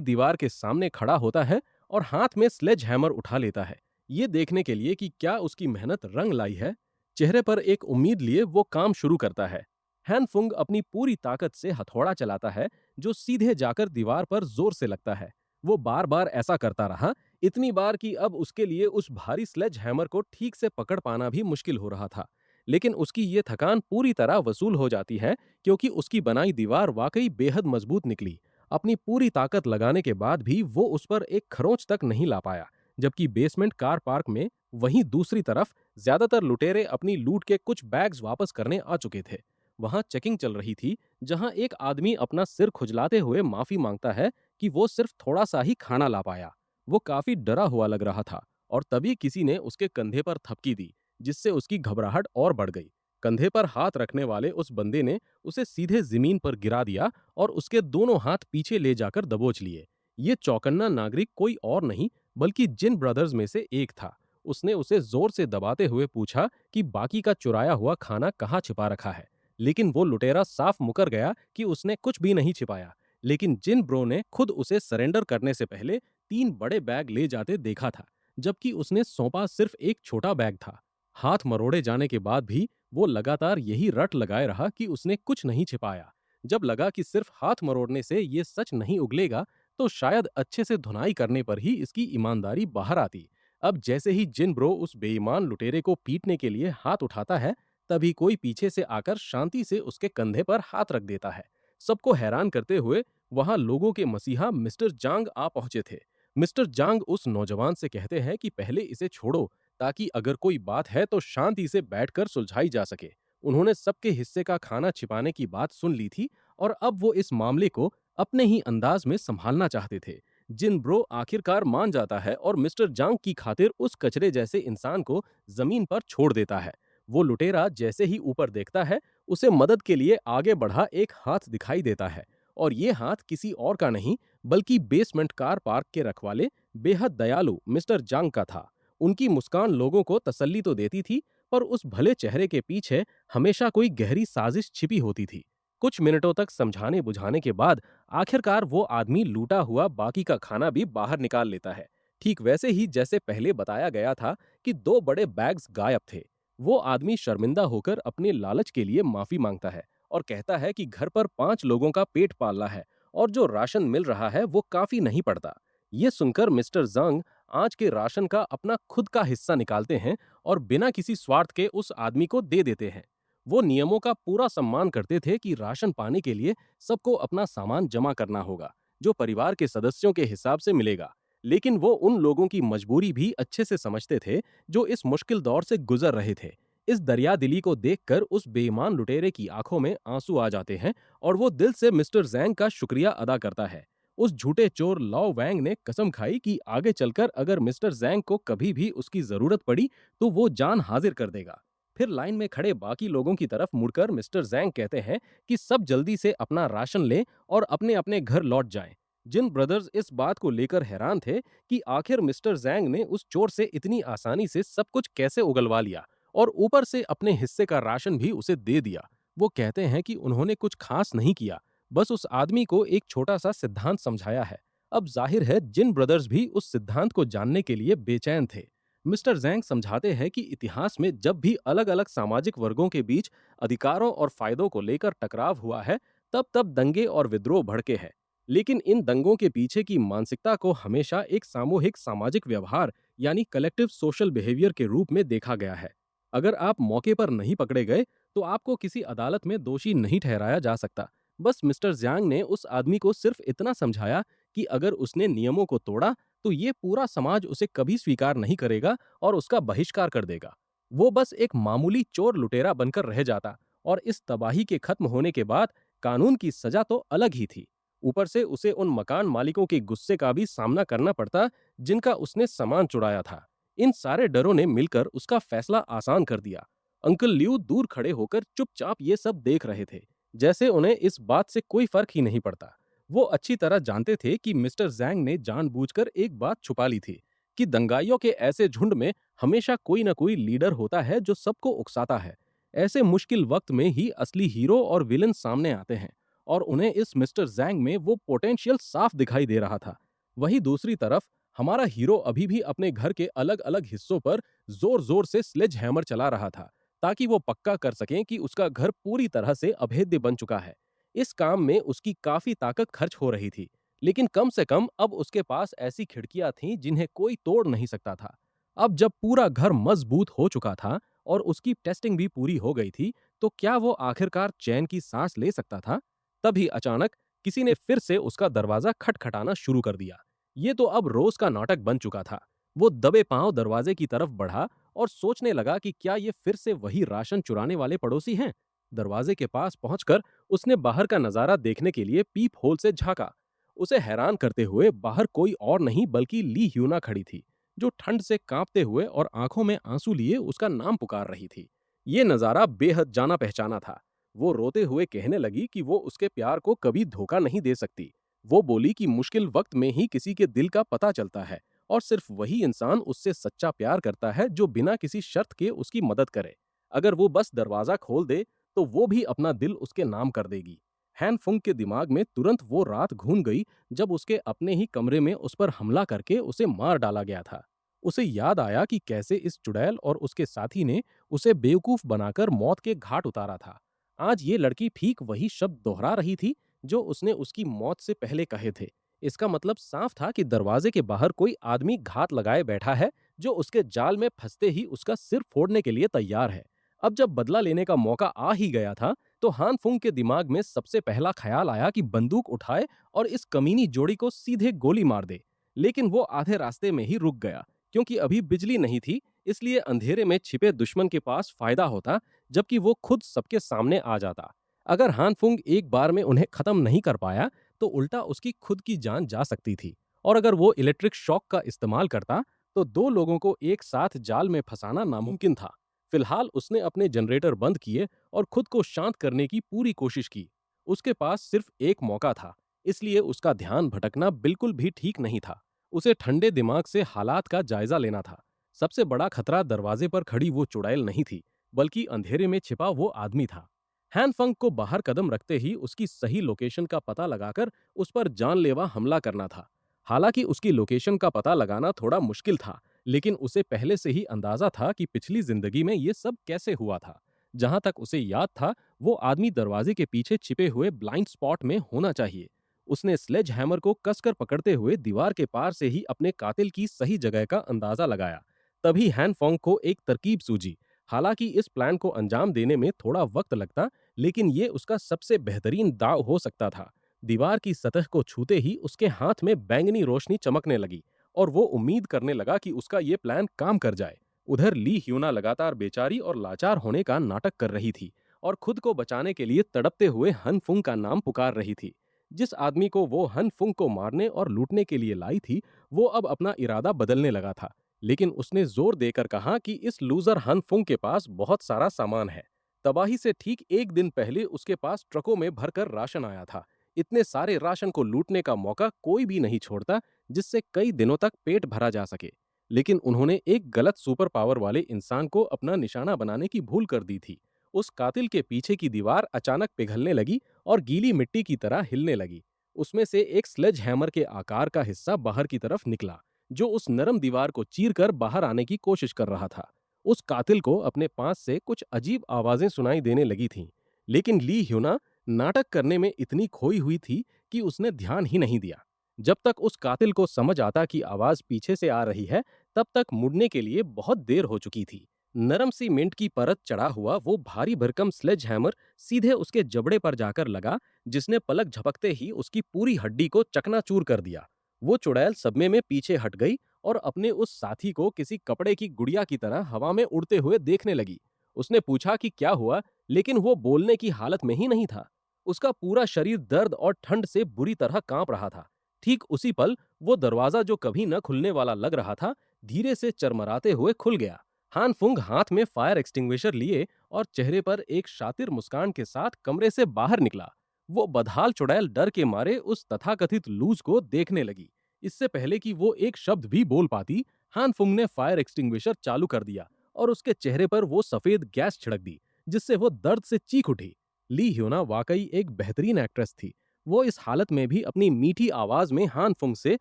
दीवार के सामने खड़ा होता है और हाथ में स्लेज हैमर उठा लेता है, ये देखने के लिए कि क्या उसकी मेहनत रंग लाई है। चेहरे पर एक उम्मीद लिए वो काम शुरू करता है। हैनफुंग अपनी पूरी ताकत से हथौड़ा चलाता है, जो सीधे जाकर दीवार पर जोर से लगता है। वो बार बार ऐसा करता रहा, इतनी बार कि अब उसके लिए उस भारी स्लेज हैमर को ठीक से पकड़ पाना भी मुश्किल हो रहा था। लेकिन उसकी ये थकान पूरी तरह वसूल हो जाती है, क्योंकि उसकी बनाई दीवार वाकई बेहद मजबूत निकली। अपनी पूरी ताकत लगाने के बाद भी वो उस पर एक खरोंच तक नहीं ला पाया, जबकि बेसमेंट कार पार्क में वहीं दूसरी तरफ ज्यादातर लुटेरे अपनी लूट के कुछ बैग्स वापस करने आ चुके थे। वहां चेकिंग चल रही थी, जहां एक आदमी अपना सिर खुजलाते हुए माफी मांगता है कि वो सिर्फ थोड़ा सा ही खाना ला पाया। वो काफी डरा हुआ लग रहा था, और तभी किसी ने उसके कंधे पर थपकी दी, जिससे उसकी घबराहट और बढ़ गई। कंधे पर हाथ रखने वाले उस बंदे ने उसे सीधे जमीन पर गिरा दिया और उसके दोनों हाथ पीछे ले जाकर दबोच लिए। ये चौकन्ना नागरिक कोई और नहीं, बल्कि जिन ब्रदर्स में से एक था। उसने उसे जोर से दबाते हुए पूछा कि बाकी का चुराया हुआ खाना कहाँ छिपा रखा है। लेकिन वो लुटेरा साफ मुकर गया कि उसने कुछ भी नहीं छिपाया। लेकिन जिन ब्रो ने खुद उसे सरेंडर करने से पहले 3 बड़े बैग ले जाते देखा था, जबकि उसने सौंपा सिर्फ एक छोटा बैग था। हाथ मरोड़े जाने के बाद भी वो लगातार यही रट लगाए रहा कि उसने कुछ नहीं छिपाया। जब लगा कि सिर्फ हाथ मरोड़ने से ये सच नहीं उगलेगा, तो शायद अच्छे से धुनाई करने पर ही इसकी ईमानदारी बाहर आती। अब जैसे ही जिन ब्रो उस बेईमान लुटेरे को पीटने के लिए हाथ उठाता है, तभी कोई पीछे से आकर शांति से उसके कंधे पर हाथ रख देता है। सबको हैरान करते हुए वहां लोगों के मसीहा मिस्टर जांग आ पहुंचे थे। मिस्टर जांग उस नौजवान से कहते हैं कि पहले इसे छोड़ो, ताकि अगर कोई बात है तो शांति से बैठकर सुलझाई जा सके। उन्होंने सबके हिस्से का खाना छिपाने की बात सुन ली थी, और अब वो इस मामले को अपने ही अंदाज में संभालना चाहते थे। जिन ब्रो आखिरकार मान जाता है और मिस्टर जांग की खातिर उस कचरे जैसे इंसान को जमीन पर छोड़ देता है। वो लुटेरा जैसे ही ऊपर देखता है, उसे मदद के लिए आगे बढ़ा एक हाथ दिखाई देता है। और ये हाथ किसी और का नहीं, बल्कि बेसमेंट कार पार्क के रखवाले बेहद दयालु मिस्टर जांग का था। उनकी मुस्कान लोगों को तसल्ली तो देती थी, पर उस भले चेहरे के पीछे हमेशा कोई गहरी साजिश छिपी होती थी। कुछ मिनटों तक समझाने बुझाने के बाद आखिरकार वो आदमी लूटा हुआ बाकी का खाना भी बाहर निकाल लेता है, ठीक वैसे ही जैसे पहले बताया गया था कि 2 बड़े बैग्स गायब थे। वो आदमी शर्मिंदा होकर अपने लालच के लिए माफी मांगता है और कहता है कि घर पर 5 लोगों का पेट पालना है, और जो राशन मिल रहा है वो काफी नहीं पड़ता। ये सुनकर मिस्टर जंग आज के राशन का अपना खुद का हिस्सा निकालते हैं और बिना किसी स्वार्थ के उस आदमी को दे देते हैं। वो नियमों का पूरा सम्मान करते थे कि राशन पाने के लिए सबको अपना सामान जमा करना होगा, जो परिवार के सदस्यों के हिसाब से मिलेगा। लेकिन वो उन लोगों की मजबूरी भी अच्छे से समझते थे, जो इस मुश्किल दौर से गुजर रहे थे। इस दरियादिली को देखकर उस बेईमान लुटेरे की आंखों में आंसू आ जाते हैं, और वो दिल से मिस्टर जैंग का शुक्रिया अदा करता है। उस झूठे चोर लाओ वैंग ने कसम खाई कि आगे चलकर अगर मिस्टर जैंग को कभी भी उसकी जरूरत पड़ी, तो वो जान हाजिर कर देगा। फिर लाइन में खड़े बाकी लोगों की तरफ मुड़कर मिस्टर जैंग कहते हैं कि सब जल्दी से अपना राशन लें और अपने अपने घर लौट जाएं। जिन ब्रदर्स इस बात को लेकर हैरान थे कि आखिर मिस्टर जैंग ने उस चोर से इतनी आसानी से सब कुछ कैसे उगलवा लिया, और ऊपर से अपने हिस्से का राशन भी उसे दे दिया। वो कहते हैं कि उन्होंने कुछ खास नहीं किया, बस उस आदमी को एक छोटा सा सिद्धांत समझाया है। अब जाहिर है जिन ब्रदर्स भी उस सिद्धांत को जानने के लिए बेचैन थे। मिस्टर जैंग समझाते हैं कि इतिहास में जब भी अलग अलग सामाजिक वर्गों के बीच अधिकारों और फायदों को लेकर टकराव हुआ है, तब तब दंगे और विद्रोह भड़के हैं। लेकिन इन दंगों के पीछे की मानसिकता को हमेशा एक सामूहिक सामाजिक व्यवहार, यानी कलेक्टिव सोशल बिहेवियर के रूप में देखा गया है। अगर आप मौके पर नहीं पकड़े गए, तो आपको किसी अदालत में दोषी नहीं ठहराया जा सकता। बस मिस्टर ज्यांग ने उस आदमी को सिर्फ इतना समझाया कि अगर उसने नियमों को तोड़ा, तो ये पूरा समाज उसे कभी स्वीकार नहीं करेगा और उसका बहिष्कार कर देगा। वो बस एक मामूली चोर लुटेरा बनकर रह जाता, और इस तबाही के खत्म होने के बाद कानून की सजा तो अलग ही थी। ऊपर से उसे उन मकान मालिकों के गुस्से का भी सामना करना पड़ता, जिनका उसने सामान चुराया था। इन सारे डरों ने मिलकर उसका फैसला आसान कर दिया। अंकल लियू दूर खड़े होकर चुपचाप ये सब देख रहे थे, जैसे उन्हें इस बात से कोई फर्क ही नहीं पड़ता। वो अच्छी तरह जानते थे कि मिस्टर जैंग ने जानबूझकर एक बात छुपा ली थी, कि दंगाइयों के ऐसे झुंड में हमेशा कोई न कोई लीडर होता है जो सबको उकसाता है। ऐसे मुश्किल वक्त में ही असली हीरो और विलन सामने आते हैं, और उन्हें इस मिस्टर जैंग में वो पोटेंशियल साफ दिखाई दे रहा था। वहीं दूसरी तरफ हमारा हीरो अभी भी अपने घर के अलग अलग हिस्सों पर जोर जोर से स्लेज हैमर चला रहा था, ताकि वो पक्का कर सकें कि उसका घर पूरी तरह से अभेद्य बन चुका है। इस काम में उसकी काफी ताकत खर्च हो रही थी, लेकिन कम से कम अब उसके पास ऐसी खिड़कियां थीं जिन्हें कोई तोड़ नहीं सकता था। अब जब पूरा घर मजबूत हो चुका था और उसकी टेस्टिंग भी पूरी हो गई थी, तो क्या वो आखिरकार चैन की सांस ले सकता था? तभी अचानक किसी ने फिर से उसका दरवाजा खटखटाना शुरू कर दिया। ये तो अब रोज का नाटक बन चुका था। वो दबे पांव दरवाजे की तरफ बढ़ा और सोचने लगा कि क्या ये फिर से वही राशन चुराने वाले पड़ोसी हैं। दरवाजे के पास पहुंचकर उसने बाहर का नजारा देखने के लिए पीप होल से झांका। उसे हैरान करते हुए बाहर कोई और नहीं बल्कि ली ह्यूना खड़ी थी, जो ठंड से कांपते हुए और आंखों में आंसू लिए उसका नाम पुकार रही थी। ये नजारा बेहद जाना पहचाना था। वो रोते हुए कहने लगी कि वो उसके प्यार को कभी धोखा नहीं दे सकती। वो बोली कि मुश्किल वक्त में ही किसी के दिल का पता चलता है, और सिर्फ वही इंसान उससे सच्चा प्यार करता है जो बिना किसी शर्त के उसकी मदद करे। अगर वो बस दरवाजा खोल दे तो वो भी अपना दिल उसके नाम कर देगी। हैन फुंग के दिमाग में तुरंत वो रात घूम गई जब उसके अपने ही कमरे में उस पर हमला करके उसे मार डाला गया था। उसे याद आया कि कैसे इस चुड़ैल और उसके साथी ने उसे बेवकूफ बनाकर मौत के घाट उतारा था। आज ये लड़की ठीक वही शब्द दोहरा रही थी जो उसने उसकी मौत से पहले कहे थे। इसका मतलब साफ था कि दरवाजे के बाहर कोई आदमी घात लगाए बैठा है, जो उसके जाल में फंसते ही उसका सिर फोड़ने के लिए तैयार है। अब जब बदला लेने का मौका आ ही गया था, तो हान फुंग के दिमाग में सबसे पहला ख्याल आया कि बंदूक उठाए और इस कमीनी जोड़ी को सीधे गोली मार दे। लेकिन वो आधे रास्ते में ही रुक गया, क्योंकि अभी बिजली नहीं थी। इसलिए अंधेरे में छिपे दुश्मन के पास फायदा होता, जबकि वो खुद सबके सामने आ जाता। अगर हान फुंग एक बार में उन्हें खत्म नहीं कर पाया, तो उल्टा उसकी खुद की जान जा सकती थी। और अगर वो इलेक्ट्रिक शॉक का इस्तेमाल करता, तो दो लोगों को एक साथ जाल में फंसाना नामुमकिन था। फिलहाल उसने अपने जनरेटर बंद किए और खुद को शांत करने की पूरी कोशिश की। उसके पास सिर्फ एक मौका था, इसलिए उसका ध्यान भटकना बिल्कुल भी ठीक नहीं था। उसे ठंडे दिमाग से हालात का जायजा लेना था। सबसे बड़ा खतरा दरवाजे पर खड़ी वो चुड़ैल नहीं थी, बल्कि अंधेरे में छिपा वो आदमी था। हैन फंग को बाहर कदम रखते ही उसकी सही लोकेशन का पता लगाकर उस पर जानलेवा हमला करना था। हालांकि उसकी लोकेशन का पता लगाना थोड़ा मुश्किल था, लेकिन उसे पहले से ही अंदाजा था कि पिछली जिंदगी में ये सब कैसे हुआ था। जहां तक उसे याद था, वो आदमी दरवाजे के पीछे छिपे हुए ब्लाइंड स्पॉट में होना चाहिए। उसने स्लेज हैमर को कसकर पकड़ते हुए दीवार के पार से ही अपने कातिल की सही जगह का अंदाजा लगाया। तभी हैन फोंग को एक तरकीब सूझी। हालांकि इस प्लान को अंजाम देने में थोड़ा वक्त लगता, लेकिन ये उसका सबसे बेहतरीन दांव हो सकता था। दीवार की सतह को छूते ही उसके हाथ में बैंगनी रोशनी चमकने लगी, और वो उम्मीद करने लगा कि उसका ये प्लान काम कर जाए। उधर ली ह्यूना लगातार बेचारी और लाचार होने का नाटक कर रही थी, और खुद को बचाने के लिए तड़पते हुए हन फुंग का नाम पुकार रही थी। जिस आदमी को वो हन फुंग को मारने और लूटने के लिए लाई थी, वो अब अपना इरादा बदलने लगा था। लेकिन उसने जोर देकर कहा कि इस लूजर हन फुंग के पास बहुत सारा सामान है। तबाही से ठीक एक दिन पहले उसके पास ट्रकों में भरकर राशन आया था। इतने सारे राशन को लूटने का मौका कोई भी नहीं छोड़ता, जिससे कई दिनों तक पेट भरा जा सके। लेकिन उन्होंने एक गलत सुपर पावर वाले इंसान को अपना निशाना बनाने की भूल कर दी थी। उस कातिल के पीछे की दीवार अचानक पिघलने लगी और गीली मिट्टी की तरह हिलने लगी। उसमें से एक स्लेज हैमर के आकार का हिस्सा बाहर की तरफ निकला, जो उस नरम दीवार को चीरकर बाहर आने की कोशिश कर रहा था। उस कातिल को अपने पास से कुछ अजीब आवाजें सुनाई देने लगी थीं, लेकिन ली ह्यूना नाटक करने में इतनी खोई हुई थी कि उसने ध्यान ही नहीं दिया। जब तक उस कातिल को समझ आता कि आवाज पीछे से आ रही है, तब तक मुड़ने के लिए बहुत देर हो चुकी थी। नरम सीमेंट की परत चढ़ा हुआ वो भारी भरकम स्लेज हैमर सीधे उसके जबड़े पर जाकर लगा, जिसने पलक झपकते ही उसकी पूरी हड्डी को चकनाचूर कर दिया। वो चुड़ैल सदमे में पीछे हट गई और अपने उस साथी को किसी कपड़े की गुड़िया की तरह हवा में उड़ते हुए देखने लगी। उसने पूछा कि क्या हुआ, लेकिन वो बोलने की हालत में ही नहीं था। उसका पूरा शरीर दर्द और ठंड से बुरी तरह कांप रहा था। ठीक उसी पल वो दरवाजा जो कभी न खुलने वाला लग रहा था, धीरे से चरमराते हुए खुल गया। हान फुंग हाथ में फायर एक्सटिंग्विशर लिए और चेहरे पर एक शातिर मुस्कान के साथ कमरे से बाहर निकला। वो बदहाल चुड़ैल डर के मारे उस तथाकथित लूज को देखने लगी। इससे पहले कि वो एक शब्द भी बोल पाती, हान फुंग ने फायर एक्सटिंग्विशर चालू कर दिया और उसके चेहरे पर वो सफेद गैस छिड़क दी, जिससे वो दर्द से चीख उठी। ली ह्योना वाकई एक बेहतरीन एक्ट्रेस थी। वो इस हालत में भी अपनी मीठी आवाज में हान फुंग से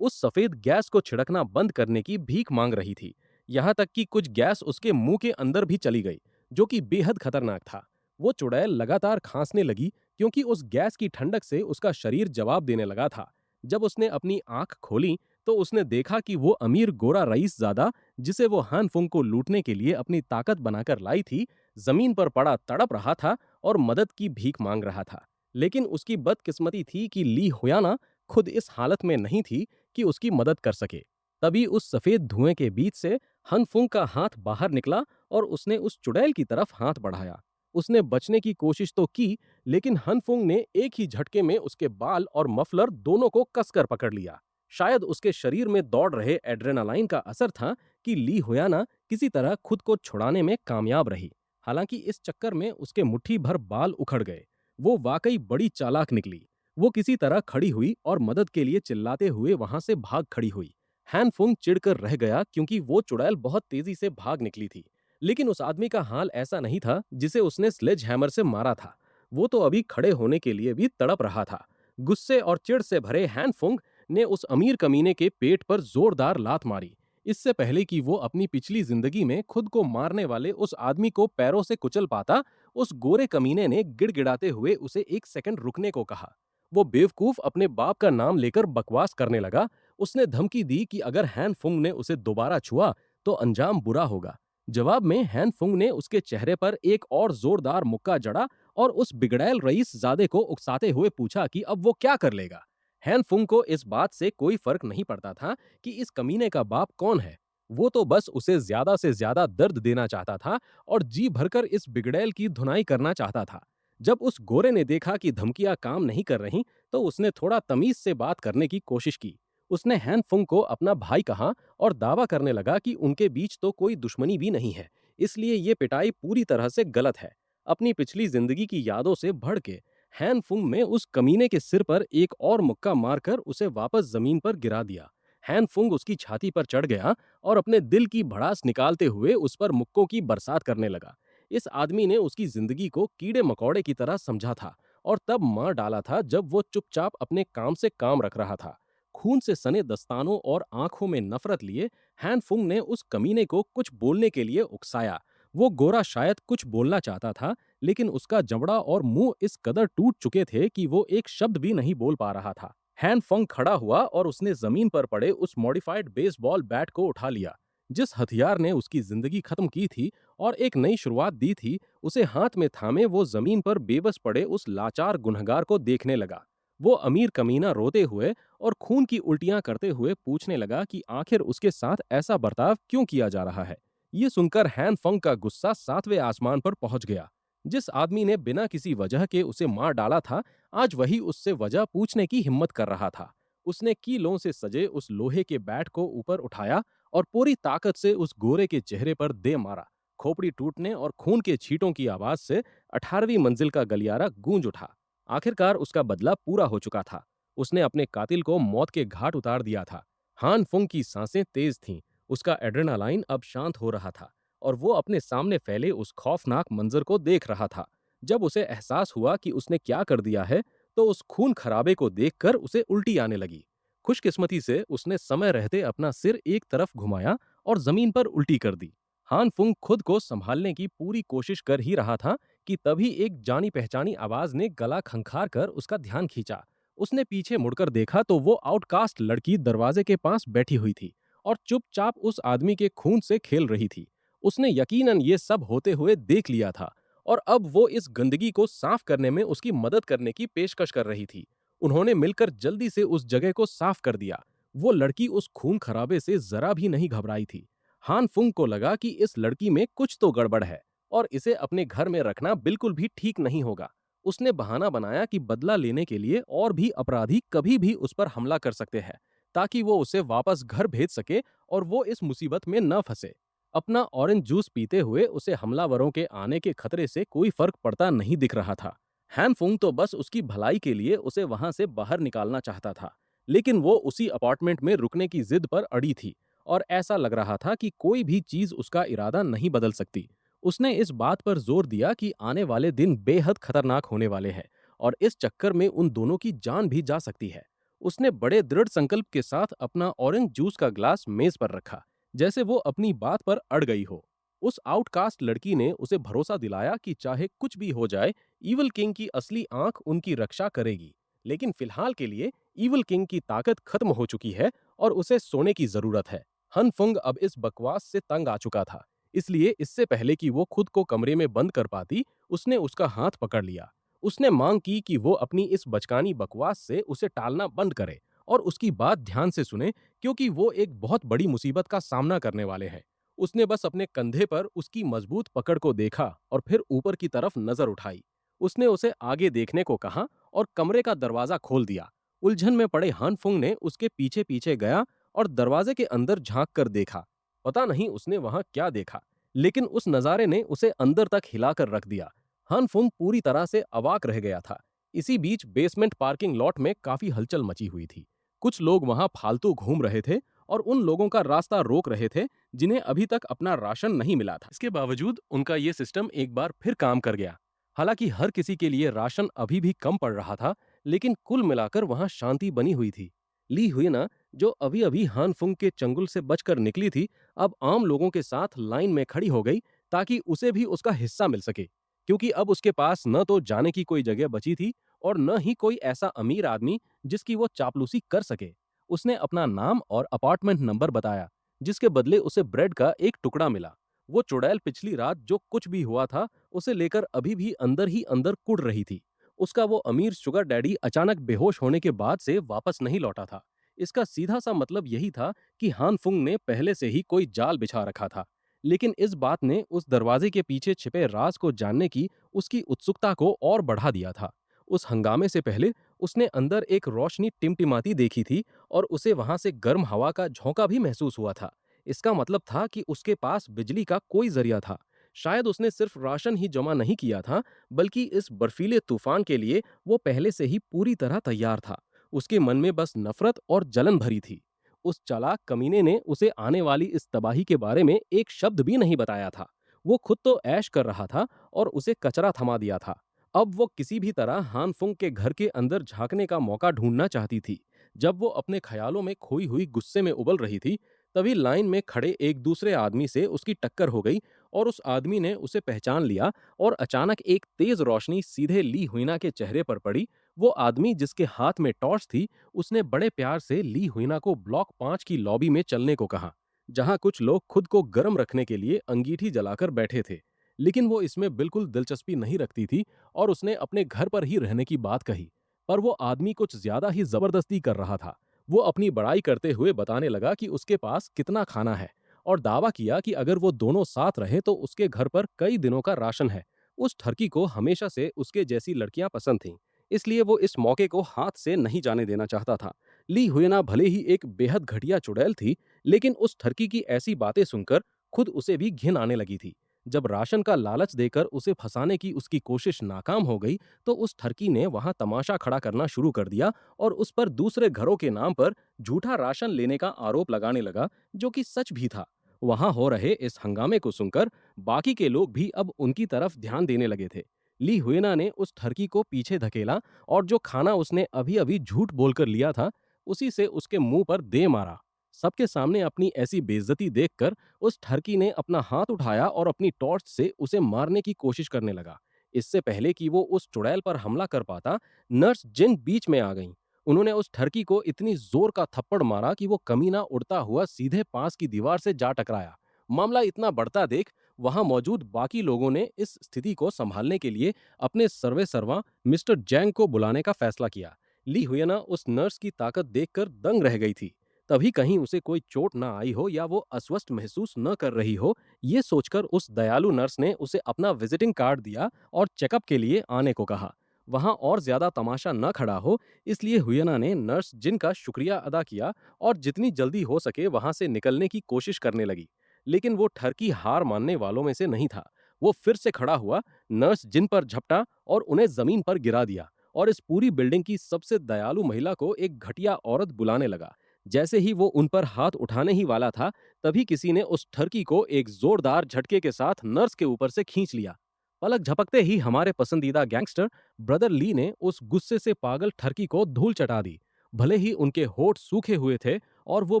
उस सफेद गैस को छिड़कना बंद करने की भीख मांग रही थी। यहाँ तक कि कुछ गैस उसके मुंह के अंदर भी चली गई, जो कि बेहद खतरनाक था। वो चुड़ैल लगातार खांसने लगी क्योंकि उस गैस की ठंडक से उसका शरीर जवाब देने लगा था। जब उसने अपनी आंख खोली तो उसने देखा कि वो अमीर गोरा रईसजादा, जिसे वो हान फुंग को लूटने के लिए अपनी ताकत बनाकर लाई थी, जमीन पर पड़ा तड़प रहा था और मदद की भीख मांग रहा था। लेकिन उसकी बदकिस्मती थी कि ली हुयाना खुद इस हालत में नहीं थी कि उसकी मदद कर सके। तभी उस सफेद धुएं के बीच से हन फुंग का हाथ बाहर निकला और उसने उस चुड़ैल की तरफ हाथ बढ़ाया। उसने बचने की कोशिश तो की, लेकिन हनफुंग ने एक ही झटके में उसके बाल और मफलर दोनों को कसकर पकड़ लिया। शायद उसके शरीर में दौड़ रहे एड्रेनालाइन का असर था कि ली हुयाना किसी तरह खुद को छुड़ाने में कामयाब रही। हालांकि इस चक्कर में उसके मुट्ठी भर बाल उखड़ गए। वो वाकई बड़ी चालाक निकली। वो किसी तरह खड़ी हुई और मदद के लिए चिल्लाते हुए वहां से भाग खड़ी हुई। हैनफुंग चिढ़कर रह गया क्योंकि वो चुड़ैल बहुत तेजी से भाग निकली थी। लेकिन उस आदमी का हाल ऐसा नहीं था जिसे उसने स्लेज हैमर से मारा था। वो तो अभी खड़े होने के लिए भी तड़प रहा था। गुस्से और चिढ़ से भरे हैनफुंग ने उस अमीर कमीने के पेट पर जोरदार लात मारी। इससे पहले कि वो अपनी पिछली जिंदगी में खुद को मारने वाले उस आदमी को पैरों से कुचल पाता, उस गोरे कमीने ने गिड़गिड़ाते हुए उसे एक सेकंड रुकने को कहा। वो बेवकूफ अपने बाप का नाम लेकर बकवास करने लगा। उसने धमकी दी कि अगर हैनफुंग ने उसे दोबारा छुआ तो अंजाम बुरा होगा। जवाब में हैनफुंग ने उसके चेहरे पर एक और जोरदार मुक्का जड़ा और उस बिगड़ैल रईस जादे को उकसाते हुए पूछा कि अब वो क्या कर लेगा। हैनफुंग को इस बात से कोई फर्क नहीं पड़ता था कि इस कमीने का बाप कौन है। वो तो बस उसे ज्यादा से ज्यादा दर्द देना चाहता था और जी भरकर इस बिगड़ैल की धुनाई करना चाहता था। जब उस गोरे ने देखा कि धमकियां काम नहीं कर रहीं, तो उसने थोड़ा तमीज से बात करने की कोशिश की। उसने हैनफुंग को अपना भाई कहा और दावा करने लगा कि उनके बीच तो कोई दुश्मनी भी नहीं है, इसलिए ये पिटाई पूरी तरह से गलत है। अपनी पिछली जिंदगी की यादों से भड़ के हैनफुंग ने उस कमीने के सिर पर एक और मुक्का मारकर उसे वापस जमीन पर गिरा दिया। हैनफुंग उसकी छाती पर चढ़ गया और अपने दिल की भड़ास निकालते हुए उस पर मुक्कों की बरसात करने लगा। इस आदमी ने उसकी जिंदगी को कीड़े मकोड़े की तरह समझा था और तब मार डाला था जब वो चुपचाप अपने काम से काम रख रहा था। खून से सने दस्तानों और आंखों में नफरत लिए हैनफुंग ने उस कमीने को कुछ बोलने के लिए उकसाया। वो गोरा शायद कुछ बोलना चाहता था, लेकिन उसका जबड़ा और मुंह इस कदर टूट चुके थे कि वो एक शब्द भी नहीं बोल पा रहा था। हैनफंग खड़ा हुआ और उसने जमीन पर पड़े उस मॉडिफाइड बेसबॉल बैट को उठा लिया, जिस हथियार ने उसकी जिंदगी खत्म की थी और एक नई शुरुआत दी थी। उसे हाथ में थामे वो जमीन पर बेबस पड़े उस लाचार गुनहगार को देखने लगा। वो अमीर कमीना रोते हुए और खून की उल्टियां करते हुए पूछने लगा कि आखिर उसके साथ ऐसा बर्ताव क्यों किया जा रहा है। ये सुनकर हैन फंग का गुस्सा सातवें आसमान पर पहुंच गया। जिस आदमी ने बिना किसी वजह के उसे मार डाला था, आज वही उससे वजह पूछने की हिम्मत कर रहा था। उसने कीलों से सजे उस लोहे के बैट को ऊपर उठाया और पूरी ताकत से उस गोरे के चेहरे पर दे मारा। खोपड़ी टूटने और खून के छींटों की आवाज से 18वीं मंजिल का गलियारा गूंज उठा। आखिरकार उसका बदला पूरा हो चुका था। उसने अपने कातिल को मौत के घाट उतार दिया था। हान फुंग की सांसें तेज थीं। उसका एड्रेनालाइन अब शांत हो रहा था और वो अपने सामने फैले उस खौफनाक मंजर को देख रहा था। जब उसे एहसास हुआ कि उसने क्या कर दिया है, तो उस खून खराबे को देखकर उसे उल्टी आने लगी। खुशकिस्मती से उसने समय रहते अपना सिर एक तरफ घुमाया और जमीन पर उल्टी कर दी। हान फुंग खुद को संभालने की पूरी कोशिश कर ही रहा था कि तभी एक जानी पहचानी आवाज ने गला खंखार कर उसका ध्यान खींचा। उसने पीछे मुड़कर देखा तो वो आउटकास्ट लड़की दरवाजे के पास बैठी हुई थी और चुपचाप उस आदमी के खून से खेल रही थी। उसने यकीनन ये सब होते हुए देख लिया था और अब वो इस गंदगी को साफ करने में उसकी मदद करने की पेशकश कर रही थी। उन्होंने मिलकर जल्दी से उस जगह को साफ कर दिया। वो लड़की उस खून खराबे से जरा भी नहीं घबराई थी। हान फुंग को लगा कि इस लड़की में कुछ तो गड़बड़ है और इसे अपने घर में रखना बिल्कुल भी ठीक नहीं होगा। उसने बहाना बनाया कि बदला लेने के लिए और भी अपराधी कभी भी उस पर हमला कर सकते हैं, ताकि वो उसे वापस घर भेज सके और वो इस मुसीबत में न फंसे। अपना ऑरेंज जूस पीते हुए उसे हमलावरों के आने के खतरे से कोई फर्क पड़ता नहीं दिख रहा था। हैनफुंग तो बस उसकी भलाई के लिए उसे वहां से बाहर निकालना चाहता था, लेकिन वो उसी अपार्टमेंट में रुकने की जिद पर अड़ी थी और ऐसा लग रहा था कि कोई भी चीज उसका इरादा नहीं बदल सकती। उसने इस बात पर जोर दिया कि आने वाले दिन बेहद खतरनाक होने वाले हैं और इस चक्कर में उन दोनों की जान भी जा सकती है। उसने बड़े दृढ़ संकल्प के साथ अपना ऑरेंज जूस का ग्लास मेज पर रखा, जैसे वो अपनी बात पर अड़ गई हो। उस आउटकास्ट लड़की ने उसे भरोसा दिलाया कि चाहे कुछ भी हो जाए, ईवल किंग की असली आंख उनकी रक्षा करेगी। लेकिन फिलहाल के लिए ईवल किंग की ताकत खत्म हो चुकी है और उसे सोने की जरूरत है। हन फुंग अब इस बकवास से तंग आ चुका था, इसलिए इससे पहले कि वो खुद को कमरे में बंद कर पाती, उसने उसका हाथ पकड़ लिया। उसने मांग की कि वो अपनी इस बचकानी बकवास से उसे टालना बंद करे और उसकी बात ध्यान से सुने, क्योंकि वो एक बहुत बड़ी मुसीबत का सामना करने वाले हैं। उसने बस अपने कंधे पर उसकी मजबूत पकड़ को देखा और फिर ऊपर की तरफ नजर उठाई। उसने उसे आगे देखने को कहा और कमरे का दरवाजा खोल दिया। उलझन में पड़े हान फुंग ने उसके पीछे पीछे गया और दरवाजे के अंदर झांक कर देखा। पता नहीं उसने वहां क्या देखा, लेकिन उस नजारे ने उसे अंदर तक हिलाकर रख दिया। हान फुंग पूरी तरह से अवाक रह गया था। इसी बीच बेसमेंट पार्किंग लॉट में काफी हलचल मची हुई थी। कुछ लोग वहां फालतू घूम रहे थे और उन लोगों का रास्ता रोक रहे थे जिन्हें अभी तक अपना राशन नहीं मिला था। इसके बावजूद उनका ये सिस्टम एक बार फिर काम कर गया। हालांकि हर किसी के लिए राशन अभी भी कम पड़ रहा था, लेकिन कुल मिलाकर वहां शांति बनी हुई थी। ली हुई ना, जो अभी अभी हान फुंग के चंगुल से बचकर निकली थी, अब आम लोगों के साथ लाइन में खड़ी हो गई ताकि उसे भी उसका हिस्सा मिल सके, क्योंकि अब उसके पास न तो जाने की कोई जगह बची थी और न ही कोई ऐसा अमीर आदमी जिसकी वो चापलूसी कर सके। उसने अपना नाम और अपार्टमेंट नंबर बताया, जिसके बदले उसे ब्रेड का एक टुकड़ा मिला। वो चुड़ैल पिछली रात जो कुछ भी हुआ था, उसे लेकर अभी भी अंदर ही अंदर कुढ़ रही थी। उसका वो अमीर शुगर डैडी अचानक बेहोश होने के बाद से वापस नहीं लौटा था। इसका सीधा सा मतलब यही था कि हान फुंग ने पहले से ही कोई जाल बिछा रखा था। लेकिन इस बात ने उस दरवाजे के पीछे छिपे राज को जानने की उसकी उत्सुकता को और बढ़ा दिया था। उस हंगामे से पहले उसने अंदर एक रोशनी टिमटिमाती देखी थी और उसे वहां से गर्म हवा का झोंका भी महसूस हुआ था। इसका मतलब था कि उसके पास बिजली का कोई जरिया था। शायद उसने सिर्फ राशन ही जमा नहीं किया था, बल्कि इस बर्फीले तूफान के लिए वो पहले से ही पूरी तरह तैयार था। उसके मन में बस नफरत और जलन भरी थी। उस चालाक कमीने ने उसे आने वाली इस तबाही के बारे में एक शब्द भी नहीं बताया था। वो खुद तो ऐश कर रहा था और उसे कचरा थमा दिया था। अब वो किसी भी तरह हानफुंग के घर के अंदर झांकने का मौका ढूंढना चाहती थी। जब वो अपने ख्यालों में खोई हुई गुस्से में उबल रही थी, तभी लाइन में खड़े एक दूसरे आदमी से उसकी टक्कर हो गई और उस आदमी ने उसे पहचान लिया और अचानक एक तेज रोशनी सीधे ली हुईना के चेहरे पर पड़ी। वो आदमी जिसके हाथ में टॉर्च थी, उसने बड़े प्यार से ली हुईना को ब्लॉक 5 की लॉबी में चलने को कहा, जहां कुछ लोग खुद को गर्म रखने के लिए अंगीठी जलाकर बैठे थे। लेकिन वो इसमें बिल्कुल दिलचस्पी नहीं रखती थी और उसने अपने घर पर ही रहने की बात कही। पर वो आदमी कुछ ज्यादा ही जबरदस्ती कर रहा था। वो अपनी बड़ाई करते हुए बताने लगा कि उसके पास कितना खाना है और दावा किया कि अगर वो दोनों साथ रहे तो उसके घर पर कई दिनों का राशन है। उस ठरकी को हमेशा से उसके जैसी लड़कियां पसंद थीं, इसलिए वो इस मौके को हाथ से नहीं जाने देना चाहता था। ली हुएना भले ही एक बेहद घटिया चुड़ैल थी, लेकिन उस ठरकी की ऐसी बातें सुनकर खुद उसे भी घिन आने लगी थी। जब राशन का लालच देकर उसे फंसाने की उसकी कोशिश नाकाम हो गई, तो उस ठरकी ने वहां तमाशा खड़ा करना शुरू कर दिया और उस पर दूसरे घरों के नाम पर झूठा राशन लेने का आरोप लगाने लगा, जो कि सच भी था। वहां हो रहे इस हंगामे को सुनकर बाकी के लोग भी अब उनकी तरफ ध्यान देने लगे थे। ली हुएना ने उस ठरकी को पीछे धकेला और जो खाना उसने अभी अभी झूठ बोलकर लिया था, उसी से उसके मुंह पर दे मारा। सबके सामने अपनी ऐसी बेइज्जती देखकर उस ठरकी ने अपना हाथ उठाया और अपनी टॉर्च से उसे मारने की कोशिश करने लगा। इससे पहले कि वो उस चुड़ैल पर हमला कर पाता, नर्स जिन बीच में आ गईं। उन्होंने उस ठरकी को इतनी जोर का थप्पड़ मारा कि वो कमीना उड़ता हुआ सीधे पास की दीवार से जा टकराया। मामला इतना बढ़ता देख वहां मौजूद बाकी लोगों ने इस स्थिति को संभालने के लिए अपने सर्वे सर्वा मिस्टर जैंग को बुलाने का फैसला किया। ली हुएना उस नर्स की ताकत देखकर दंग रह गई थी। तभी कहीं उसे कोई चोट ना आई हो या वो अस्वस्थ महसूस न कर रही हो, ये सोचकर उस दयालु नर्स ने उसे अपना विजिटिंग कार्ड दिया और चेकअप के लिए आने को कहा। वहां और ज्यादा तमाशा न खड़ा हो, इसलिए हुयना ने नर्स जिन का शुक्रिया अदा किया और जितनी जल्दी हो सके वहां से निकलने की कोशिश करने लगी। लेकिन वो ठरकी हार मानने वालों में से नहीं था। वो फिर से खड़ा हुआ, नर्स जिन पर झपटा और उन्हें जमीन पर गिरा दिया और इस पूरी बिल्डिंग की सबसे दयालु महिला को एक घटिया औरत बुलाने लगा, जैसे ही वो उन पर हाथ उठाने ही वाला था, तभी किसी ने उस ठरकी को एक जोरदार झटके के साथ नर्स के ऊपर से खींच लिया। पलक झपकते ही हमारे पसंदीदा गैंगस्टर ब्रदर ली ने उस गुस्से से पागल ठरकी को धूल चटा दी। भले ही उनके होठ सूखे हुए थे और वो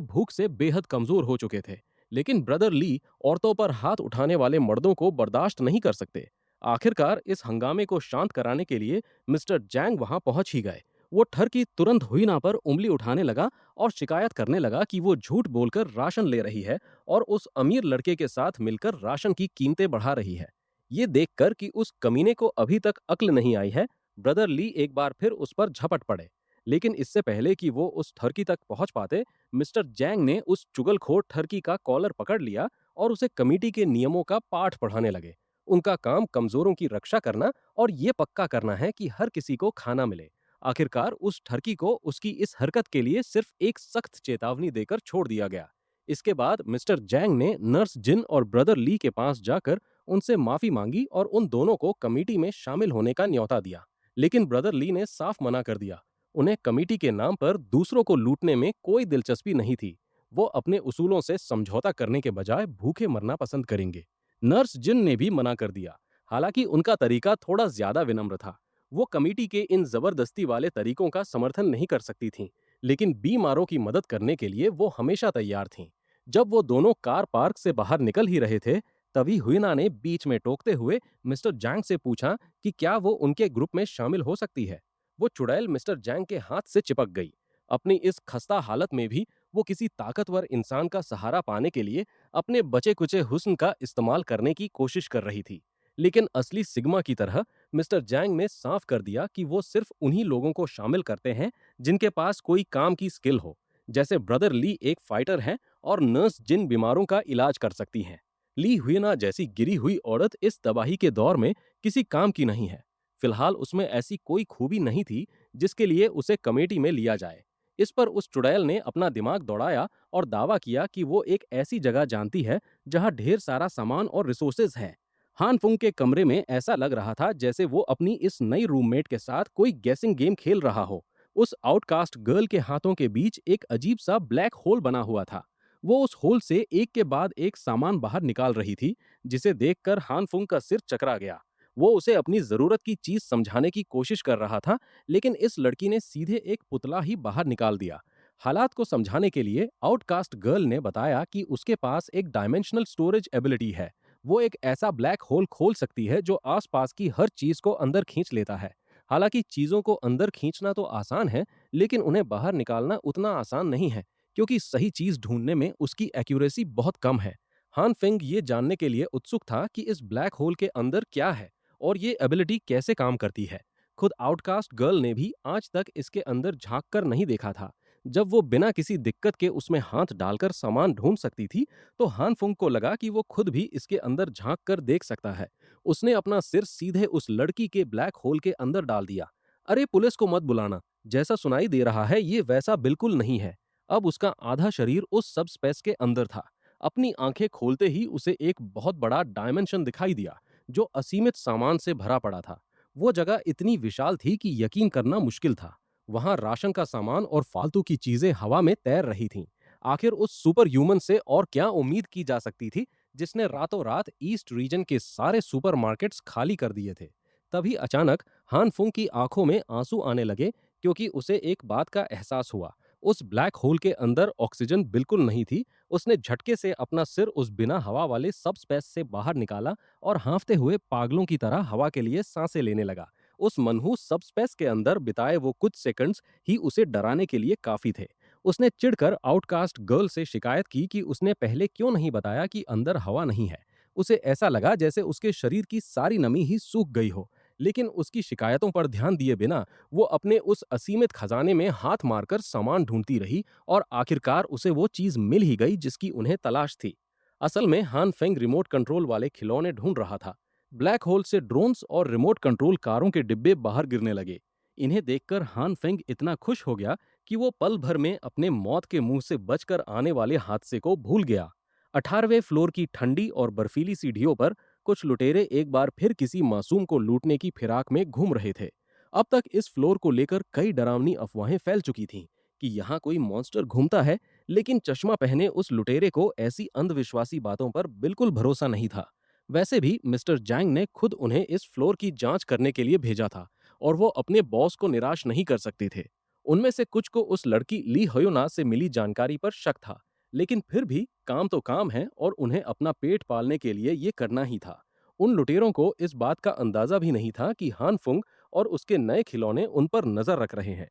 भूख से बेहद कमजोर हो चुके थे, लेकिन ब्रदर ली औरतों पर हाथ उठाने वाले मर्दों को बर्दाश्त नहीं कर सकते। आखिरकार इस हंगामे को शांत कराने के लिए मिस्टर जैंग वहां पहुंच ही गए। वो ठरकी तुरंत हुईना पर उंगली उठाने लगा और शिकायत करने लगा कि वो झूठ बोलकर राशन ले रही है और उस अमीर लड़के के साथ मिलकर राशन की कीमतें बढ़ा रही है। ये देखकर कि उस कमीने को अभी तक अक्ल नहीं आई है, ब्रदर ली एक बार फिर उस पर झपट पड़े। लेकिन इससे पहले कि वो उस ठरकी तक पहुंच पाते, मिस्टर जैंग ने उस चुगलखोर ठरकी का कॉलर पकड़ लिया और उसे कमेटी के नियमों का पाठ पढ़ाने लगे। उनका काम कमजोरों की रक्षा करना और ये पक्का करना है कि हर किसी को खाना मिले। आखिरकार उस ठरकी को उसकी इस हरकत के लिए सिर्फ एक सख्त चेतावनी देकर छोड़ दिया गया। इसके बाद मिस्टर जैंग ने नर्स जिन और ब्रदर ली के पास जाकर उनसे माफी मांगी और उन दोनों को कमेटी में शामिल होने का न्योता दिया। लेकिन ब्रदर ली ने साफ मना कर दिया। उन्हें कमेटी के नाम पर दूसरों को लूटने में कोई दिलचस्पी नहीं थी। वो अपने उसूलों से समझौता करने के बजाय भूखे मरना पसंद करेंगे। नर्स जिन ने भी मना कर दिया, हालांकि उनका तरीका थोड़ा ज्यादा विनम्र था। वो कमेटी के इन जबरदस्ती वाले तरीकों का समर्थन नहीं कर सकती थीं, लेकिन बीमारों की मदद करने के लिए वो हमेशा तैयार थीं। जब वो दोनों कार पार्क से बाहर निकल ही रहे थे, तभी हुइना ने बीच में टोकते हुए मिस्टर जैंग से पूछा कि क्या वो उनके ग्रुप में शामिल हो सकती है। वो चुड़ैल मिस्टर जैंग के हाथ से चिपक गई। अपनी इस खस्ता हालत में भी वो किसी ताकतवर इंसान का सहारा पाने के लिए अपने बचे कुचे हुस्न का इस्तेमाल करने की कोशिश कर रही थी। लेकिन असली सिग्मा की तरह मिस्टर जैंग ने साफ कर दिया कि वो सिर्फ उन्हीं लोगों को शामिल करते हैं जिनके पास कोई काम की स्किल हो। जैसे ब्रदर ली एक फाइटर हैं और नर्स जिन बीमारों का इलाज कर सकती हैं। ली हुईना जैसी गिरी हुई औरत इस तबाही के दौर में किसी काम की नहीं है। फिलहाल उसमें ऐसी कोई खूबी नहीं थी जिसके लिए उसे कमेटी में लिया जाए। इस पर उस चुड़ैल ने अपना दिमाग दौड़ाया और दावा किया कि वो एक ऐसी जगह जानती है जहां ढेर सारा सामान और रिसोर्सेज है। हान फुंग के कमरे में ऐसा लग रहा था जैसे वो अपनी इस नई रूममेट के साथ कोई गैसिंग गेम खेल रहा हो। उस आउटकास्ट गर्ल के हाथों के बीच एक अजीब सा ब्लैक होल बना हुआ था। वो उस होल से एक के बाद एक सामान बाहर निकाल रही थी, जिसे देखकर हान फुंग का सिर चकरा गया। वो उसे अपनी जरूरत की चीज समझाने की कोशिश कर रहा था, लेकिन इस लड़की ने सीधे एक पुतला ही बाहर निकाल दिया। हालात को समझाने के लिए आउटकास्ट गर्ल ने बताया कि उसके पास एक डायमेंशनल स्टोरेज एबिलिटी है। वो एक ऐसा ब्लैक होल खोल सकती है जो आसपास की हर चीज को अंदर खींच लेता है। हालांकि चीजों को अंदर खींचना तो आसान है, लेकिन उन्हें बाहर निकालना उतना आसान नहीं है, क्योंकि सही चीज ढूंढने में उसकी एक्यूरेसी बहुत कम है। हान फेंग ये जानने के लिए उत्सुक था कि इस ब्लैक होल के अंदर क्या है और ये एबिलिटी कैसे काम करती है। खुद आउटकास्ट गर्ल ने भी आज तक इसके अंदर झांक कर नहीं देखा था। जब वो बिना किसी दिक्कत के उसमें हाथ डालकर सामान ढूंढ सकती थी, तो हान फुंग को लगा कि वो खुद भी इसके अंदर झांक कर देख सकता है। उसने अपना सिर सीधे उस लड़की के ब्लैक होल के अंदर डाल दिया। अरे पुलिस को मत बुलाना, जैसा सुनाई दे रहा है ये वैसा बिल्कुल नहीं है। अब उसका आधा शरीर उस सब स्पेस के अंदर था। अपनी आंखें खोलते ही उसे एक बहुत बड़ा डायमेंशन दिखाई दिया, जो असीमित सामान से भरा पड़ा था। वो जगह इतनी विशाल थी कि यकीन करना मुश्किल था। वहां राशन का सामान और फालतू की चीजें हवा में तैर रही थीं। आखिर उस सुपर ह्यूमन से और क्या उम्मीद की जा सकती थी, जिसने रातों रात ईस्ट रीजन के सारे सुपरमार्केट्स खाली कर दिए थे। तभी अचानक हान फुंग की आंखों में आंसू आने लगे, क्योंकि उसे एक बात का एहसास हुआ। उस ब्लैक होल के अंदर ऑक्सीजन बिल्कुल नहीं थी। उसने झटके से अपना सिर उस बिना हवा वाले सब स्पेस से बाहर निकाला और हाँफते हुए पागलों की तरह हवा के लिए सांसें लेने लगा। उस मनहूस सब स्पेस के अंदर बिताए वो कुछ सेकंड्स ही उसे डराने के लिए काफी थे। उसने चिढ़कर आउटकास्ट गर्ल से शिकायत की कि उसने पहले क्यों नहीं बताया कि अंदर हवा नहीं है। उसे ऐसा लगा जैसे उसके शरीर की सारी नमी ही सूख गई हो। लेकिन उसकी शिकायतों पर ध्यान दिए बिना वो अपने उस असीमित खजाने में हाथ मारकर सामान ढूंढती रही और आखिरकार उसे वो चीज मिल ही गई जिसकी उन्हें तलाश थी। असल में हान फेंग रिमोट कंट्रोल वाले खिलौने ढूंढ रहा था। ब्लैक होल से ड्रोन्स और रिमोट कंट्रोल कारों के डिब्बे बाहर गिरने लगे। इन्हें देखकर हान फेंग इतना खुश हो गया कि वो पल भर में अपने मौत के मुंह से बचकर आने वाले हादसे को भूल गया। 18वें फ्लोर की ठंडी और बर्फीली सीढ़ियों पर कुछ लुटेरे एक बार फिर किसी मासूम को लूटने की फिराक में घूम रहे थे। अब तक इस फ्लोर को लेकर कई डरावनी अफवाहें फैल चुकी थीं कि यहाँ कोई मॉन्स्टर घूमता है, लेकिन चश्मा पहने उस लुटेरे को ऐसी अंधविश्वासी बातों पर बिल्कुल भरोसा नहीं था। वैसे भी मिस्टर जैंग ने खुद उन्हें इस फ्लोर की जांच करने के लिए भेजा था और वो अपने बॉस को निराश नहीं कर सकते थे। उनमें से कुछ को उस लड़की ली हयोना से मिली जानकारी पर शक था, लेकिन फिर भी काम तो काम है और उन्हें अपना पेट पालने के लिए ये करना ही था। उन लुटेरों को इस बात का अंदाजा भी नहीं था कि हान फुंग और उसके नए खिलौने उन पर नजर रख रहे हैं।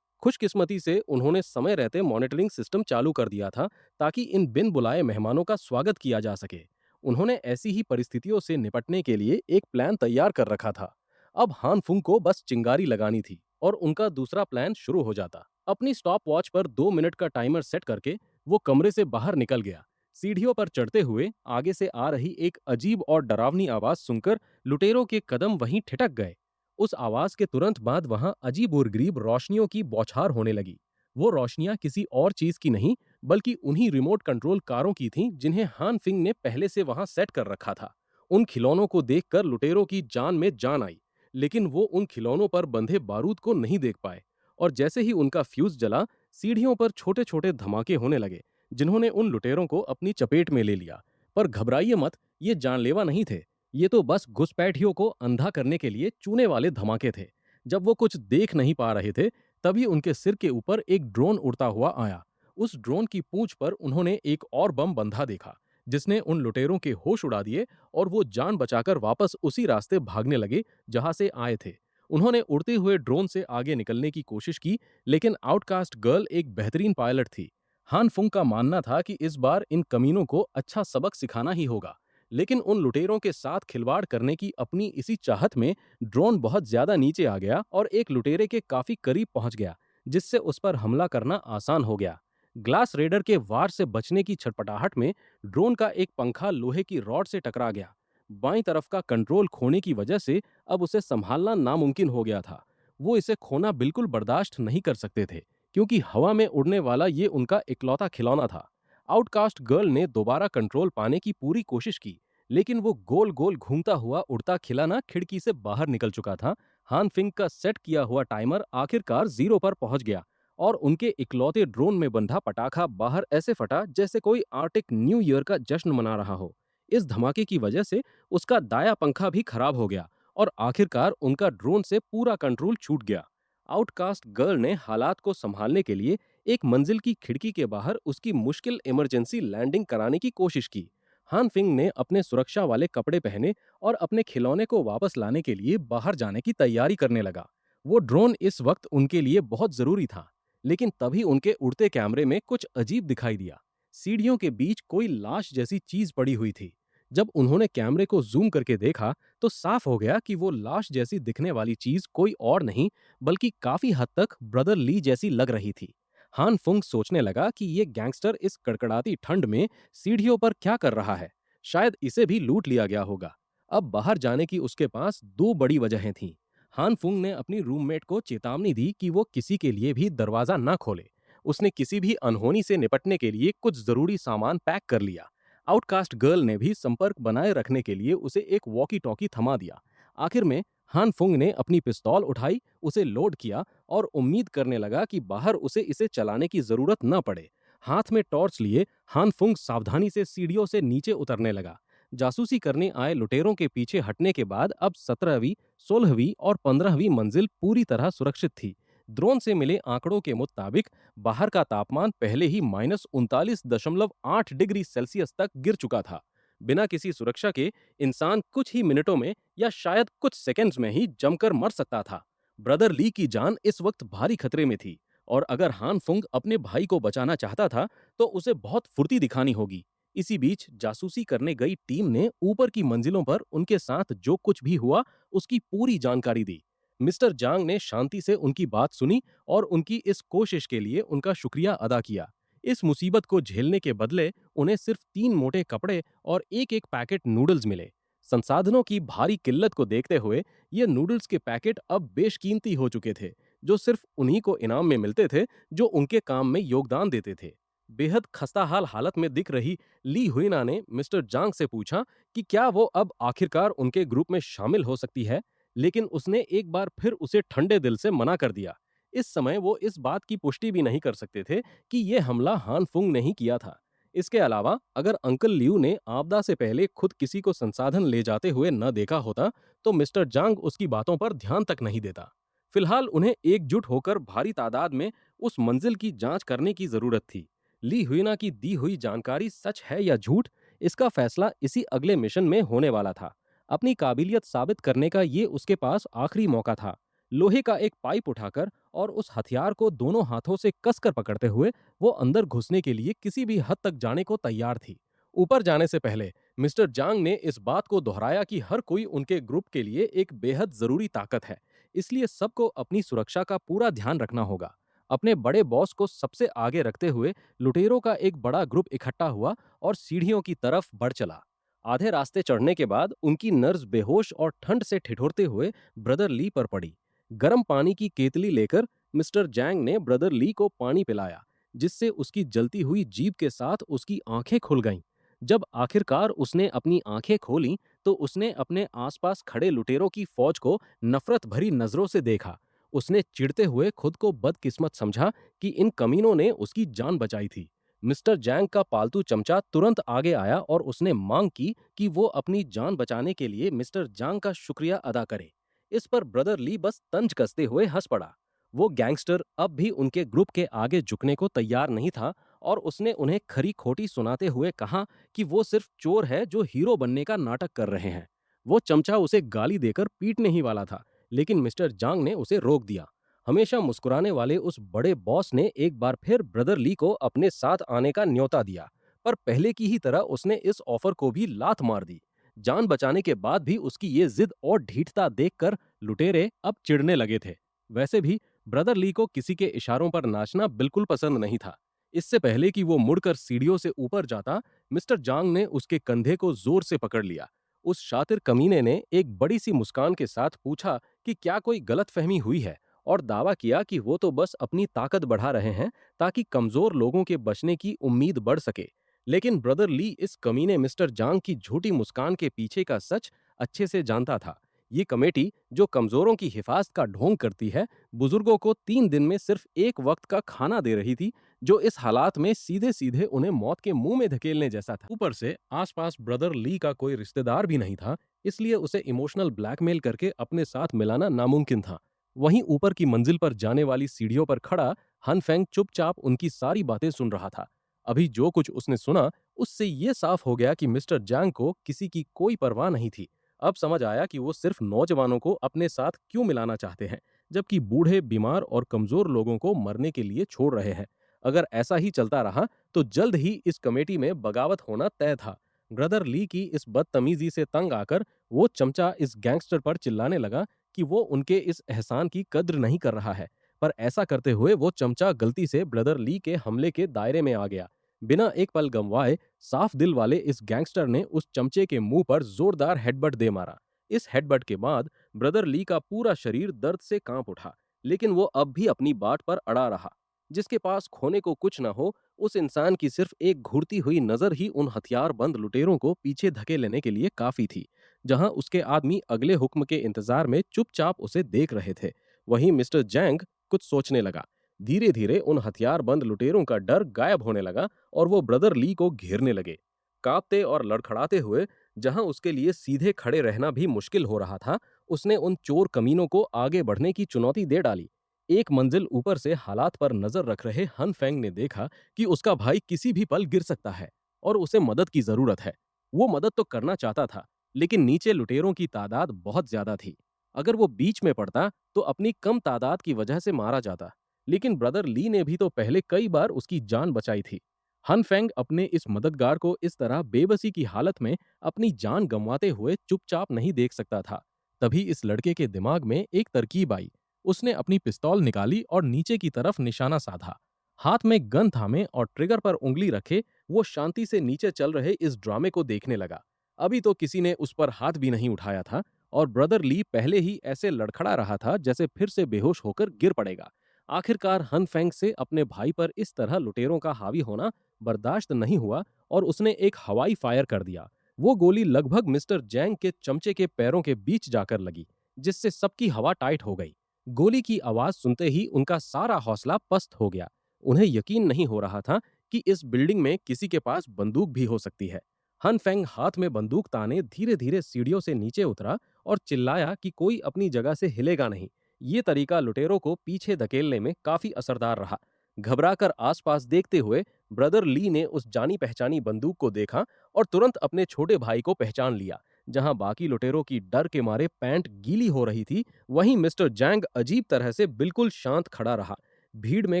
खुशकिस्मती से उन्होंने समय रहते मॉनिटरिंग सिस्टम चालू कर दिया था ताकि इन बिन बुलाए मेहमानों का स्वागत किया जा सके। उन्होंने ऐसी ही परिस्थितियों से निपटने के लिए एक प्लान तैयार कर रखा था। अब हान फुंग को बस चिंगारी लगानी थी और उनका दूसरा प्लान शुरू हो जाता। अपनी स्टॉप वॉच पर 2 मिनट का टाइमर सेट करके वो कमरे से बाहर निकल गया। सीढ़ियों पर चढ़ते हुए आगे से आ रही एक अजीब और डरावनी आवाज सुनकर लुटेरों के कदम वहीं ठिठक गए। उस आवाज के तुरंत बाद वहां अजीब और गरीब रोशनियों की बौछार होने लगी। वो रोशनियां किसी और चीज की नहीं, बल्कि उन्हीं रिमोट कंट्रोल कारों की थीं जिन्हें हान फिंग ने पहले से वहां सेट कर रखा था। उन खिलौनों को देखकर लुटेरों की जान में जान आई, लेकिन वो उन खिलौनों पर बंधे बारूद को नहीं देख पाए। और जैसे ही उनका फ्यूज जला, सीढ़ियों पर छोटे छोटे धमाके होने लगे, जिन्होंने उन लुटेरों को अपनी चपेट में ले लिया। पर घबराइए मत, ये जानलेवा नहीं थे। ये तो बस घुसपैठियों को अंधा करने के लिए चूने वाले धमाके थे। जब वो कुछ देख नहीं पा रहे थे, तभी उनके सिर के ऊपर एक ड्रोन उड़ता हुआ आया। उस ड्रोन की पूंछ पर उन्होंने एक और बम बंधा देखा, जिसने उन लुटेरों के होश उड़ा दिए और वो जान बचाकर वापस उसी रास्ते भागने लगे जहां से आए थे। उन्होंने उड़ते हुए ड्रोन से आगे निकलने की कोशिश की, लेकिन आउटकास्ट गर्ल एक बेहतरीन पायलट थी। हान फुंग का मानना था कि इस बार इन कमीनों को अच्छा सबक सिखाना ही होगा। लेकिन उन लुटेरों के साथ खिलवाड़ करने की अपनी इसी चाहत में ड्रोन बहुत ज्यादा नीचे आ गया और एक लुटेरे के काफी करीब पहुंच गया, जिससे उस पर हमला करना आसान हो गया। ग्लास रेडर के वार से बचने की छटपटाहट में ड्रोन का एक पंखा लोहे की रॉड से टकरा गया। बाईं तरफ का कंट्रोल खोने की वजह से अब उसे संभालना नामुमकिन हो गया था। वो इसे खोना बिल्कुल बर्दाश्त नहीं कर सकते थे, क्योंकि हवा में उड़ने वाला ये उनका इकलौता खिलौना था। आउटकास्ट गर्ल ने दोबारा कंट्रोल पाने की पूरी कोशिश की, लेकिन वो गोल गोल घूमता हुआ उड़ता खिलौना खिड़की से बाहर निकल चुका था। हान फिंग का सेट किया हुआ टाइमर आखिरकार 0 पर पहुंच गया और उनके इकलौते ड्रोन में बंधा पटाखा बाहर ऐसे फटा जैसे कोई आर्टिक न्यू ईयर का जश्न मना रहा हो। इस धमाके की वजह से उसका दाया पंखा भी खराब हो गया और आखिरकार उनका ड्रोन से पूरा कंट्रोल छूट गया। आउटकास्ट गर्ल ने हालात को संभालने के लिए एक मंजिल की खिड़की के बाहर उसकी मुश्किल इमरजेंसी लैंडिंग कराने की कोशिश की। हान फिंग ने अपने सुरक्षा वाले कपड़े पहने और अपने खिलौने को वापस लाने के लिए बाहर जाने की तैयारी करने लगा। वो ड्रोन इस वक्त उनके लिए बहुत जरूरी था, लेकिन तभी उनके उड़ते कैमरे में कुछ अजीब दिखाई दिया। सीढ़ियों के बीच कोई लाश जैसी चीज पड़ी हुई थी। जब उन्होंने कैमरे को जूम करके देखा, तो साफ हो गया कि वो लाश जैसी दिखने वाली चीज कोई और नहीं, बल्कि काफी हद तक ब्रदर ली जैसी लग रही थी। हान फुंग सोचने लगा कि ये गैंगस्टर इस कड़कड़ाती ठंड में सीढ़ियों पर क्या कर रहा है। शायद इसे भी लूट लिया गया होगा। अब बाहर जाने की उसके पास दो बड़ी वजहें थीं। हान फुंग ने अपनी रूममेट को चेतावनी दी कि वो किसी के लिए भी दरवाजा ना खोले। उसने किसी भी अनहोनी से निपटने के लिए कुछ जरूरी सामान पैक कर लिया। आउटकास्ट गर्ल ने भी संपर्क बनाए रखने के लिए उसे एक वॉकी टॉकी थमा दिया। आखिर में हान फुंग ने अपनी पिस्तौल उठाई, उसे लोड किया और उम्मीद करने लगा कि बाहर उसे इसे चलाने की जरूरत न पड़े। हाथ में टॉर्च लिए हान फुंग सावधानी से सीढ़ियों से नीचे उतरने लगा। जासूसी करने आए लुटेरों के पीछे हटने के बाद अब 17वीं, 16वीं और 15वीं मंजिल पूरी तरह सुरक्षित थी। ड्रोन से मिले आंकड़ों के मुताबिक बाहर का तापमान पहले ही -39.8 डिग्री सेल्सियस तक गिर चुका था। बिना किसी सुरक्षा के इंसान कुछ ही मिनटों में या शायद कुछ सेकंड्स में ही जमकर मर सकता था। ब्रदर ली की जान इस वक्त भारी खतरे में थी और अगर हान फुंग अपने भाई को बचाना चाहता था तो उसे बहुत फुर्ती दिखानी होगी। इसी बीच जासूसी करने गई टीम ने ऊपर की मंजिलों पर उनके साथ जो कुछ भी हुआ उसकी पूरी जानकारी दी। मिस्टर जांग ने शांति से उनकी बात सुनी और उनकी इस कोशिश के लिए उनका शुक्रिया अदा किया। इस मुसीबत को झेलने के बदले उन्हें सिर्फ 3 मोटे कपड़े और एक एक पैकेट नूडल्स मिले। संसाधनों की भारी किल्लत को देखते हुए ये नूडल्स के पैकेट अब बेशकीमती हो चुके थे, जो सिर्फ उन्हीं को इनाम में मिलते थे जो उनके काम में योगदान देते थे। बेहद खस्ताहाल हालत में दिख रही ली हुईना ने मिस्टर जांग से पूछा कि क्या वो अब आखिरकार उनके ग्रुप में शामिल हो सकती है, लेकिन उसने एक बार फिर उसे ठंडे दिल से मना कर दिया। इस समय वो इस बात की पुष्टि भी नहीं कर सकते थे कि ये हमला हान फुंग ने ही किया था। इसके अलावा अगर अंकल लियू ने आपदा से पहले खुद किसी को संसाधन ले जाते हुए न देखा होता, तो मिस्टर जांग उसकी बातों पर ध्यान तक नहीं देता। फिलहाल उन्हें एकजुट होकर भारी तादाद में उस मंजिल की जांच करने की जरूरत थी। ली हुईना की दी हुई जानकारी सच है या झूठ, इसका फैसला इसी अगले मिशन में होने वाला था। अपनी काबिलियत साबित करने का ये उसके पास आखिरी मौका था। लोहे का एक पाइप उठाकर और उस हथियार को दोनों हाथों से कसकर पकड़ते हुए वो अंदर घुसने के लिए किसी भी हद तक जाने को तैयार थी। ऊपर जाने से पहले मिस्टर जांग ने इस बात को दोहराया कि हर कोई उनके ग्रुप के लिए एक बेहद जरूरी ताकत है, इसलिए सबको अपनी सुरक्षा का पूरा ध्यान रखना होगा। अपने बड़े बॉस को सबसे आगे रखते हुए लुटेरों का एक बड़ा ग्रुप इकट्ठा हुआ और सीढ़ियों की तरफ बढ़ चला। आधे रास्ते चढ़ने के बाद उनकी नर्स बेहोश और ठंड से ठिठुरते हुए ब्रदर ली पर पड़ी। गर्म पानी की केतली लेकर मिस्टर जैंग ने ब्रदर ली को पानी पिलाया, जिससे उसकी जलती हुई जीभ के साथ उसकी आंखें खुल गईं। जब आखिरकार उसने अपनी आंखें खोलीं, तो उसने अपने आसपास खड़े लुटेरों की फौज को नफरत भरी नजरों से देखा। उसने चिढ़ते हुए खुद को बदकिस्मत समझा कि इन कमीनों ने उसकी जान बचाई थी। मिस्टर जैंग का पालतू चमचा तुरंत आगे आया और उसने मांग की कि वो अपनी जान बचाने के लिए मिस्टर जांग का शुक्रिया अदा करे। इस पर ब्रदर ली बस तंज कसते हुए हंस पड़ा। वो गैंगस्टर अब भी उनके ग्रुप के आगे झुकने को तैयार नहीं था और उसने उन्हें खरी खोटी सुनाते हुए कहा कि वो सिर्फ चोर है जो हीरो बनने का नाटक कर रहे हैं। वो चमचा उसे गाली देकर पीटने ही वाला था, लेकिन मिस्टर जांग ने उसे रोक दिया। हमेशा मुस्कुराने वाले उस बड़े बॉस ने एक बार फिर ब्रदर ली को अपने साथ आने का न्योता दिया, पर पहले की ही तरह उसने इस ऑफर को भी लात मार दी। जान बचाने के बाद भी उसकी ये जिद और ढीठता देखकर लुटेरे अब चिढ़ने लगे थे। वैसे भी ब्रदर ली को किसी के इशारों पर नाचना बिल्कुल पसंद नहीं था। इससे पहले कि वो मुड़कर सीढ़ियों से ऊपर जाता, मिस्टर जांग ने उसके कंधे को जोर से पकड़ लिया। उस शातिर कमीने ने एक बड़ी सी मुस्कान के साथ पूछा कि क्या कोई गलतफहमी हुई है, और दावा किया कि वो तो बस अपनी ताकत बढ़ा रहे हैं ताकि कमजोर लोगों के बचने की उम्मीद बढ़ सके। लेकिन ब्रदर ली इस कमीने मिस्टर जांग की झूठी मुस्कान के पीछे का सच अच्छे से जानता था। ये कमेटी जो कमजोरों की हिफाजत का ढोंग करती है, बुजुर्गों को 3 दिन में सिर्फ एक वक्त का खाना दे रही थी, जो इस हालात में सीधे सीधे उन्हें मौत के मुंह में धकेलने जैसा था। ऊपर से आसपास ब्रदर ली का कोई रिश्तेदार भी नहीं था, इसलिए उसे इमोशनल ब्लैकमेल करके अपने साथ मिलाना नामुमकिन था। वहीं ऊपर की मंजिल पर जाने वाली सीढ़ियों पर खड़ा हन फेंग चुपचाप उनकी सारी बातें सुन रहा था। अभी जो कुछ उसने सुना, उससे ये साफ हो गया कि मिस्टर जांग को किसी की कोई परवाह नहीं थी। अब समझ आया कि वो सिर्फ नौजवानों को अपने साथ क्यों मिलाना चाहते हैं, जबकि बूढ़े, बीमार और कमजोर लोगों को मरने के लिए छोड़ रहे हैं। अगर ऐसा ही चलता रहा तो जल्द ही इस कमेटी में बगावत होना तय था। ब्रदर ली की इस बदतमीजी से तंग आकर वो चमचा इस गैंगस्टर पर चिल्लाने लगा कि वो उनके इस एहसान की कद्र नहीं कर रहा है। पर ऐसा करते हुए वो चमचा गलती से ब्रदर ली के हमले के दायरे में आ गया। बिना एक पल गंवाए साफ दिल वाले इस गैंगस्टर ने उस चमचे के मुंह पर जोरदार हेडबट दे मारा। इस हेडबट के बाद ब्रदर ली का पूरा शरीर दर्द से कांप उठा, लेकिन वो अब भी अपनी बात पर अड़ा रहा। जिसके पास खोने को कुछ न हो, उस इंसान की सिर्फ एक घूरती हुई नजर ही उन हथियारबंद लुटेरों को पीछे धके लेने के लिए काफी थी। जहां उसके आदमी अगले हुक्म के इंतजार में चुपचाप उसे देख रहे थे, वहीं मिस्टर जैंग कुछ सोचने लगा। धीरे धीरे उन हथियारबंद लुटेरों का डर गायब होने लगा और वो ब्रदर ली को घेरने लगे। कांपते और लड़खड़ाते हुए, जहां उसके लिए सीधे खड़े रहना भी मुश्किल हो रहा था, उसने उन चोर कमीनों को आगे बढ़ने की चुनौती दे डाली। एक मंजिल ऊपर से हालात पर नजर रख रहे हन फेंग ने देखा कि उसका भाई किसी भी पल गिर सकता है और उसे मदद की जरूरत है। वो मदद तो करना चाहता था, लेकिन नीचे लुटेरों की तादाद बहुत ज्यादा थी। अगर वो बीच में पड़ता तो अपनी कम तादाद की वजह से मारा जाता। लेकिन ब्रदर ली ने भी तो पहले कई बार उसकी जान बचाई थी। हन फेंग अपने इस मददगार को इस तरह बेबसी की हालत में अपनी जान गंवाते हुए चुपचाप नहीं देख सकता था। तभी इस लड़के के दिमाग में एक तरकीब आई। उसने अपनी पिस्तौल निकाली और नीचे की तरफ निशाना साधा। हाथ में गन थामे और ट्रिगर पर उंगली रखे वो शांति से नीचे चल रहे इस ड्रामे को देखने लगा। अभी तो किसी ने उस पर हाथ भी नहीं उठाया था और ब्रदर ली पहले ही ऐसे लड़खड़ा रहा था जैसे फिर से बेहोश होकर गिर पड़ेगा। आखिरकार हन फेंग से अपने भाई पर इस तरह लुटेरों का हावी होना बर्दाश्त नहीं हुआ और उसने एक हवाई फायर कर दिया। वो गोली लगभग मिस्टर जैंग के चमचे के पैरों के बीच जाकर लगी, जिससे सबकी हवा टाइट हो गई। गोली की आवाज सुनते ही उनका सारा हौसला पस्त हो गया। उन्हें यकीन नहीं हो रहा था कि इस बिल्डिंग में किसी के पास बंदूक भी हो सकती है। हन फेंग हाथ में बंदूक ताने धीरे धीरे सीढ़ियों से नीचे उतरा और चिल्लाया कि कोई अपनी जगह से हिलेगा नहीं। ये तरीका लुटेरों को पीछे धकेलने में काफी असरदार रहा। घबराकर आसपास देखते हुए ब्रदर ली ने उस जानी पहचानी बंदूक को देखा और तुरंत अपने छोटे भाई को पहचान लिया। जहां बाकी लुटेरों की डर के मारे पैंट गीली हो रही थी, वहीं मिस्टर जैंग अजीब तरह से बिल्कुल शांत खड़ा रहा। भीड़ में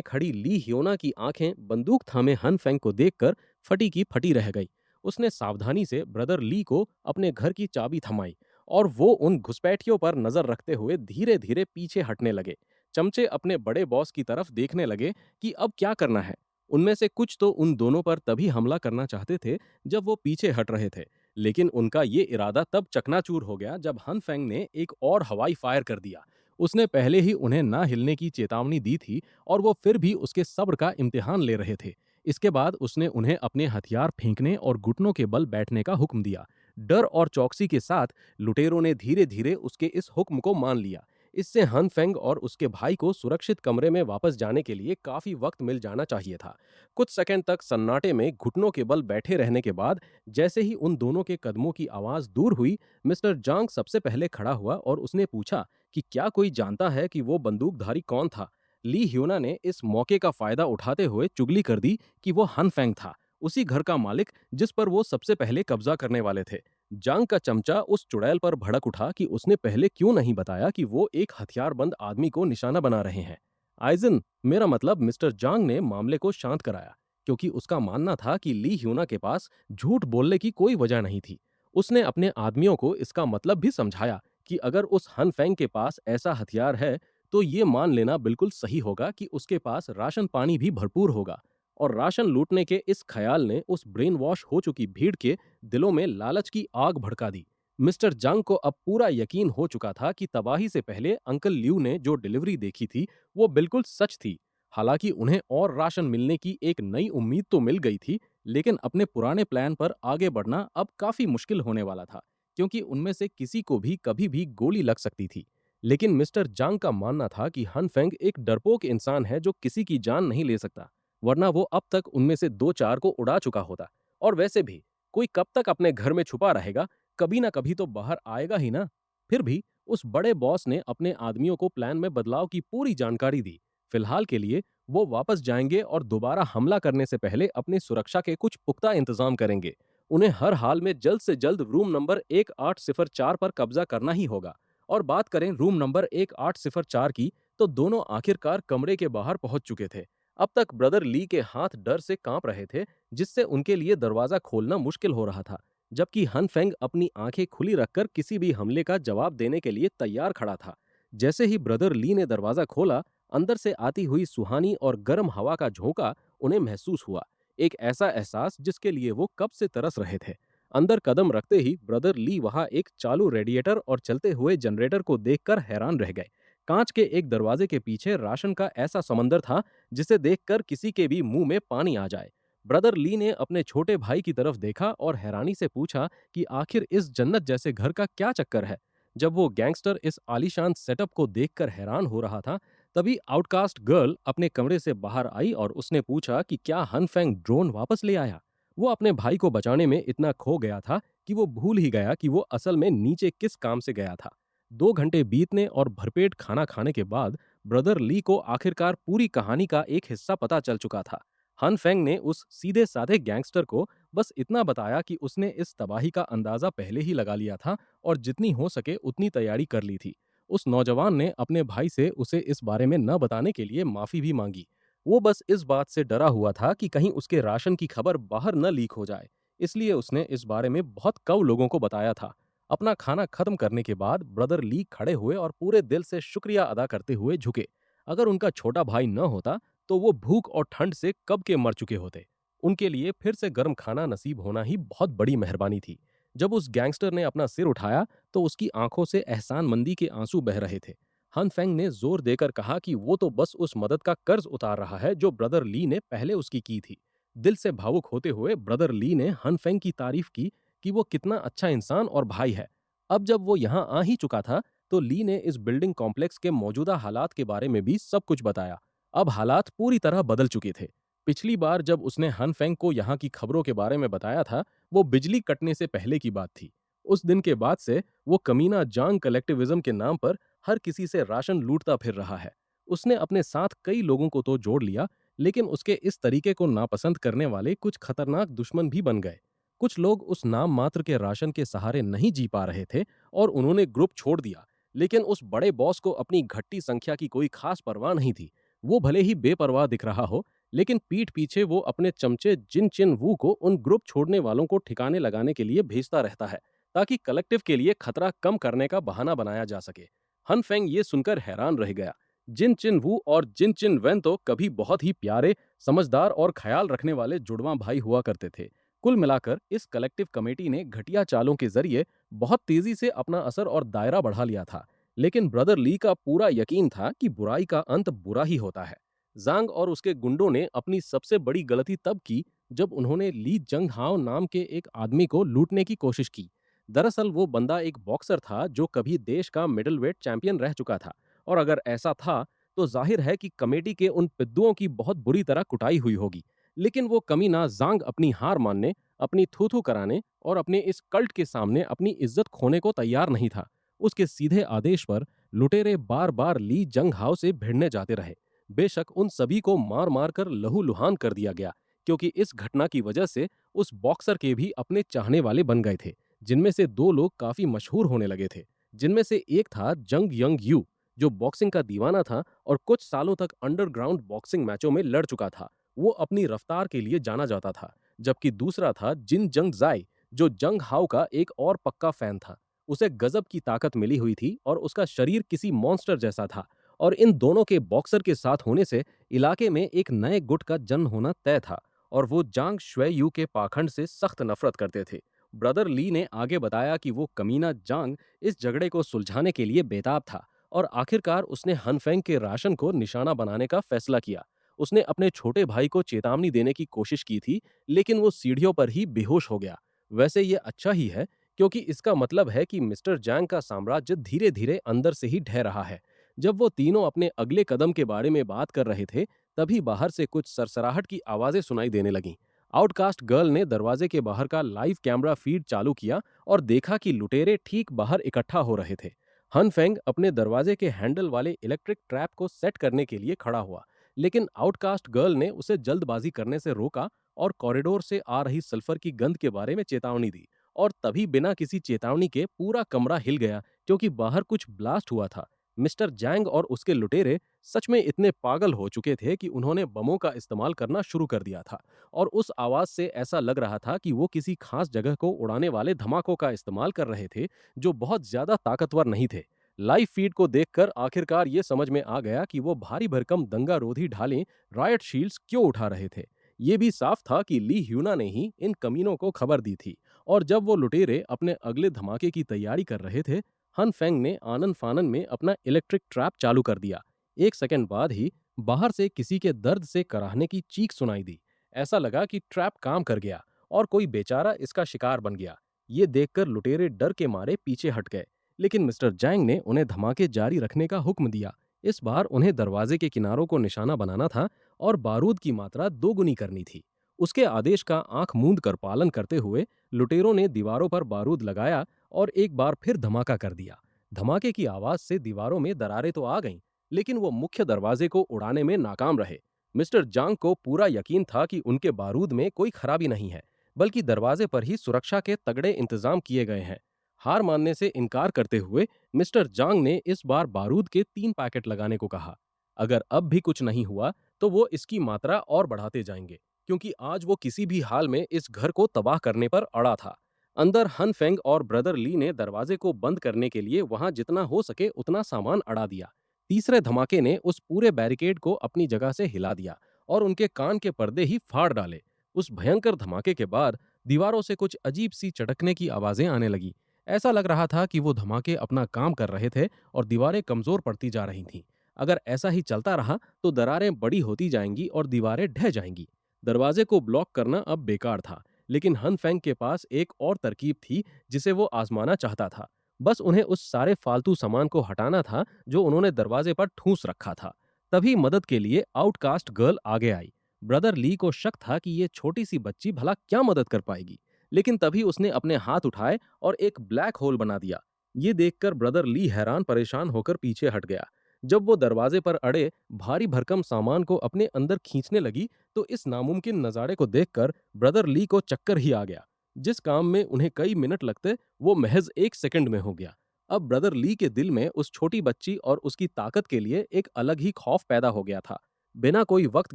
खड़ी ली ह्योना की आंखें बंदूक थामे हन फेंग को देखकर फटी की फटी रह गई। उसने सावधानी से ब्रदर ली को अपने घर की चाबी थमाई और वो उन घुसपैठियों पर नजर रखते हुए धीरे धीरे पीछे हटने लगे। चमचे अपने बड़े बॉस की तरफ देखने लगे कि अब क्या करना है। उनमें से कुछ तो उन दोनों पर तभी हमला करना चाहते थे जब वो पीछे हट रहे थे, लेकिन उनका ये इरादा तब चकनाचूर हो गया जब हन फेंग ने एक और हवाई फायर कर दिया। उसने पहले ही उन्हें ना हिलने की चेतावनी दी थी और वो फिर भी उसके सब्र का इम्तिहान ले रहे थे। इसके बाद उसने उन्हें अपने हथियार फेंकने और घुटनों के बल बैठने का हुक्म दिया। डर और चौकसी के साथ लुटेरों ने धीरे धीरे उसके इस हुक्म को मान लिया। इससे हन फेंग और उसके भाई को सुरक्षित कमरे में वापस जाने के लिए काफी वक्त मिल जाना चाहिए था। कुछ सेकंड तक सन्नाटे में घुटनों के बल बैठे रहने के बाद जैसे ही उन दोनों के कदमों की आवाज दूर हुई, मिस्टर जांग सबसे पहले खड़ा हुआ और उसने पूछा कि क्या कोई जानता है कि वो बंदूकधारी कौन था। ली ह्योना ने इस मौके का फायदा उठाते हुए चुगली कर दी कि वो हन फेंग था, उसी घर का मालिक जिस पर वो सबसे पहले कब्जा करने वाले थे। जांग का चमचा उस चुड़ैल पर भड़क उठा कि उसने पहले क्यों नहीं बताया कि वो एक हथियारबंद आदमी को निशाना बना रहे हैं। आइजन, मेरा मतलब मिस्टर जांग ने मामले को शांत कराया, क्योंकि उसका मानना था कि ली ह्यूना के पास झूठ बोलने की कोई वजह नहीं थी। उसने अपने आदमियों को इसका मतलब भी समझाया कि अगर उस हन फेंग के पास ऐसा हथियार है तो ये मान लेना बिल्कुल सही होगा कि उसके पास राशन पानी भी भरपूर होगा। और राशन लूटने के इस ख्याल ने उस ब्रेन वॉश हो चुकी भीड़ के दिलों में लालच की आग भड़का दी। मिस्टर जंग को अब पूरा यकीन हो चुका था कि तबाही से पहले अंकल ल्यू ने जो डिलीवरी देखी थी वो बिल्कुल सच थी। हालांकि उन्हें और राशन मिलने की एक नई उम्मीद तो मिल गई थी, लेकिन अपने पुराने प्लान पर आगे बढ़ना अब काफी मुश्किल होने वाला था, क्योंकि उनमें से किसी को भी कभी भी गोली लग सकती थी। लेकिन मिस्टर जांग का मानना था कि हन फेंग एक डरपोक इंसान है जो किसी की जान नहीं ले सकता, वरना वो अब तक उनमें से दो चार को उड़ा चुका होता। और वैसे भी कोई कब तक अपने घर में छुपा रहेगा, कभी ना कभी तो बाहर आएगा ही ना। फिर भी उस बड़े बॉस ने अपने आदमियों को प्लान में बदलाव की पूरी जानकारी दी। फिलहाल के लिए वो वापस जाएंगे और दोबारा हमला करने से पहले अपनी सुरक्षा के कुछ पुख्ता इंतजाम करेंगे। उन्हें हर हाल में जल्द से जल्द रूम नंबर 1804 पर कब्जा करना ही होगा। और बात करें रूम नंबर 1804 की, तो दोनों आखिरकार कमरे के बाहर पहुंच चुके थे। अब तक ब्रदर ली के हाथ डर से कांप रहे थे, जिससे उनके लिए दरवाजा खोलना मुश्किल हो रहा था, जबकि हन फेंग अपनी आंखें खुली रखकर किसी भी हमले का जवाब देने के लिए तैयार खड़ा था। जैसे ही ब्रदर ली ने दरवाजा खोला, अंदर से आती हुई सुहानी और गर्म हवा का झोंका उन्हें महसूस हुआ। एक ऐसा एहसास जिसके लिए वो कब से तरस रहे थे। अंदर कदम रखते ही ब्रदर ली वहां एक चालू रेडिएटर और चलते हुए जनरेटर को देखकर हैरान रह गए। कांच के एक दरवाजे के पीछे राशन का ऐसा समंदर था जिसे देखकर किसी के भी मुंह में पानी आ जाए। ब्रदर ली ने अपने छोटे भाई की तरफ देखा और हैरानी से पूछा कि आखिर इस जन्नत जैसे घर का क्या चक्कर है। जब वो गैंगस्टर इस आलीशान सेटअप को देखकर हैरान हो रहा था, तभी आउटकास्ट गर्ल अपने कमरे से बाहर आई और उसने पूछा कि क्या हन फेंग ड्रोन वापस ले आया। वो अपने भाई को बचाने में इतना खो गया था कि वो भूल ही गया कि वो असल में नीचे किस काम से गया था। 2 घंटे बीतने और भरपेट खाना खाने के बाद ब्रदर ली को आखिरकार पूरी कहानी का एक हिस्सा पता चल चुका था। हन फेंग ने उस सीधे साधे गैंगस्टर को बस इतना बताया कि उसने इस तबाही का अंदाजा पहले ही लगा लिया था और जितनी हो सके उतनी तैयारी कर ली थी। उस नौजवान ने अपने भाई से उसे इस बारे में न बताने के लिए माफी भी मांगी। वो बस इस बात से डरा हुआ था कि कहीं उसके राशन की खबर बाहर न लीक हो जाए, इसलिए उसने इस बारे में बहुत कम लोगों को बताया था। अपना खाना खत्म करने के बाद ब्रदर ली खड़े हुए और पूरे दिल से शुक्रिया अदा करते हुए झुके। अगर उनका छोटा भाई न होता तो वो भूख और ठंड से कब के मर चुके होते। उनके लिए फिर से गर्म खाना नसीब होना ही बहुत बड़ी मेहरबानी थी। जब उस गैंगस्टर ने अपना सिर उठाया तो उसकी आंखों से एहसानमंदी के आंसू बह रहे थे। हन फेंग ने जोर देकर कहा कि वो तो बस उस मदद का कर्ज उतार रहा है जो ब्रदर ली ने पहले उसकी की थी। दिल से भावुक होते हुए ब्रदर ली ने हन फेंग की तारीफ की कि वो कितना अच्छा इंसान और भाई है। अब जब वो यहाँ आ ही चुका था, तो ली ने इस बिल्डिंग कॉम्प्लेक्स के मौजूदा हालात के बारे में भी सब कुछ बताया। अब हालात पूरी तरह बदल चुके थे। पिछली बार जब उसने हनफेंग को यहाँ की खबरों के बारे में बताया था, वो बिजली कटने से पहले की बात थी। उस दिन के बाद से वो कमीना जांग कलेक्टिविज्म के नाम पर हर किसी से राशन लूटता फिर रहा है। उसने अपने साथ कई लोगों को तो जोड़ लिया, लेकिन उसके इस तरीके को नापसंद करने वाले कुछ खतरनाक दुश्मन भी बन गए। कुछ लोग उस नाम मात्र के राशन के सहारे नहीं जी पा रहे थे और उन्होंने ग्रुप छोड़ दिया, लेकिन उस बड़े बॉस को अपनी घटती संख्या की कोई खास परवाह नहीं थी। वो भले ही बेपरवाह दिख रहा हो, लेकिन पीठ पीछे वो अपने चमचे जिन चिन वू को उन ग्रुप छोड़ने वालों को ठिकाने लगाने के लिए भेजता रहता है, ताकि कलेक्टिव के लिए खतरा कम करने का बहाना बनाया जा सके। हन फेंग ये सुनकर हैरान रह गया। जिन चिन वू और जिन चिन वैन तो कभी बहुत ही प्यारे, समझदार और ख्याल रखने वाले जुड़वां भाई हुआ करते थे। कुल मिलाकर इस कलेक्टिव कमेटी ने घटिया चालों के जरिए बहुत तेजी से अपना असर और दायरा बढ़ा लिया था। लेकिन ब्रदर ली का पूरा यकीन था कि बुराई का अंत बुरा ही होता है। जांग और उसके गुंडों ने अपनी सबसे बड़ी गलती तब की जब उन्होंने ली जंगहाओ नाम के एक आदमी को लूटने की कोशिश की। दरअसल वो बंदा एक बॉक्सर था जो कभी देश का मिडलवेट चैंपियन रह चुका था, और अगर ऐसा था तो जाहिर है कि कमेटी के उन पिद्दुओं की बहुत बुरी तरह कुटाई हुई होगी। लेकिन वो कमीना जांग अपनी हार मानने, अपनी थू-थू कराने और अपने इस कल्ट के सामने अपनी इज्जत खोने को तैयार नहीं था। उसके सीधे आदेश पर लुटेरे बार-बार ली जंगहाओ से भिड़ने जाते रहे। बेशक उन सभी को मार-मार कर लहूलुहान कर दिया गया, क्योंकि इस घटना की वजह से उस बॉक्सर के भी अपने चाहने वाले बन गए थे, जिनमें से दो लोग काफी मशहूर होने लगे थे। जिनमें से एक था जंग यंग यू, जो बॉक्सिंग का दीवाना था और कुछ सालों तक अंडरग्राउंड बॉक्सिंग मैचों में लड़ चुका था। वो अपनी रफ्तार के लिए जाना जाता था। जबकि दूसरा था जिन जंग जाई, जो जंग हाओ का एक और पक्का फैन था। उसे गजब की ताकत मिली हुई थी और उसका शरीर किसी मॉन्स्टर जैसा था, और इन दोनों के बॉक्सर के साथ होने से इलाके में एक नए गुट का जन्म होना तय था, और वो जांग शुए यू के पाखंड से सख्त नफरत करते थे। ब्रदर ली ने आगे बताया कि वो कमीना जांग इस झगड़े को सुलझाने के लिए बेताब था, और आखिरकार उसने हनफेंग के राशन को निशाना बनाने का फैसला किया। उसने अपने छोटे भाई को चेतावनी देने की कोशिश की थी, लेकिन वो सीढ़ियों पर ही बेहोश हो गया। वैसे ये अच्छा ही है, क्योंकि इसका मतलब है कि मिस्टर जैंग का साम्राज्य धीरे धीरे अंदर से ही ढह रहा है। जब वो तीनों अपने अगले कदम के बारे में बात कर रहे थे, तभी बाहर से कुछ सरसराहट की आवाजें सुनाई देने लगीं। आउटकास्ट गर्ल ने दरवाजे के बाहर का लाइव कैमरा फीड चालू किया और देखा कि लुटेरे ठीक बाहर इकट्ठा हो रहे थे। हनफेंग अपने दरवाजे के हैंडल वाले इलेक्ट्रिक ट्रैप को सेट करने के लिए खड़ा हुआ, लेकिन आउटकास्ट गर्ल ने उसे जल्दबाजी करने से रोका और कॉरिडोर से आ रही सल्फर की गंध के बारे में चेतावनी दी। और तभी बिना किसी चेतावनी के पूरा कमरा हिल गया, क्योंकि बाहर कुछ ब्लास्ट हुआ था। मिस्टर जैंग और उसके लुटेरे सच में इतने पागल हो चुके थे कि उन्होंने बमों का इस्तेमाल करना शुरू कर दिया था, और उस आवाज से ऐसा लग रहा था कि वो किसी खास जगह को उड़ाने वाले धमाकों का इस्तेमाल कर रहे थे, जो बहुत ज्यादा ताकतवर नहीं थे। लाइव फीड को देखकर आखिरकार ये समझ में आ गया कि वो भारी भरकम दंगा रोधी ढालें, रायट शील्ड्स क्यों उठा रहे थे। ये भी साफ था कि ली ह्यूना ने ही इन कमीनों को खबर दी थी, और जब वो लुटेरे अपने अगले धमाके की तैयारी कर रहे थे, हन फेंग ने आनन फानन में अपना इलेक्ट्रिक ट्रैप चालू कर दिया। एक सेकंड बाद ही बाहर से किसी के दर्द से कराहने की चीख सुनाई दी। ऐसा लगा कि ट्रैप काम कर गया और कोई बेचारा इसका शिकार बन गया। ये देखकर लुटेरे डर के मारे पीछे हट गए, लेकिन मिस्टर जैंग ने उन्हें धमाके जारी रखने का हुक्म दिया। इस बार उन्हें दरवाजे के किनारों को निशाना बनाना था और बारूद की मात्रा दोगुनी करनी थी। उसके आदेश का आंख मूंद कर पालन करते हुए लुटेरों ने दीवारों पर बारूद लगाया और एक बार फिर धमाका कर दिया। धमाके की आवाज से दीवारों में दरारें तो आ गईं, लेकिन वो मुख्य दरवाजे को उड़ाने में नाकाम रहे। मिस्टर जांग को पूरा यकीन था कि उनके बारूद में कोई खराबी नहीं है, बल्कि दरवाजे पर ही सुरक्षा के तगड़े इंतजाम किए गए हैं। हार मानने से इनकार करते हुए मिस्टर जांग ने इस बार बारूद के 3 पैकेट लगाने को कहा। अगर अब भी कुछ नहीं हुआ तो वो इसकी मात्रा और बढ़ाते जाएंगे, क्योंकि आज वो किसी भी हाल में इस घर को तबाह करने पर अड़ा था। अंदर हन फेंग और ब्रदर ली ने दरवाजे को बंद करने के लिए वहां जितना हो सके उतना सामान अड़ा दिया। तीसरे धमाके ने उस पूरे बैरिकेड को अपनी जगह से हिला दिया और उनके कान के पर्दे ही फाड़ डाले। उस भयंकर धमाके के बाद दीवारों से कुछ अजीब सी चटकने की आवाजें आने लगी। ऐसा लग रहा था कि वो धमाके अपना काम कर रहे थे और दीवारें कमजोर पड़ती जा रही थीं। अगर ऐसा ही चलता रहा तो दरारें बड़ी होती जाएंगी और दीवारें ढह जाएंगी। दरवाजे को ब्लॉक करना अब बेकार था, लेकिन हन फेंग के पास एक और तरकीब थी जिसे वो आजमाना चाहता था। बस उन्हें उस सारे फालतू सामान को हटाना था जो उन्होंने दरवाजे पर ठूंस रखा था। तभी मदद के लिए आउटकास्ट गर्ल आगे आई। ब्रदर ली को शक था कि ये छोटी सी बच्ची भला क्या मदद कर पाएगी, लेकिन तभी उसने अपने हाथ उठाए और एक ब्लैक होल बना दिया। ये देखकर ब्रदर ली हैरान परेशान होकर पीछे हट गया। जब वो दरवाजे पर अड़े भारी भरकम सामान को अपने अंदर खींचने लगी, तो इस नामुमकिन नज़ारे को देखकर ब्रदर ली को चक्कर ही आ गया। जिस काम में उन्हें कई मिनट लगते, वो महज 1 सेकंड में हो गया। अब ब्रदर ली के दिल में उस छोटी बच्ची और उसकी ताकत के लिए एक अलग ही खौफ पैदा हो गया था। बिना कोई वक्त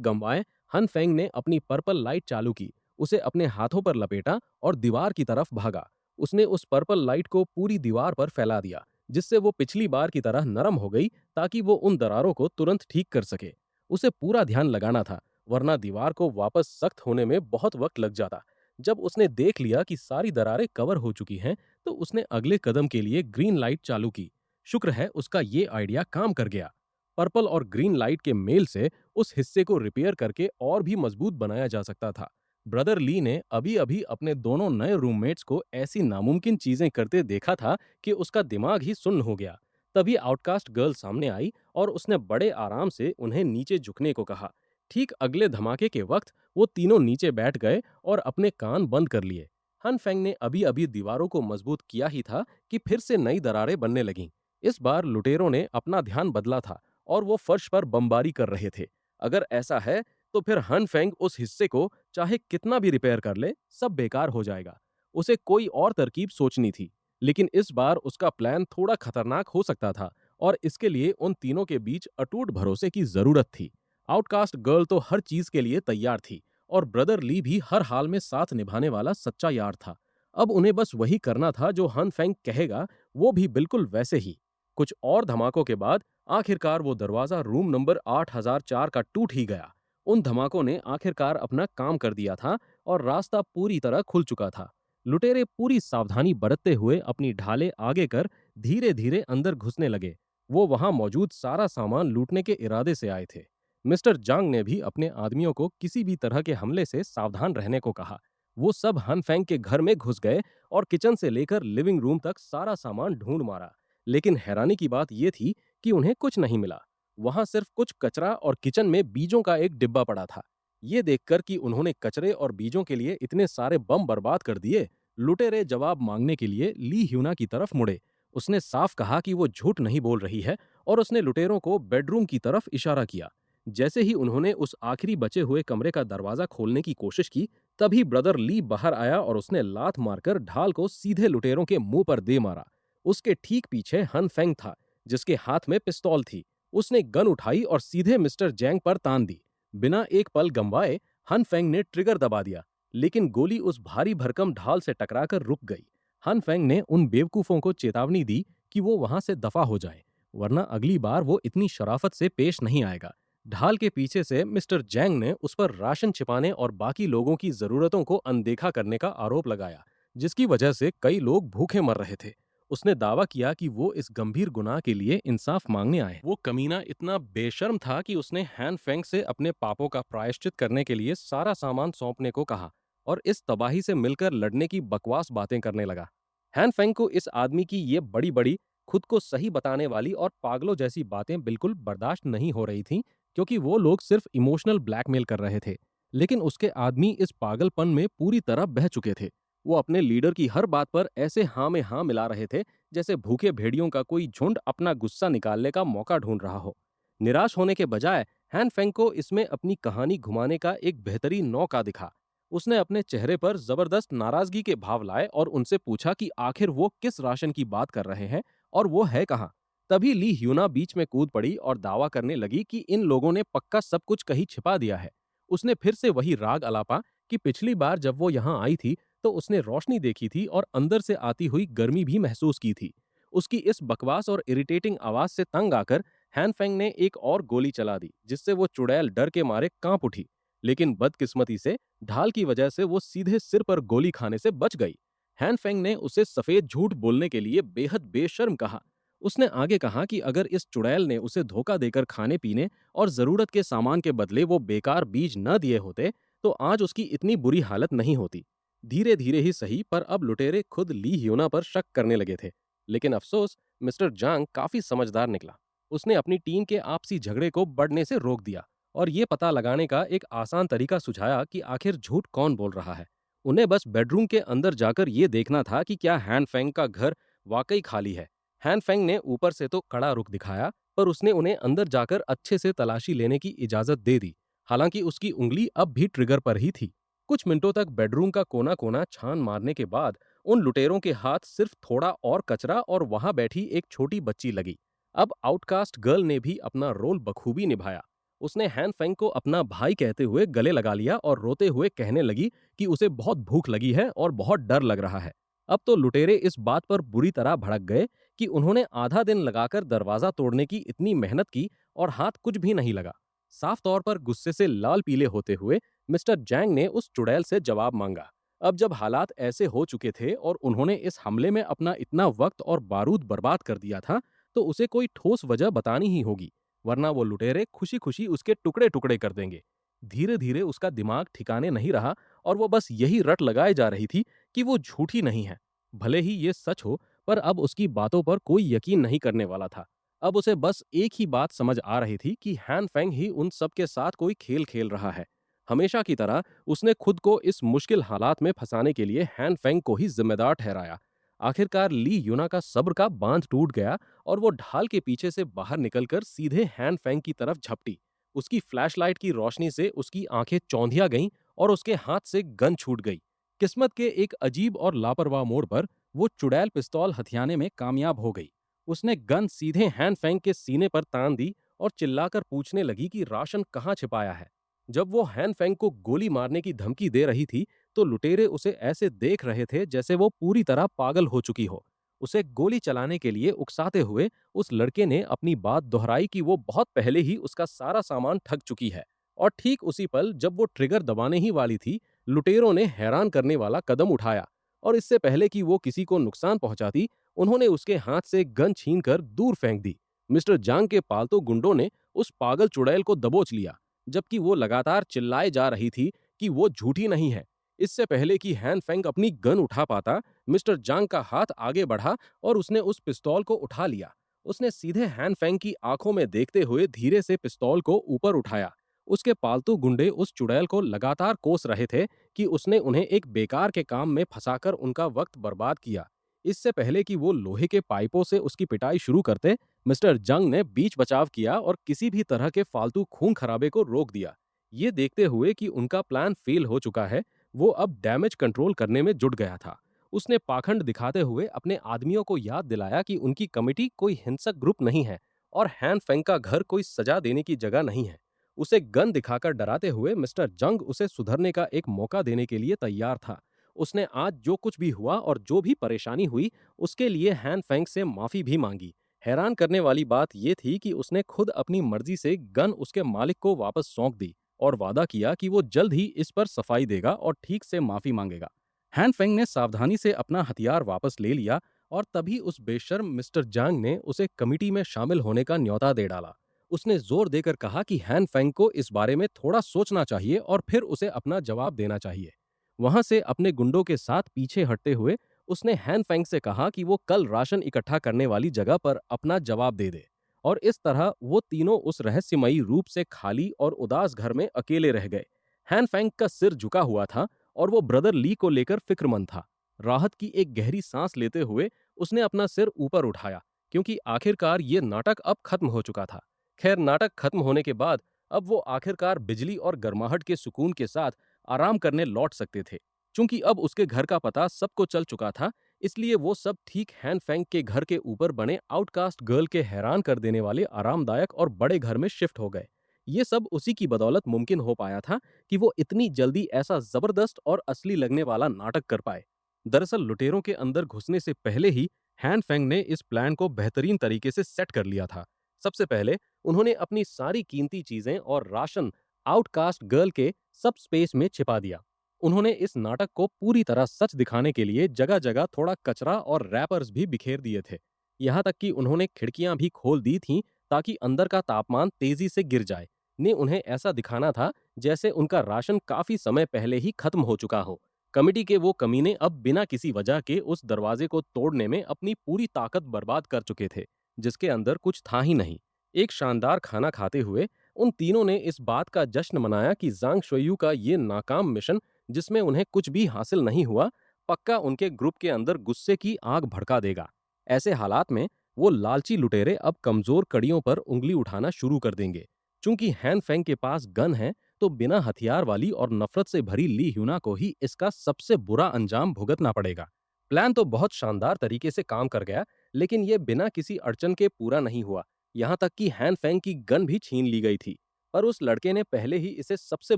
गंवाए हन फेंग ने अपनी पर्पल लाइट चालू की, उसे अपने हाथों पर लपेटा और दीवार की तरफ भागा। उसने उस पर्पल लाइट को पूरी दीवार पर फैला दिया, जिससे वो पिछली बार की तरह नरम हो गई, ताकि वो उन दरारों को तुरंत ठीक कर सके। उसे पूरा ध्यान लगाना था, वरना दीवार को वापस सख्त होने में बहुत वक्त लग जाता। जब उसने देख लिया कि सारी दरारें कवर हो चुकी हैं, तो उसने अगले कदम के लिए ग्रीन लाइट चालू की। शुक्र है उसका ये आइडिया काम कर गया। पर्पल और ग्रीन लाइट के मेल से उस हिस्से को रिपेयर करके और भी मजबूत बनाया जा सकता था। ब्रदर ली ने अभी अभी अपने दोनों नए रूममेट्स को ऐसी नामुमकिन चीजें करते देखा था कि उसका दिमाग ही सुन्न हो गया। तभी आउटकास्ट गर्ल सामने आई और उसने बड़े आराम से उन्हें नीचे झुकने को कहा। ठीक अगले धमाके के वक्त वो तीनों नीचे बैठ गए और अपने कान बंद कर लिए। हन फेंग ने अभी अभी दीवारों को मजबूत किया ही था कि फिर से नई दरारें बनने लगीं। इस बार लुटेरों ने अपना ध्यान बदला था और वो फर्श पर बमबारी कर रहे थे। अगर ऐसा है, तो फिर हन फेंग उस हिस्से को चाहे कितना भी रिपेयर कर ले, सब बेकार हो जाएगा। उसे कोई और तरकीब सोचनी थी, लेकिन इस बार उसका प्लान थोड़ा खतरनाक हो सकता था और इसके लिए उन तीनों के बीच अटूट भरोसे की जरूरत थी। आउटकास्ट गर्ल तो हर चीज के लिए तैयार थी और ब्रदर ली भी हर हाल में साथ निभाने वाला सच्चा यार था। अब उन्हें बस वही करना था जो हन फेंग कहेगा, वो भी बिल्कुल वैसे ही। कुछ और धमाकों के बाद आखिरकार वो दरवाजा रूम नंबर 8004 का टूट ही गया। उन धमाकों ने आखिरकार अपना काम कर दिया था और रास्ता पूरी तरह खुल चुका था। लुटेरे पूरी सावधानी बरतते हुए अपनी ढालें आगे कर धीरे धीरे अंदर घुसने लगे। वो वहां मौजूद सारा सामान लूटने के इरादे से आए थे। मिस्टर जांग ने भी अपने आदमियों को किसी भी तरह के हमले से सावधान रहने को कहा। वो सब हन फेंग के घर में घुस गए और किचन से लेकर लिविंग रूम तक सारा सामान ढूंढ मारा। लेकिन हैरानी की बात यह थी कि उन्हें कुछ नहीं मिला। वहां सिर्फ कुछ कचरा और किचन में बीजों का एक डिब्बा पड़ा था। ये देखकर कि उन्होंने कचरे और बीजों के लिए इतने सारे बम बर्बाद कर दिए, लुटेरे जवाब मांगने के लिए ली ह्यूना की तरफ मुड़े। उसने साफ कहा कि वो झूठ नहीं बोल रही है और उसने लुटेरों को बेडरूम की तरफ इशारा किया। जैसे ही उन्होंने उस आखिरी बचे हुए कमरे का दरवाजा खोलने की कोशिश की, तभी ब्रदर ली बाहर आया और उसने लात मारकर ढाल को सीधे लुटेरों के मुंह पर दे मारा। उसके ठीक पीछे हन फेंग था, जिसके हाथ में पिस्तौल थी। उसने गन उठाई और सीधे मिस्टर जैंग पर तान दी। बिना एक पल गंवाए हन फेंग ने ट्रिगर दबा दिया, लेकिन गोली उस भारी भरकम ढाल से टकराकर रुक गई। हन फेंग ने उन बेवकूफों को चेतावनी दी कि वो वहां से दफा हो जाए, वरना अगली बार वो इतनी शराफत से पेश नहीं आएगा। ढाल के पीछे से मिस्टर जैंग ने उस पर राशन छिपाने और बाकी लोगों की जरूरतों को अनदेखा करने का आरोप लगाया, जिसकी वजह से कई लोग भूखे मर रहे थे। उसने दावा किया कि वो इस गंभीर गुनाह के लिए इंसाफ मांगने आए। वो कमीना इतना बेशर्म था कि उसने हैन फेंग से अपने पापों का प्रायश्चित करने के लिए सारा सामान सौंपने को कहा और इस तबाही से मिलकर लड़ने की बकवास बातें करने लगा। हैन फेंग को इस आदमी की ये बड़ी बड़ी, खुद को सही बताने वाली और पागलों जैसी बातें बिल्कुल बर्दाश्त नहीं हो रही थीं, क्योंकि वो लोग सिर्फ इमोशनल ब्लैकमेल कर रहे थे। लेकिन उसके आदमी इस पागलपन में पूरी तरह बह चुके थे। वो अपने लीडर की हर बात पर ऐसे हाँ में हाँ मिला रहे थे, जैसे भूखे भेड़ियों का कोई झुंड अपना गुस्सा निकालने का मौका ढूंढ रहा हो। निराश होने के बजाय हैन फेंग को इसमें अपनी कहानी घुमाने का एक बेहतरीन मौका दिखा। उसने अपने चेहरे पर जबरदस्त नाराजगी के भाव लाए और उनसे पूछा कि आखिर वो किस राशन की बात कर रहे हैं और वो है कहाँ। तभी ली ह्यूना बीच में कूद पड़ी और दावा करने लगी कि इन लोगों ने पक्का सब कुछ कहीं छिपा दिया है। उसने फिर से वही राग अलापा कि पिछली बार जब वो यहाँ आई थी, तो उसने रोशनी देखी थी और अंदर से आती हुई गर्मी भी महसूस की थी। उसकी इस बकवास और इरिटेटिंग आवाज से तंग आकर हैन फेंग ने एक और गोली चला दी, जिससे वो चुड़ैल डर के मारे कांप उठी। लेकिन बदकिस्मती से ढाल की वजह से वो सीधे सिर पर गोली खाने से बच गई। हैन फेंग ने उसे सफेद झूठ बोलने के लिए बेहद बेशर्म कहा। उसने आगे कहा कि अगर इस चुड़ैल ने उसे धोखा देकर खाने पीने और जरूरत के सामान के बदले वो बेकार बीज न दिए होते, तो आज उसकी इतनी बुरी हालत नहीं होती। धीरे धीरे ही सही, पर अब लुटेरे खुद ली ह्यूना पर शक करने लगे थे। लेकिन अफसोस, मिस्टर जांग काफी समझदार निकला। उसने अपनी टीम के आपसी झगड़े को बढ़ने से रोक दिया और ये पता लगाने का एक आसान तरीका सुझाया कि आखिर झूठ कौन बोल रहा है। उन्हें बस बेडरूम के अंदर जाकर ये देखना था कि क्या हैन फेंग का घर वाकई खाली है। हैन फेंग ने ऊपर से तो कड़ा रुख दिखाया, पर उसने उन्हें अंदर जाकर अच्छे से तलाशी लेने की इजाजत दे दी। हालांकि उसकी उंगली अब भी ट्रिगर पर ही थी। कुछ मिनटों तक बेडरूम का कोना कोना छान मारने के बाद उन लुटेरों के हाथ सिर्फ थोड़ा और कचरा और वहां बैठी एक छोटी बच्ची लगी। अब आउटकास्ट गर्ल ने भी अपना रोल बखूबी निभाया। उसने हैन फेंग को अपना भाई कहते हुए गले लगा लिया और रोते हुए कहने लगी कि उसे बहुत भूख लगी है और बहुत डर लग रहा है। अब तो लुटेरे इस बात पर बुरी तरह भड़क गए कि उन्होंने आधा दिन लगाकर दरवाजा तोड़ने की इतनी मेहनत की और हाथ कुछ भी नहीं लगा। साफ तौर पर गुस्से से लाल पीले होते हुए मिस्टर जैंग ने उस चुड़ैल से जवाब मांगा। अब जब हालात ऐसे हो चुके थे और उन्होंने इस हमले में अपना इतना वक्त और बारूद बर्बाद कर दिया था, तो उसे कोई ठोस वजह बतानी ही होगी, वरना वो लुटेरे खुशी खुशी उसके टुकड़े टुकड़े कर देंगे। धीरे धीरे उसका दिमाग ठिकाने नहीं रहा और वो बस यही रट लगाए जा रही थी कि वो झूठी नहीं है। भले ही ये सच हो, पर अब उसकी बातों पर कोई यकीन नहीं करने वाला था। अब उसे बस एक ही बात समझ आ रही थी कि हैन फेंग ही उन सब के साथ कोई खेल खेल रहा है। हमेशा की तरह उसने खुद को इस मुश्किल हालात में फंसाने के लिए हैन फेंग को ही जिम्मेदार ठहराया। आखिरकार ली यूना का सब्र का बांध टूट गया और वो ढाल के पीछे से बाहर निकलकर सीधे हैन फेंग की तरफ झपटी। उसकी फ्लैशलाइट की रोशनी से उसकी आंखें चौंधिया गईं और उसके हाथ से गन छूट गई। किस्मत के एक अजीब और लापरवाह मोड़ पर वो चुड़ैल पिस्तौल हथियाने में कामयाब हो गई। उसने गन सीधे हैन फेंग के सीने पर तान दी और चिल्लाकर पूछने लगी कि राशन कहाँ छिपाया है। जब वो हैन फेंग को गोली मारने की धमकी दे रही थी, तो लुटेरे उसे ऐसे देख रहे थे जैसे वो पूरी तरह पागल हो चुकी हो। उसे गोली चलाने के लिए उकसाते हुए उस लड़के ने अपनी बात दोहराई कि वो बहुत पहले ही उसका सारा सामान ठग चुकी है। और ठीक उसी पल जब वो ट्रिगर दबाने ही वाली थी, लुटेरों ने हैरान करने वाला कदम उठाया और इससे पहले कि वो किसी को नुकसान पहुंचाती, उन्होंने उसके हाथ से गन छीनकर दूर फेंक दी। मिस्टर जांग के पालतू गुंडों ने उस पागल चुड़ैल को दबोच लिया, जबकि वो लगातार चिल्लाए जा रही थी कि वो झूठी नहीं है। इससे पहले कि हैन फेंग अपनी गन उठा पाता, मिस्टर जांग का हाथ आगे बढ़ा और उसने उस पिस्तौल को उठा लिया। उसने सीधे हैन फेंग की आंखों में देखते हुए धीरे से पिस्तौल को ऊपर उठाया। उसके पालतू गुंडे उस चुड़ैल को लगातार कोस रहे थे कि उसने उन्हें एक बेकार के काम में फंसाकर उनका वक्त बर्बाद किया। इससे पहले कि वो लोहे के पाइपों से उसकी पिटाई शुरू करते, मिस्टर जंग ने बीच बचाव किया और किसी भी तरह के फालतू खून खराबे को रोक दिया। ये देखते हुए कि उनका प्लान फेल हो चुका है, वो अब डैमेज कंट्रोल करने में जुट गया था। उसने पाखंड दिखाते हुए अपने आदमियों को याद दिलाया कि उनकी कमेटी कोई हिंसक ग्रुप नहीं है और हैन फेंग का घर कोई सजा देने की जगह नहीं है। उसे गन दिखाकर डराते हुए मिस्टर जंग उसे सुधरने का एक मौका देने के लिए तैयार था। उसने आज जो कुछ भी हुआ और जो भी परेशानी हुई, उसके लिए हैन फेंग से माफी भी मांगी। हैरान करने वाली बात यह थी कि उसने खुद अपनी मर्जी से गन उसके मालिक को वापस सौंप दी और वादा किया कि वो जल्द ही इस पर सफाई देगा और ठीक से माफी मांगेगा। हैन फेंग ने सावधानी से अपना हथियार वापस ले लिया और तभी उस बेशर्म मिस्टर जांग ने उसे कमिटी में शामिल होने का न्योता दे डाला। उसने जोर देकर कहा कि हैन फेंग को इस बारे में थोड़ा सोचना चाहिए और फिर उसे अपना जवाब देना चाहिए। वहां से अपने गुंडों के साथ पीछे हटते हुए उसने हैन फेंग से कहा कि वो कल राशन इकट्ठा करने वाली जगह पर अपना जवाब दे दे। और इस तरह वो तीनों उस रहस्यमयी रूप से खाली और उदास घर में अकेले रह गए। हैन फेंग का सिर झुका हुआ था और वो ब्रदर ली को लेकर फिक्रमंद था। राहत की एक गहरी सांस लेते हुए उसने अपना सिर ऊपर उठाया, क्योंकि आखिरकार ये नाटक अब खत्म हो चुका था। खैर, नाटक खत्म होने के बाद अब वो आखिरकार बिजली और गर्माहट के सुकून के साथ आराम करने लौट सकते थे। चूंकि अब उसके घर का पता सबको चल चुका था, इसलिए वो सब ठीक हैन फेंग के घर के ऊपर बने आउटकास्ट गर्ल के हैरान कर देने वाले आरामदायक और बड़े घर में शिफ्ट हो गए। ये सब उसी की बदौलत मुमकिन हो पाया था कि वो इतनी जल्दी ऐसा जबरदस्त और असली लगने वाला नाटक कर पाए। दरअसल लुटेरों के अंदर घुसने से पहले ही हैन फेंग ने इस प्लान को बेहतरीन तरीके से सेट कर लिया था। सबसे पहले उन्होंने अपनी सारी कीमती चीजें और राशन आउटकास्ट गर्ल के सब स्पेस में छिपा दिया। उन्होंने इस नाटक को पूरी तरह सच दिखाने के लिए जगह जगह थोड़ा कचरा और रैपर्स भी बिखेर दिए थे। यहाँ तक कि उन्होंने खिड़कियां भी खोल दी थीं ताकि अंदर का तापमान तेजी से गिर जाए। ने उन्हें ऐसा दिखाना था जैसे उनका राशन काफी समय पहले ही खत्म हो चुका हो। कमिटी के वो कमीने अब बिना किसी वजह के उस दरवाजे को तोड़ने में अपनी पूरी ताकत बर्बाद कर चुके थे, जिसके अंदर कुछ था ही नहीं। एक शानदार खाना खाते हुए उन तीनों ने इस बात का जश्न मनाया कि जांग शुयू का ये नाकाम मिशन, जिसमें उन्हें कुछ भी हासिल नहीं हुआ, पक्का उनके ग्रुप के अंदर गुस्से की आग भड़का देगा। ऐसे हालात में वो लालची लुटेरे अब कमजोर कड़ियों पर उंगली उठाना शुरू कर देंगे। चूंकि हैन फेंग के पास गन है, तो बिना हथियार वाली और नफरत से भरी ली ह्यूना को ही इसका सबसे बुरा अंजाम भुगतना पड़ेगा। प्लान तो बहुत शानदार तरीके से काम कर गया, लेकिन यह बिना किसी अड़चन के पूरा नहीं हुआ। यहाँ तक कि हैन फेंग की गन भी छीन ली गई थी। पर उस लड़के ने पहले ही इसे सबसे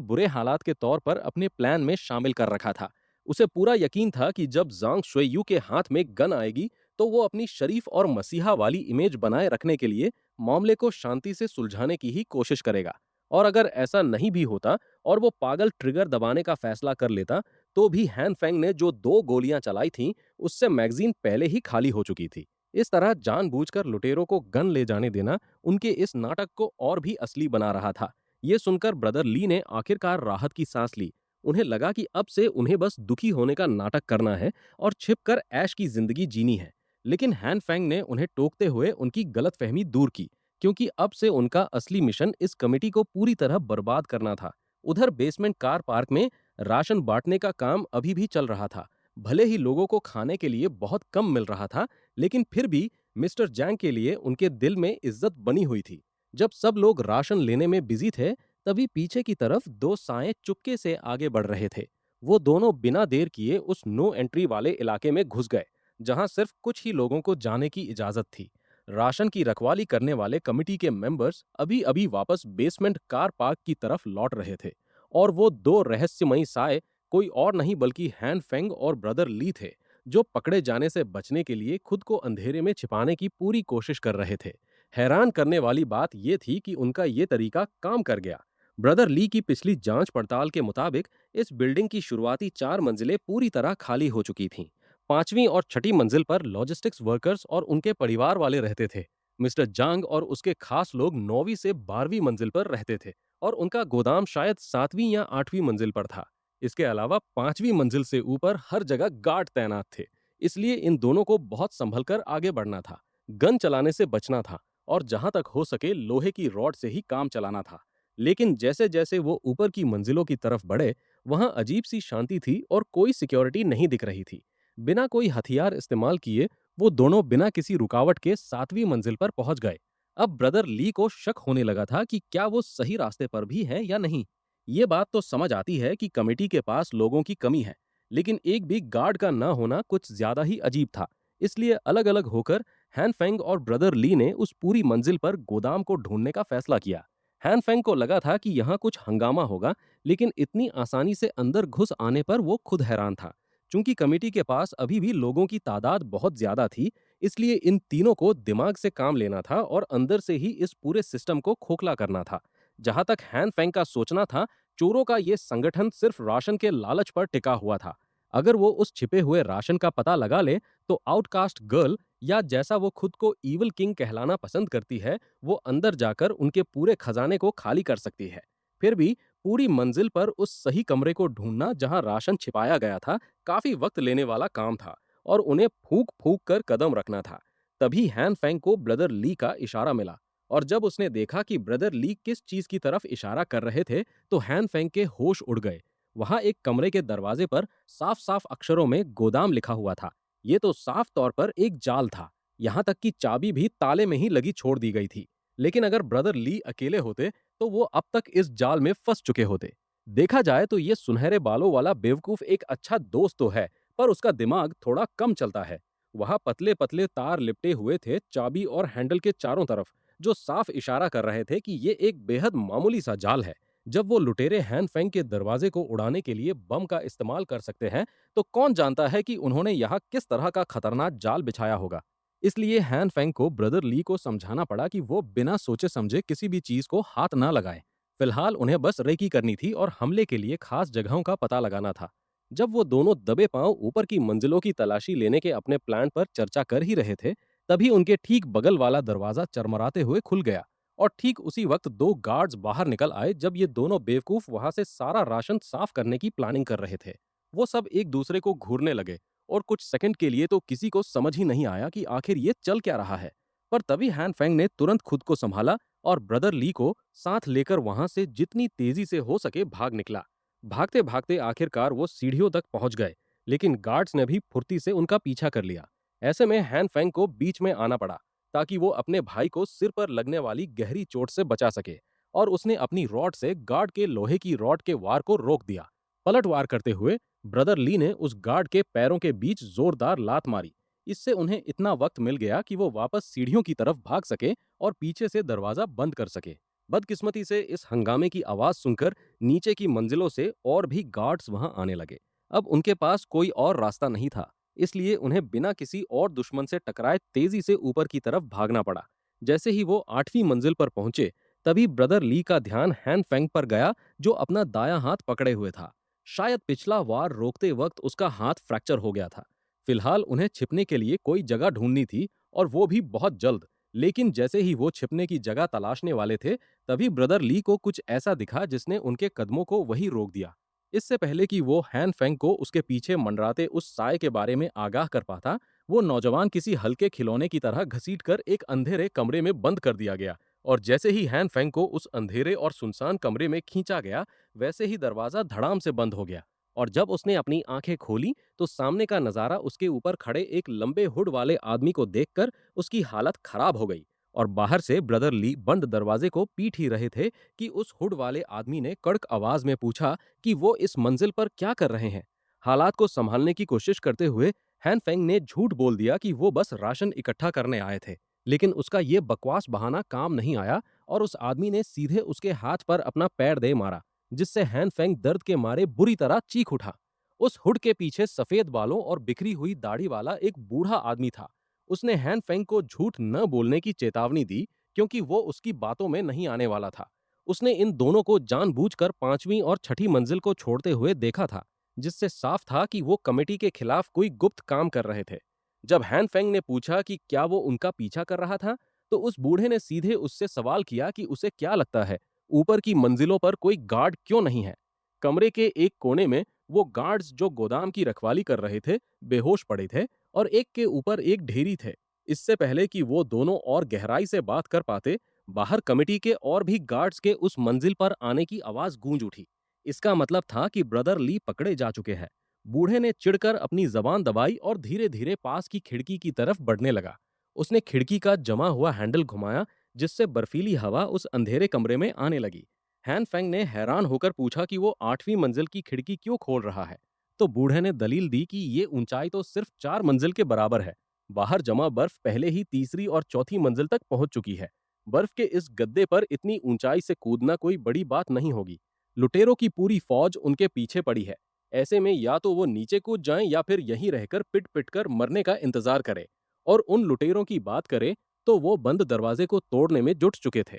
बुरे हालात के तौर पर अपने प्लान में शामिल कर रखा था। उसे पूरा यकीन था कि जब जांग शुयू के हाथ में गन आएगी, तो वो अपनी शरीफ और मसीहा वाली इमेज बनाए रखने के लिए मामले को शांति से सुलझाने की ही कोशिश करेगा। और अगर ऐसा नहीं भी होता और वो पागल ट्रिगर दबाने का फैसला कर लेता, तो भी हैन फेंग ने जो 2 गोलियां चलाई थीं, उससे मैगजीन पहले ही खाली हो चुकी थी। इस तरह जानबूझकर लुटेरों को गन ले जाने देना उनके इस नाटक को और भी असली बना रहा था। ये सुनकर ब्रदर ली ने आखिरकार राहत की सांस ली। उन्हें लगा कि अब से उन्हें बस दुखी होने का नाटक करना है और छिपकर ऐश की जिंदगी जीनी है। लेकिन हैन फेंग ने उन्हें टोकते हुए उनकी गलतफहमी दूर की, क्योंकि अब से उनका असली मिशन इस कमेटी को पूरी तरह बर्बाद करना था। उधर बेसमेंट कार पार्क में राशन बांटने का काम अभी भी चल रहा था। भले ही लोगों को खाने के लिए बहुत कम मिल रहा था, लेकिन फिर भी मिस्टर जैंग के लिए उनके दिल में इज्जत बनी हुई थी। जब सब लोग राशन लेने में बिजी थे, तभी पीछे की तरफ 2 साएं चुपके से आगे बढ़ रहे थे। वो दोनों बिना देर किए उस नो एंट्री वाले इलाके में घुस गए, जहां सिर्फ कुछ ही लोगों को जाने की इजाजत थी। राशन की रखवाली करने वाले कमिटी के मेंबर्स अभी अभी वापस बेसमेंट कार पार्क की तरफ लौट रहे थे, और वो 2 रहस्यमयी साए कोई और नहीं बल्कि हैन फेंग और ब्रदर ली थे, जो पकड़े जाने से बचने के लिए खुद को अंधेरे में छिपाने की पूरी कोशिश कर रहे थे। हैरान करने वाली बात यह थी कि उनका ये तरीका काम कर गया। ब्रदर ली की पिछली जांच पड़ताल के मुताबिक इस बिल्डिंग की शुरुआती 4 मंजिलें पूरी तरह खाली हो चुकी थीं। 5वीं और छठी मंजिल पर लॉजिस्टिक्स वर्कर्स और उनके परिवार वाले रहते थे। मिस्टर जांग और उसके खास लोग 9वीं से 12वीं मंजिल पर रहते थे, और उनका गोदाम शायद 7वीं या 8वीं मंजिल पर था। इसके अलावा 5वीं मंजिल से ऊपर हर जगह गार्ड तैनात थे। इसलिए इन दोनों को बहुत संभल कर आगे बढ़ना था, गन चलाने से बचना था, और जहां तक हो सके लोहे की रॉड से ही काम चलाना था। लेकिन जैसे जैसे वो ऊपर की मंजिलों की तरफ बढ़े, वहां अजीब सी शांति थी और कोई सिक्योरिटी नहीं दिख रही थी। बिना कोई हथियार इस्तेमाल किए वो दोनों बिना किसी रुकावट के 7वीं मंजिल पर पहुंच गए। अब ब्रदर ली को शक होने लगा था कि क्या वो सही रास्ते पर भी हैं या नहीं। ये बात तो समझ आती है कि कमेटी के पास लोगों की कमी है, लेकिन एक भी गार्ड का ना होना कुछ ज्यादा ही अजीब था। इसलिए अलग अलग होकर हैन फेंग और ब्रदर ली ने उस पूरी मंजिल पर गोदाम को ढूंढने का फैसला किया। हैन फेंग को लगा था कि यहाँ कुछ हंगामा होगा, लेकिन इतनी आसानी से अंदर घुस आने पर वो खुद हैरान था। चूंकि कमेटी के पास अभी भी लोगों की तादाद बहुत ज्यादा थी, इसलिए इन तीनों को दिमाग से काम लेना था और अंदर से ही इस पूरे सिस्टम को खोखला करना था। जहां तक हैन फेंग का सोचना था, चोरों का ये संगठन सिर्फ राशन के लालच पर टिका हुआ था। अगर वो उस छिपे हुए राशन का पता लगा ले, तो आउटकास्ट गर्ल, या जैसा वो खुद को ईविल किंग कहलाना पसंद करती है, वो अंदर जाकर उनके पूरे खजाने को खाली कर सकती है। फिर भी पूरी मंजिल पर उस सही कमरे को ढूंढना जहां राशन छिपाया गया था, काफी वक्त लेने वाला काम था, और उन्हें फूंक फूंक कर कदम रखना था। तभी हैन फेंग को ब्रदर ली का इशारा मिला, और जब उसने देखा कि ब्रदर ली किस चीज की तरफ इशारा कर रहे थे, तो हैन फेंग के होश उड़ गए। वहां एक कमरे के दरवाजे पर साफ साफ अक्षरों में गोदाम लिखा हुआ था। ये तो साफ तौर पर एक जाल था। यहाँ तक कि चाबी भी ताले में ही लगी छोड़ दी गई थी। लेकिन अगर ब्रदर ली अकेले होते, तो वो अब तक इस जाल में फंस चुके होते। देखा जाए तो ये सुनहरे बालों वाला बेवकूफ एक अच्छा दोस्त तो है, पर उसका दिमाग थोड़ा कम चलता है। वहां पतले पतले तार लिपटे हुए थे चाबी और हैंडल के चारों तरफ, जो साफ इशारा कर रहे थे कि ये एक बेहद मामूली सा जाल है। जब वो लुटेरे हैन फेंग के दरवाजे को उड़ाने के लिए बम का इस्तेमाल कर सकते हैं, तो कौन जानता है कि उन्होंने यहाँ किस तरह का खतरनाक जाल बिछाया होगा। इसलिए हैन फेंग को ब्रदर ली को समझाना पड़ा कि वो बिना सोचे समझे किसी भी चीज को हाथ ना लगाए। फिलहाल उन्हें बस रेकी करनी थी और हमले के लिए खास जगहों का पता लगाना था। जब वो दोनों दबे पांव ऊपर की मंजिलों की तलाशी लेने के अपने प्लान पर चर्चा कर ही रहे थे, तभी उनके ठीक बगल वाला दरवाजा चरमराते हुए खुल गया, और ठीक उसी वक्त 2 गार्ड्स बाहर निकल आए जब ये दोनों बेवकूफ वहां से सारा राशन साफ करने की प्लानिंग कर रहे थे। वो सब एक दूसरे को घूरने लगे और कुछ सेकंड के लिए तो किसी को समझ ही नहीं आया कि आखिर ये चल क्या रहा है। पर तभी हैन फेंग ने तुरंत खुद को संभाला और ब्रदर ली को साथ लेकर वहां से जितनी तेजी से हो सके भाग निकला। भागते भागते आखिरकार वो सीढ़ियों तक पहुंच गए, लेकिन गार्ड्स ने भी फुर्ती से उनका पीछा कर लिया। ऐसे में हैन फेंग को बीच में आना पड़ा ताकि वो अपने भाई को सिर पर लगने वाली गहरी चोट से बचा सके, और उसने अपनी रॉड से गार्ड के लोहे की रॉड के वार को रोक दिया। पलटवार करते हुए ब्रदर ली ने उस गार्ड के पैरों के बीच जोरदार लात मारी। इससे उन्हें इतना वक्त मिल गया कि वो वापस सीढ़ियों की तरफ भाग सके और पीछे से दरवाजा बंद कर सके। बदकिस्मती से इस हंगामे की आवाज सुनकर नीचे की मंजिलों से और भी गार्ड्स वहां आने लगे। अब उनके पास कोई और रास्ता नहीं था, इसलिए उन्हें बिना किसी और दुश्मन से टकराए तेजी से ऊपर की तरफ भागना पड़ा। जैसे ही वो 8वीं मंजिल पर पहुंचे, तभी ब्रदर ली का ध्यान हैन फेंग पर गया, जो अपना दायां हाथ पकड़े हुए था। शायद पिछला वार रोकते वक्त उसका हाथ फ्रैक्चर हो गया था। फिलहाल उन्हें छिपने के लिए कोई जगह ढूंढनी थी, और वो भी बहुत जल्द। लेकिन जैसे ही वो छिपने की जगह तलाशने वाले थे, तभी ब्रदर ली को कुछ ऐसा दिखा जिसने उनके कदमों को वहीं रोक दिया। इससे पहले कि वो हैन फेंग को उसके पीछे मंडराते उस साय के बारे में आगाह कर पाता, वो नौजवान किसी हल्के खिलौने की तरह घसीटकर एक अंधेरे कमरे में बंद कर दिया गया। और जैसे ही हैन फेंग को उस अंधेरे और सुनसान कमरे में खींचा गया, वैसे ही दरवाजा धड़ाम से बंद हो गया। और जब उसने अपनी आंखें खोली, तो सामने का नजारा उसके ऊपर खड़े एक लंबे हुड वाले आदमी को देखकर उसकी हालत खराब हो गई। और बाहर से ब्रदर ली बंद दरवाजे को पीट ही रहे थे कि उस हुड वाले आदमी ने कड़क आवाज में पूछा कि वो इस मंजिल पर क्या कर रहे हैं। हालात को संभालने की कोशिश करते हुए हैन फेंग ने झूठ बोल दिया कि वो बस राशन इकट्ठा करने आए थे। लेकिन उसका ये बकवास बहाना काम नहीं आया, और उस आदमी ने सीधे उसके हाथ पर अपना पैर दे मारा, जिससे हैन फेंग दर्द के मारे बुरी तरह चीख उठा। उस हुड के पीछे सफेद बालों और बिखरी हुई दाढ़ी वाला एक बूढ़ा आदमी था। उसने हैन फेंग को झूठ न बोलने की चेतावनी दी, क्योंकि वो उसकी बातों में नहीं आने वाला था। उसने इन दोनों को जानबूझकर 5वीं और 6ठी मंजिल को छोड़ते हुए देखा था, जिससे साफ था कि वो कमेटी के खिलाफ कोई गुप्त काम कर रहे थे। जब हैन फेंग ने पूछा कि क्या वो उनका पीछा कर रहा था, तो उस बूढ़े ने सीधे उससे सवाल किया कि उसे क्या लगता है, ऊपर की मंजिलों पर कोई गार्ड क्यों नहीं है। कमरे के एक कोने में वो गार्ड्स जो गोदाम की रखवाली कर रहे थे, बेहोश पड़े थे, और एक के ऊपर एक ढेरी थे। इससे पहले कि वो दोनों और गहराई से बात कर पाते, बाहर कमेटी के और भी गार्ड्स के उस मंजिल पर आने की आवाज गूंज उठी। इसका मतलब था कि ब्रदर ली पकड़े जा चुके हैं। बूढ़े ने चिढ़कर अपनी जबान दबाई और धीरे धीरे पास की खिड़की की तरफ बढ़ने लगा। उसने खिड़की का जमा हुआ हैंडल घुमाया, जिससे बर्फीली हवा उस अंधेरे कमरे में आने लगी। हैन फेंग ने हैरान होकर पूछा कि वो 8वीं मंजिल की खिड़की क्यों खोल रहा है। तो बूढ़े ने दलील दी कि ये ऊंचाई तो सिर्फ 4 मंजिल के बराबर है। बाहर जमा बर्फ पहले ही तीसरी और चौथी मंजिल तक पहुंच चुकी है। बर्फ के इस गद्दे पर इतनी ऊंचाई से कूदना कोई बड़ी बात नहीं होगी। लुटेरों की पूरी फौज उनके पीछे पड़ी है। ऐसे में या तो वो नीचे कूद जाएं या फिर यहीं रहकर पिट पिट कर मरने का इंतजार करें। और उन लुटेरों की बात करें, तो वो बंद दरवाजे को तोड़ने में जुट चुके थे।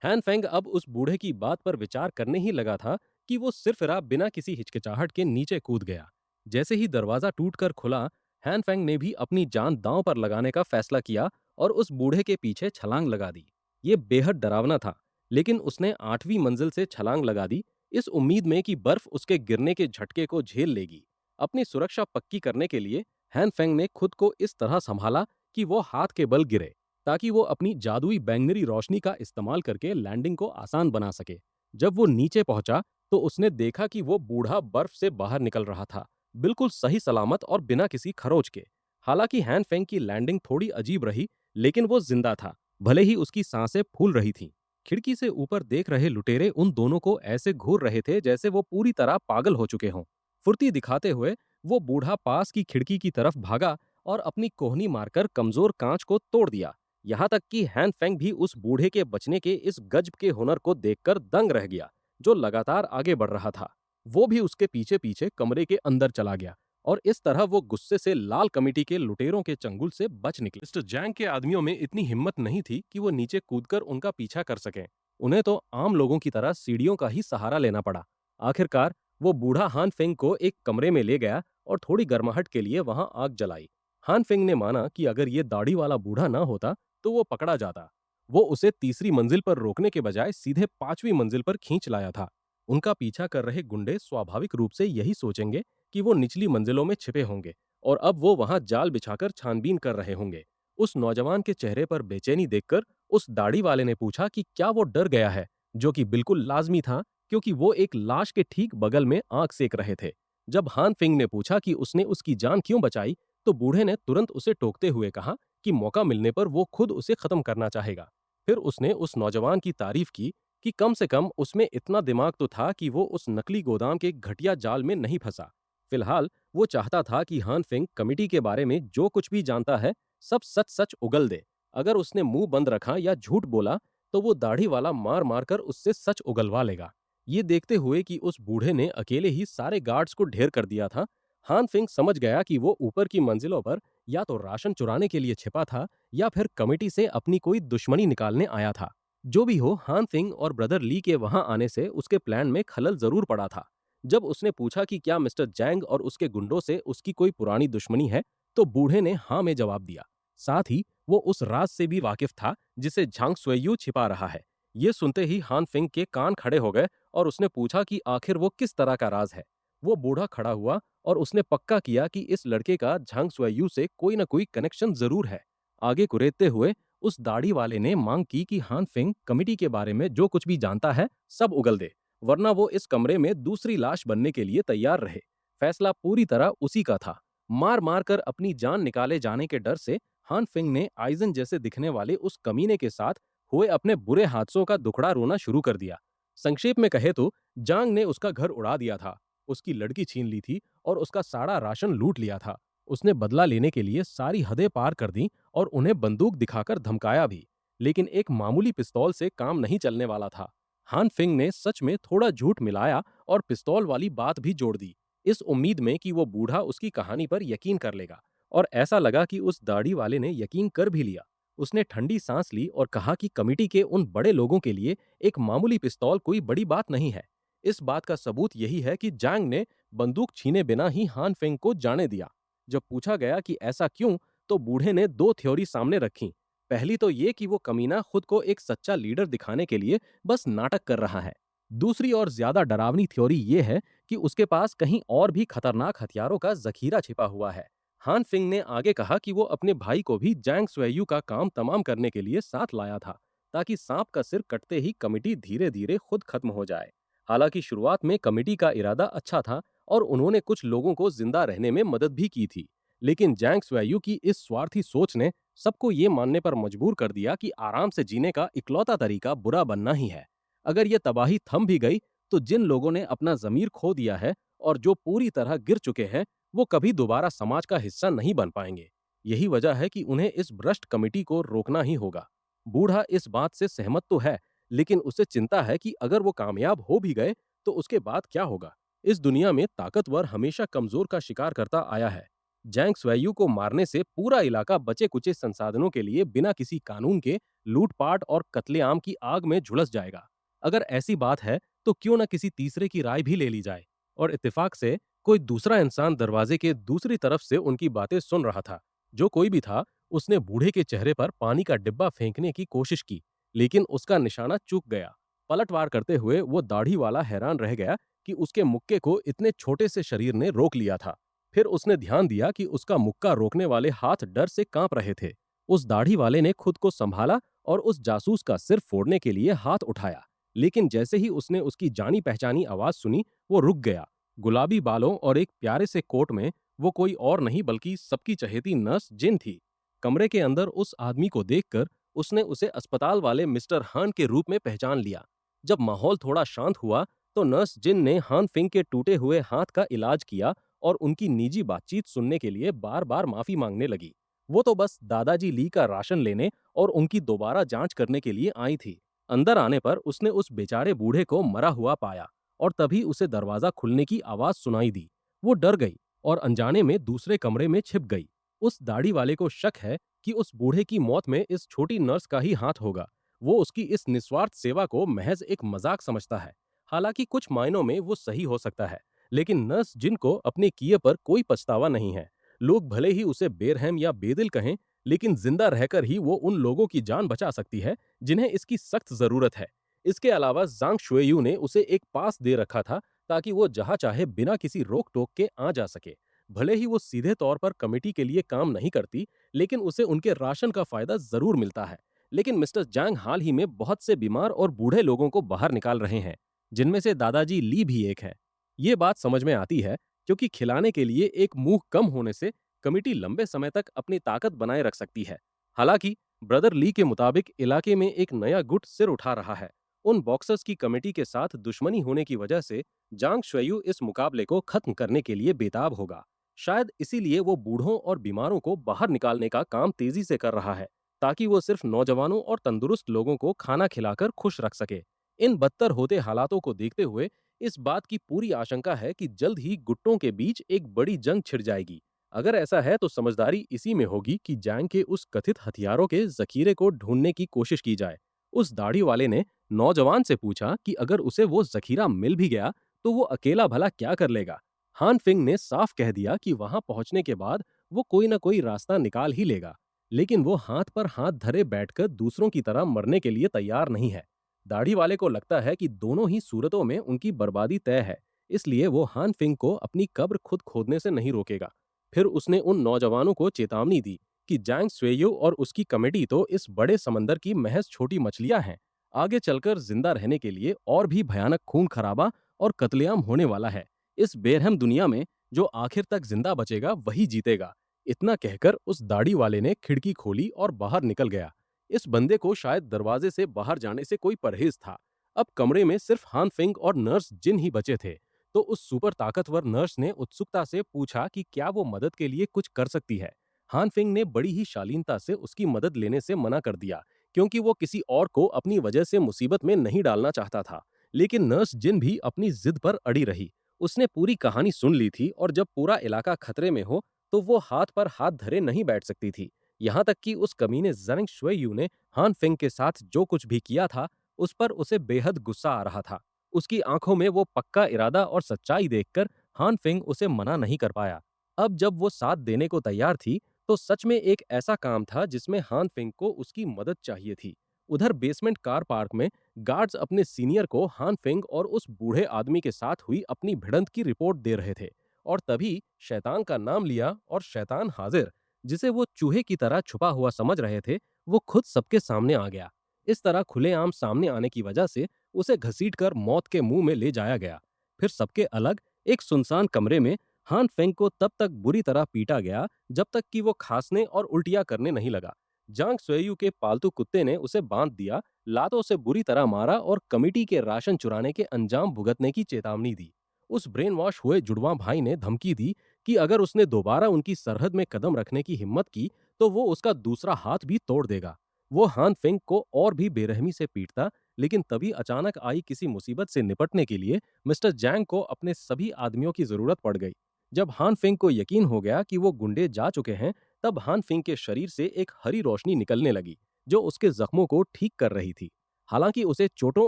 हैन फेंग अब उस बूढ़े की बात पर विचार करने ही लगा था कि वो सिरफिरा बिना किसी हिचकिचाहट के नीचे कूद गया। जैसे ही दरवाजा टूटकर खुला, हैन फेंग ने भी अपनी जान दांव पर लगाने का फैसला किया और उस बूढ़े के पीछे छलांग लगा दी। ये बेहद डरावना था, लेकिन उसने 8वीं मंजिल से छलांग लगा दी, इस उम्मीद में कि बर्फ उसके गिरने के झटके को झेल लेगी। अपनी सुरक्षा पक्की करने के लिए हैन फेंग ने खुद को इस तरह संभाला कि वो हाथ के बल गिरे, ताकि वो अपनी जादुई बैंगनी रोशनी का इस्तेमाल करके लैंडिंग को आसान बना सके। जब वो नीचे पहुंचा, तो उसने देखा कि वो बूढ़ा बर्फ से बाहर निकल रहा था, बिल्कुल सही सलामत और बिना किसी खरोच के। हालांकि हैन फेंग की लैंडिंग थोड़ी अजीब रही, लेकिन वो जिंदा था, भले ही उसकी सांसें फूल रही थीं। खिड़की से ऊपर देख रहे लुटेरे उन दोनों को ऐसे घूर रहे थे जैसे वो पूरी तरह पागल हो चुके हों। फुर्ती दिखाते हुए वो बूढ़ा पास की खिड़की की तरफ भागा और अपनी कोहनी मारकर कमजोर कांच को तोड़ दिया। यहाँ तक कि हैन फेंग भी उस बूढ़े के बचने के इस गजब के हुनर को देखकर दंग रह गया, जो लगातार आगे बढ़ रहा था। वो भी उसके पीछे पीछे कमरे के अंदर चला गया, और इस तरह वो गुस्से से लाल कमेटी के लुटेरों के चंगुल से बच निकले। मिस्टर जैंग के आदमियों में इतनी हिम्मत नहीं थी कि वो नीचे कूदकर उनका पीछा कर सकें। उन्हें तो आम लोगों की तरह सीढ़ियों का ही सहारा लेना पड़ा। आखिरकार वो बूढ़ा हान फेंग को एक कमरे में ले गया और थोड़ी गर्माहट के लिए वहां आग जलाई। हान फेंग ने माना कि अगर ये दाढ़ी वाला बूढ़ा ना होता, तो वो पकड़ा जाता। वो उसे तीसरी मंजिल पर रोकने के बजाय सीधे 5वीं मंजिल पर खींच लाया था। उनका पीछा कर रहे गुंडे स्वाभाविक रूप से यही सोचेंगे कि वो निचली मंजिलों में छिपे होंगे और अब वो वहां जाल बिछाकर छानबीन कर रहे होंगे। उस नौजवान के चेहरे पर बेचैनी देखकर उस दाढ़ी वाले ने पूछा कि क्या वो डर गया है, जो कि बिल्कुल लाजमी था क्योंकि वो एक लाश के ठीक बगल में आग सेक रहे थे। जब हान फिंग ने पूछा कि उसने उसकी जान क्यों बचाई, तो बूढ़े ने तुरंत उसे टोकते हुए कहा कि मौका मिलने पर वो खुद उसे खत्म करना चाहेगा। फिर उसने उस नौजवान की तारीफ की कि कम से कम उसमें इतना दिमाग तो था कि वो उस नकली गोदाम के घटिया जाल में नहीं फंसा। फिलहाल वो चाहता था कि हान फिंग कमिटी के बारे में जो कुछ भी जानता है सब सच सच उगल दे। अगर उसने मुंह बंद रखा या झूठ बोला तो वो दाढ़ी वाला मार मार कर उससे सच उगलवा लेगा। ये देखते हुए कि उस बूढ़े ने अकेले ही सारे गार्ड्स को ढेर कर दिया था, हान फिंग समझ गया कि वो ऊपर की मंजिलों पर या तो राशन चुराने के लिए छिपा था या फिर कमेटी से अपनी कोई दुश्मनी निकालने आया था। जो भी हो, हान फिंग और ब्रदर ली के वहां आने से उसके प्लान में खलल जरूर पड़ा था। जब उसने पूछा कि क्या मिस्टर जैंग और उसके गुंडों से उसकी कोई पुरानी दुश्मनी है, तो बूढ़े ने हाँ में जवाब दिया। साथ ही वो उस राज से भी वाकिफ था जिसे झांग सुएयू छिपा रहा है। ये सुनते ही हान फिंग के कान खड़े हो गए और उसने पूछा कि आखिर वो किस तरह का राज है। वो बूढ़ा खड़ा हुआ और उसने पक्का किया कि इस लड़के का झांग सुएयू से कोई न कोई कनेक्शन जरूर है। आगे कुरेदते हुए उस दाढ़ी वाले ने मांग की कि हान फिंग कमिटी के बारे में जो कुछ भी जानता है सब उगल दे, वरना वो इस कमरे में दूसरी लाश बनने के लिए तैयार रहे। फैसला पूरी तरह उसी का था। मार मार कर अपनी जान निकाले जाने के डर से हान फिंग ने आइजन जैसे दिखने वाले उस कमीने के साथ हुए अपने बुरे हादसों का दुखड़ा रोना शुरू कर दिया। संक्षेप में कहे तो जांग ने उसका घर उड़ा दिया था, उसकी लड़की छीन ली थी और उसका सारा राशन लूट लिया था। उसने बदला लेने के लिए सारी हदें पार कर दी और उन्हें बंदूक दिखाकर धमकाया भी। लेकिन एक मामूली पिस्तौल से काम नहीं चलने वाला था। हान फिंग ने सच में थोड़ा झूठ मिलाया और पिस्तौल वाली बात भी जोड़ दी, इस उम्मीद में कि वो बूढ़ा उसकी कहानी पर यकीन कर लेगा। और ऐसा लगा कि उस दाढ़ी वाले ने यकीन कर भी लिया। उसने ठंडी सांस ली और कहा कि कमिटी के उन बड़े लोगों के लिए एक मामूली पिस्तौल कोई बड़ी बात नहीं है। इस बात का सबूत यही है कि जांग ने बंदूक छीने बिना ही हान फेंग को जाने दिया। जब पूछा गया कि ऐसा क्यों, तो बूढ़े ने दो थ्योरी सामने रखी। पहली तो ये कि वो कमीना खुद को एक सच्चा लीडर दिखाने के लिए बस नाटक कर रहा है। दूसरी और ज्यादा डरावनी थ्योरी ये है कि उसके पास कहीं और भी खतरनाक हथियारों का जखीरा छिपा हुआ है। हान फिंग ने आगे कहा कि वो अपने भाई को भी जैंग स्वेयू का काम तमाम करने के लिए साथ लाया था, ताकि सांप का सिर कटते ही कमिटी धीरे धीरे खुद खत्म हो जाए। हालांकि शुरुआत में कमिटी का इरादा अच्छा था और उन्होंने कुछ लोगों को जिंदा रहने में मदद भी की थी, लेकिन जैंग स्वेयू की इस स्वार्थी सोच ने सबको ये मानने पर मजबूर कर दिया कि आराम से जीने का इकलौता तरीका बुरा बनना ही है। अगर ये तबाही थम भी गई, तो जिन लोगों ने अपना जमीर खो दिया है और जो पूरी तरह गिर चुके हैं, वो कभी दोबारा समाज का हिस्सा नहीं बन पाएंगे। यही वजह है कि उन्हें इस भ्रष्ट कमेटी को रोकना ही होगा। बूढ़ा इस बात से सहमत तो है, लेकिन उसे चिंता है कि अगर वो कामयाब हो भी गए तो उसके बाद क्या होगा। इस दुनिया में ताकतवर हमेशा कमजोर का शिकार करता आया है। जैंग स्वेयू को मारने से पूरा इलाका बचे कुचे संसाधनों के लिए बिना किसी कानून के लूटपाट और कत्लेआम की आग में झुलस जाएगा। अगर ऐसी बात है तो क्यों न किसी तीसरे की राय भी ले ली जाए। और इत्तेफाक से कोई दूसरा इंसान दरवाजे के दूसरी तरफ से उनकी बातें सुन रहा था। जो कोई भी था, उसने बूढ़े के चेहरे पर पानी का डिब्बा फेंकने की कोशिश की, लेकिन उसका निशाना चूक गया। पलटवार करते हुए वो दाढ़ी वाला हैरान रह गया कि उसके मुक्के को इतने छोटे से शरीर ने रोक लिया था। फिर उसने ध्यान दिया कि उसका मुक्का रोकने वाले हाथ डर से कांप रहे थे। उस दाढ़ी वाले ने खुद को संभाला और उस जासूस का सिर फोड़ने के लिए हाथ उठाया, लेकिन जैसे ही उसने उसकी जानी पहचानी आवाज सुनी, वो रुक गया। गुलाबी बालों और एक प्यारे से कोट में वो कोई और नहीं बल्कि सबकी चहेती नर्स जिन थी। कमरे के अंदर उस आदमी को देखकर उसने उसे अस्पताल वाले मिस्टर हान के रूप में पहचान लिया। जब माहौल थोड़ा शांत हुआ, तो नर्स जिन ने हान फिंग के टूटे हुए हाथ का इलाज किया और उनकी निजी बातचीत सुनने के लिए बार बार माफी मांगने लगी। वो तो बस दादाजी ली का राशन लेने और उनकी दोबारा जांच करने के लिए आई थी। अंदर आने पर उसने उस बेचारे बूढ़े को मरा हुआ पाया और तभी उसे दरवाजा खुलने की आवाज सुनाई दी। वो डर गई और अनजाने में दूसरे कमरे में छिप गई। उस दाढ़ी वाले को शक है कि उस बूढ़े की मौत में इस छोटी नर्स का ही हाथ होगा। वो उसकी इस निस्वार्थ सेवा को महज एक मजाक समझता है। हालांकि कुछ मायनों में वो सही हो सकता है, लेकिन नर्स जिनको अपने किए पर कोई पछतावा नहीं है। लोग भले ही उसे बेरहम या बेदिल कहें, लेकिन जिंदा रहकर ही वो उन लोगों की जान बचा सकती है जिन्हें इसकी सख्त जरूरत है। इसके अलावा जांग शुएयू ने उसे एक पास दे रखा था ताकि वो जहाँ चाहे बिना किसी रोक टोक के आ जा सके। भले ही वो सीधे तौर पर कमेटी के लिए काम नहीं करती, लेकिन उसे उनके राशन का फायदा जरूर मिलता है। लेकिन मिस्टर जैंग हाल ही में बहुत से बीमार और बूढ़े लोगों को बाहर निकाल रहे हैं, जिनमें से दादाजी ली भी एक है। ये बात समझ में आती है, क्योंकि खिलाने के लिए एक मुंह कम होने से कमेटी लंबे समय तक अपनी ताकत बनाए रख सकती है। हालांकि ब्रदर ली के मुताबिक इलाके में एक नया गुट सिर उठा रहा है। उन बॉक्सर्स की कमेटी के साथ दुश्मनी होने की वजह से जांग शुयू इस मुकाबले को खत्म करने के लिए बेताब होगा। शायद इसीलिए वो बूढ़ों और बीमारों को बाहर निकालने का काम तेजी से कर रहा है, ताकि वो सिर्फ नौजवानों और तंदुरुस्त लोगों को खाना खिलाकर खुश रख सके। इन बदतर होते हालातों को देखते हुए इस बात की पूरी आशंका है कि जल्द ही गुट्टों के बीच एक बड़ी जंग छिड़ जाएगी। अगर ऐसा है तो समझदारी इसी में होगी कि जैंग के उस कथित हथियारों के जखीरे को ढूंढने की कोशिश की जाए। उस दाढ़ी वाले ने नौजवान से पूछा कि अगर उसे वो जखीरा मिल भी गया तो वो अकेला भला क्या कर लेगा। हान फिंग ने साफ कह दिया कि वहां पहुंचने के बाद वो कोई ना कोई रास्ता निकाल ही लेगा, लेकिन वो हाथ पर हाथ धरे बैठकर दूसरों की तरह मरने के लिए तैयार नहीं है। दाढ़ी वाले को लगता है कि दोनों ही सूरतों में उनकी बर्बादी तय है, इसलिए वो हान फिंग को अपनी कब्र खुद खोदने से नहीं रोकेगा। फिर उसने उन नौजवानों को चेतावनी दी कि जैंग स्वेयू और उसकी कमेटी तो इस बड़े समंदर की महज छोटी मछलियां हैं। आगे चलकर जिंदा रहने के लिए और भी भयानक खून खराबा और कत्लेआम होने वाला है। इस बेरहम दुनिया में जो आखिर तक जिंदा बचेगा वही जीतेगा। इतना कहकर उस दाढ़ी वाले ने खिड़की खोली और बाहर निकल गया। इस बंदे को शायद दरवाजे से बाहर जाने से कोई परहेज था। अब कमरे में सिर्फ हान फिंग और नर्स जिन ही बचे थे। तो उस सुपर ताकतवर नर्स ने उत्सुकता से पूछा कि क्या वो मदद के लिए कुछ कर सकती है। हान फिंग ने बड़ी ही शालीनता से उसकी मदद लेने से मना कर दिया, क्योंकि वो किसी और को अपनी वजह से मुसीबत में नहीं डालना चाहता था। लेकिन नर्स जिन भी अपनी जिद पर अड़ी रही। उसने पूरी कहानी सुन ली थी और जब पूरा इलाका खतरे में हो तो वो हाथ पर हाथ धरे नहीं बैठ सकती थी। यहाँ तक कि उस कमीने ज़ेंग शुइयू ने हान फिंग के साथ जो कुछ भी किया था, उस पर उसे बेहद गुस्सा आ रहा था। उसकी आंखों में वो पक्का इरादा और सच्चाई देखकर हान फिंग उसे मना नहीं कर पाया। अब जब वो साथ देने को तैयार थी, तो सच में एक ऐसा काम था जिसमें हान फिंग को उसकी मदद चाहिए थी। उधर बेसमेंट कार पार्क में गार्ड्स अपने सीनियर को हान फिंग और उस बूढ़े आदमी के साथ हुई अपनी भिड़ंत की रिपोर्ट दे रहे थे। और तभी शैतान का नाम लिया और शैतान हाजिर, जिसे वो चूहे की तरह छुपा हुआ समझ रहे थे, वो खुद सबके सामने आ गया। इस तरह खुलेआम सामने आने की वजह से उसे घसीटकर मौत के मुंह में ले जाया गया। फिर सबके अलग एक सुनसान कमरे में हान फेंग को तब तक बुरी तरह पीटा गया जब तक कि वो खांसने और उल्टियां करने नहीं लगा। जांग सुएयू के पालतू कुत्ते ने उसे बांध दिया, लातों से बुरी तरह मारा और कमिटी के राशन चुराने के अंजाम भुगतने की चेतावनी दी। उस ब्रेन वॉश हुए जुड़वा भाई ने धमकी दी कि अगर उसने दोबारा उनकी सरहद में कदम रखने की हिम्मत की तो वो उसका दूसरा हाथ भी तोड़ देगा। वो हान फेंग को और भी बेरहमी से पीटता, लेकिन तभी अचानक आई किसी मुसीबत से निपटने के लिए मिस्टर जैंग को अपने सभी आदमियों की जरूरत पड़ गई। जब हान फेंग को यकीन हो गया कि वो गुंडे जा चुके हैं, तब हान फेंग के शरीर से एक हरी रोशनी निकलने लगी, जो उसके जख्मों को ठीक कर रही थी। हालांकि उसे चोटों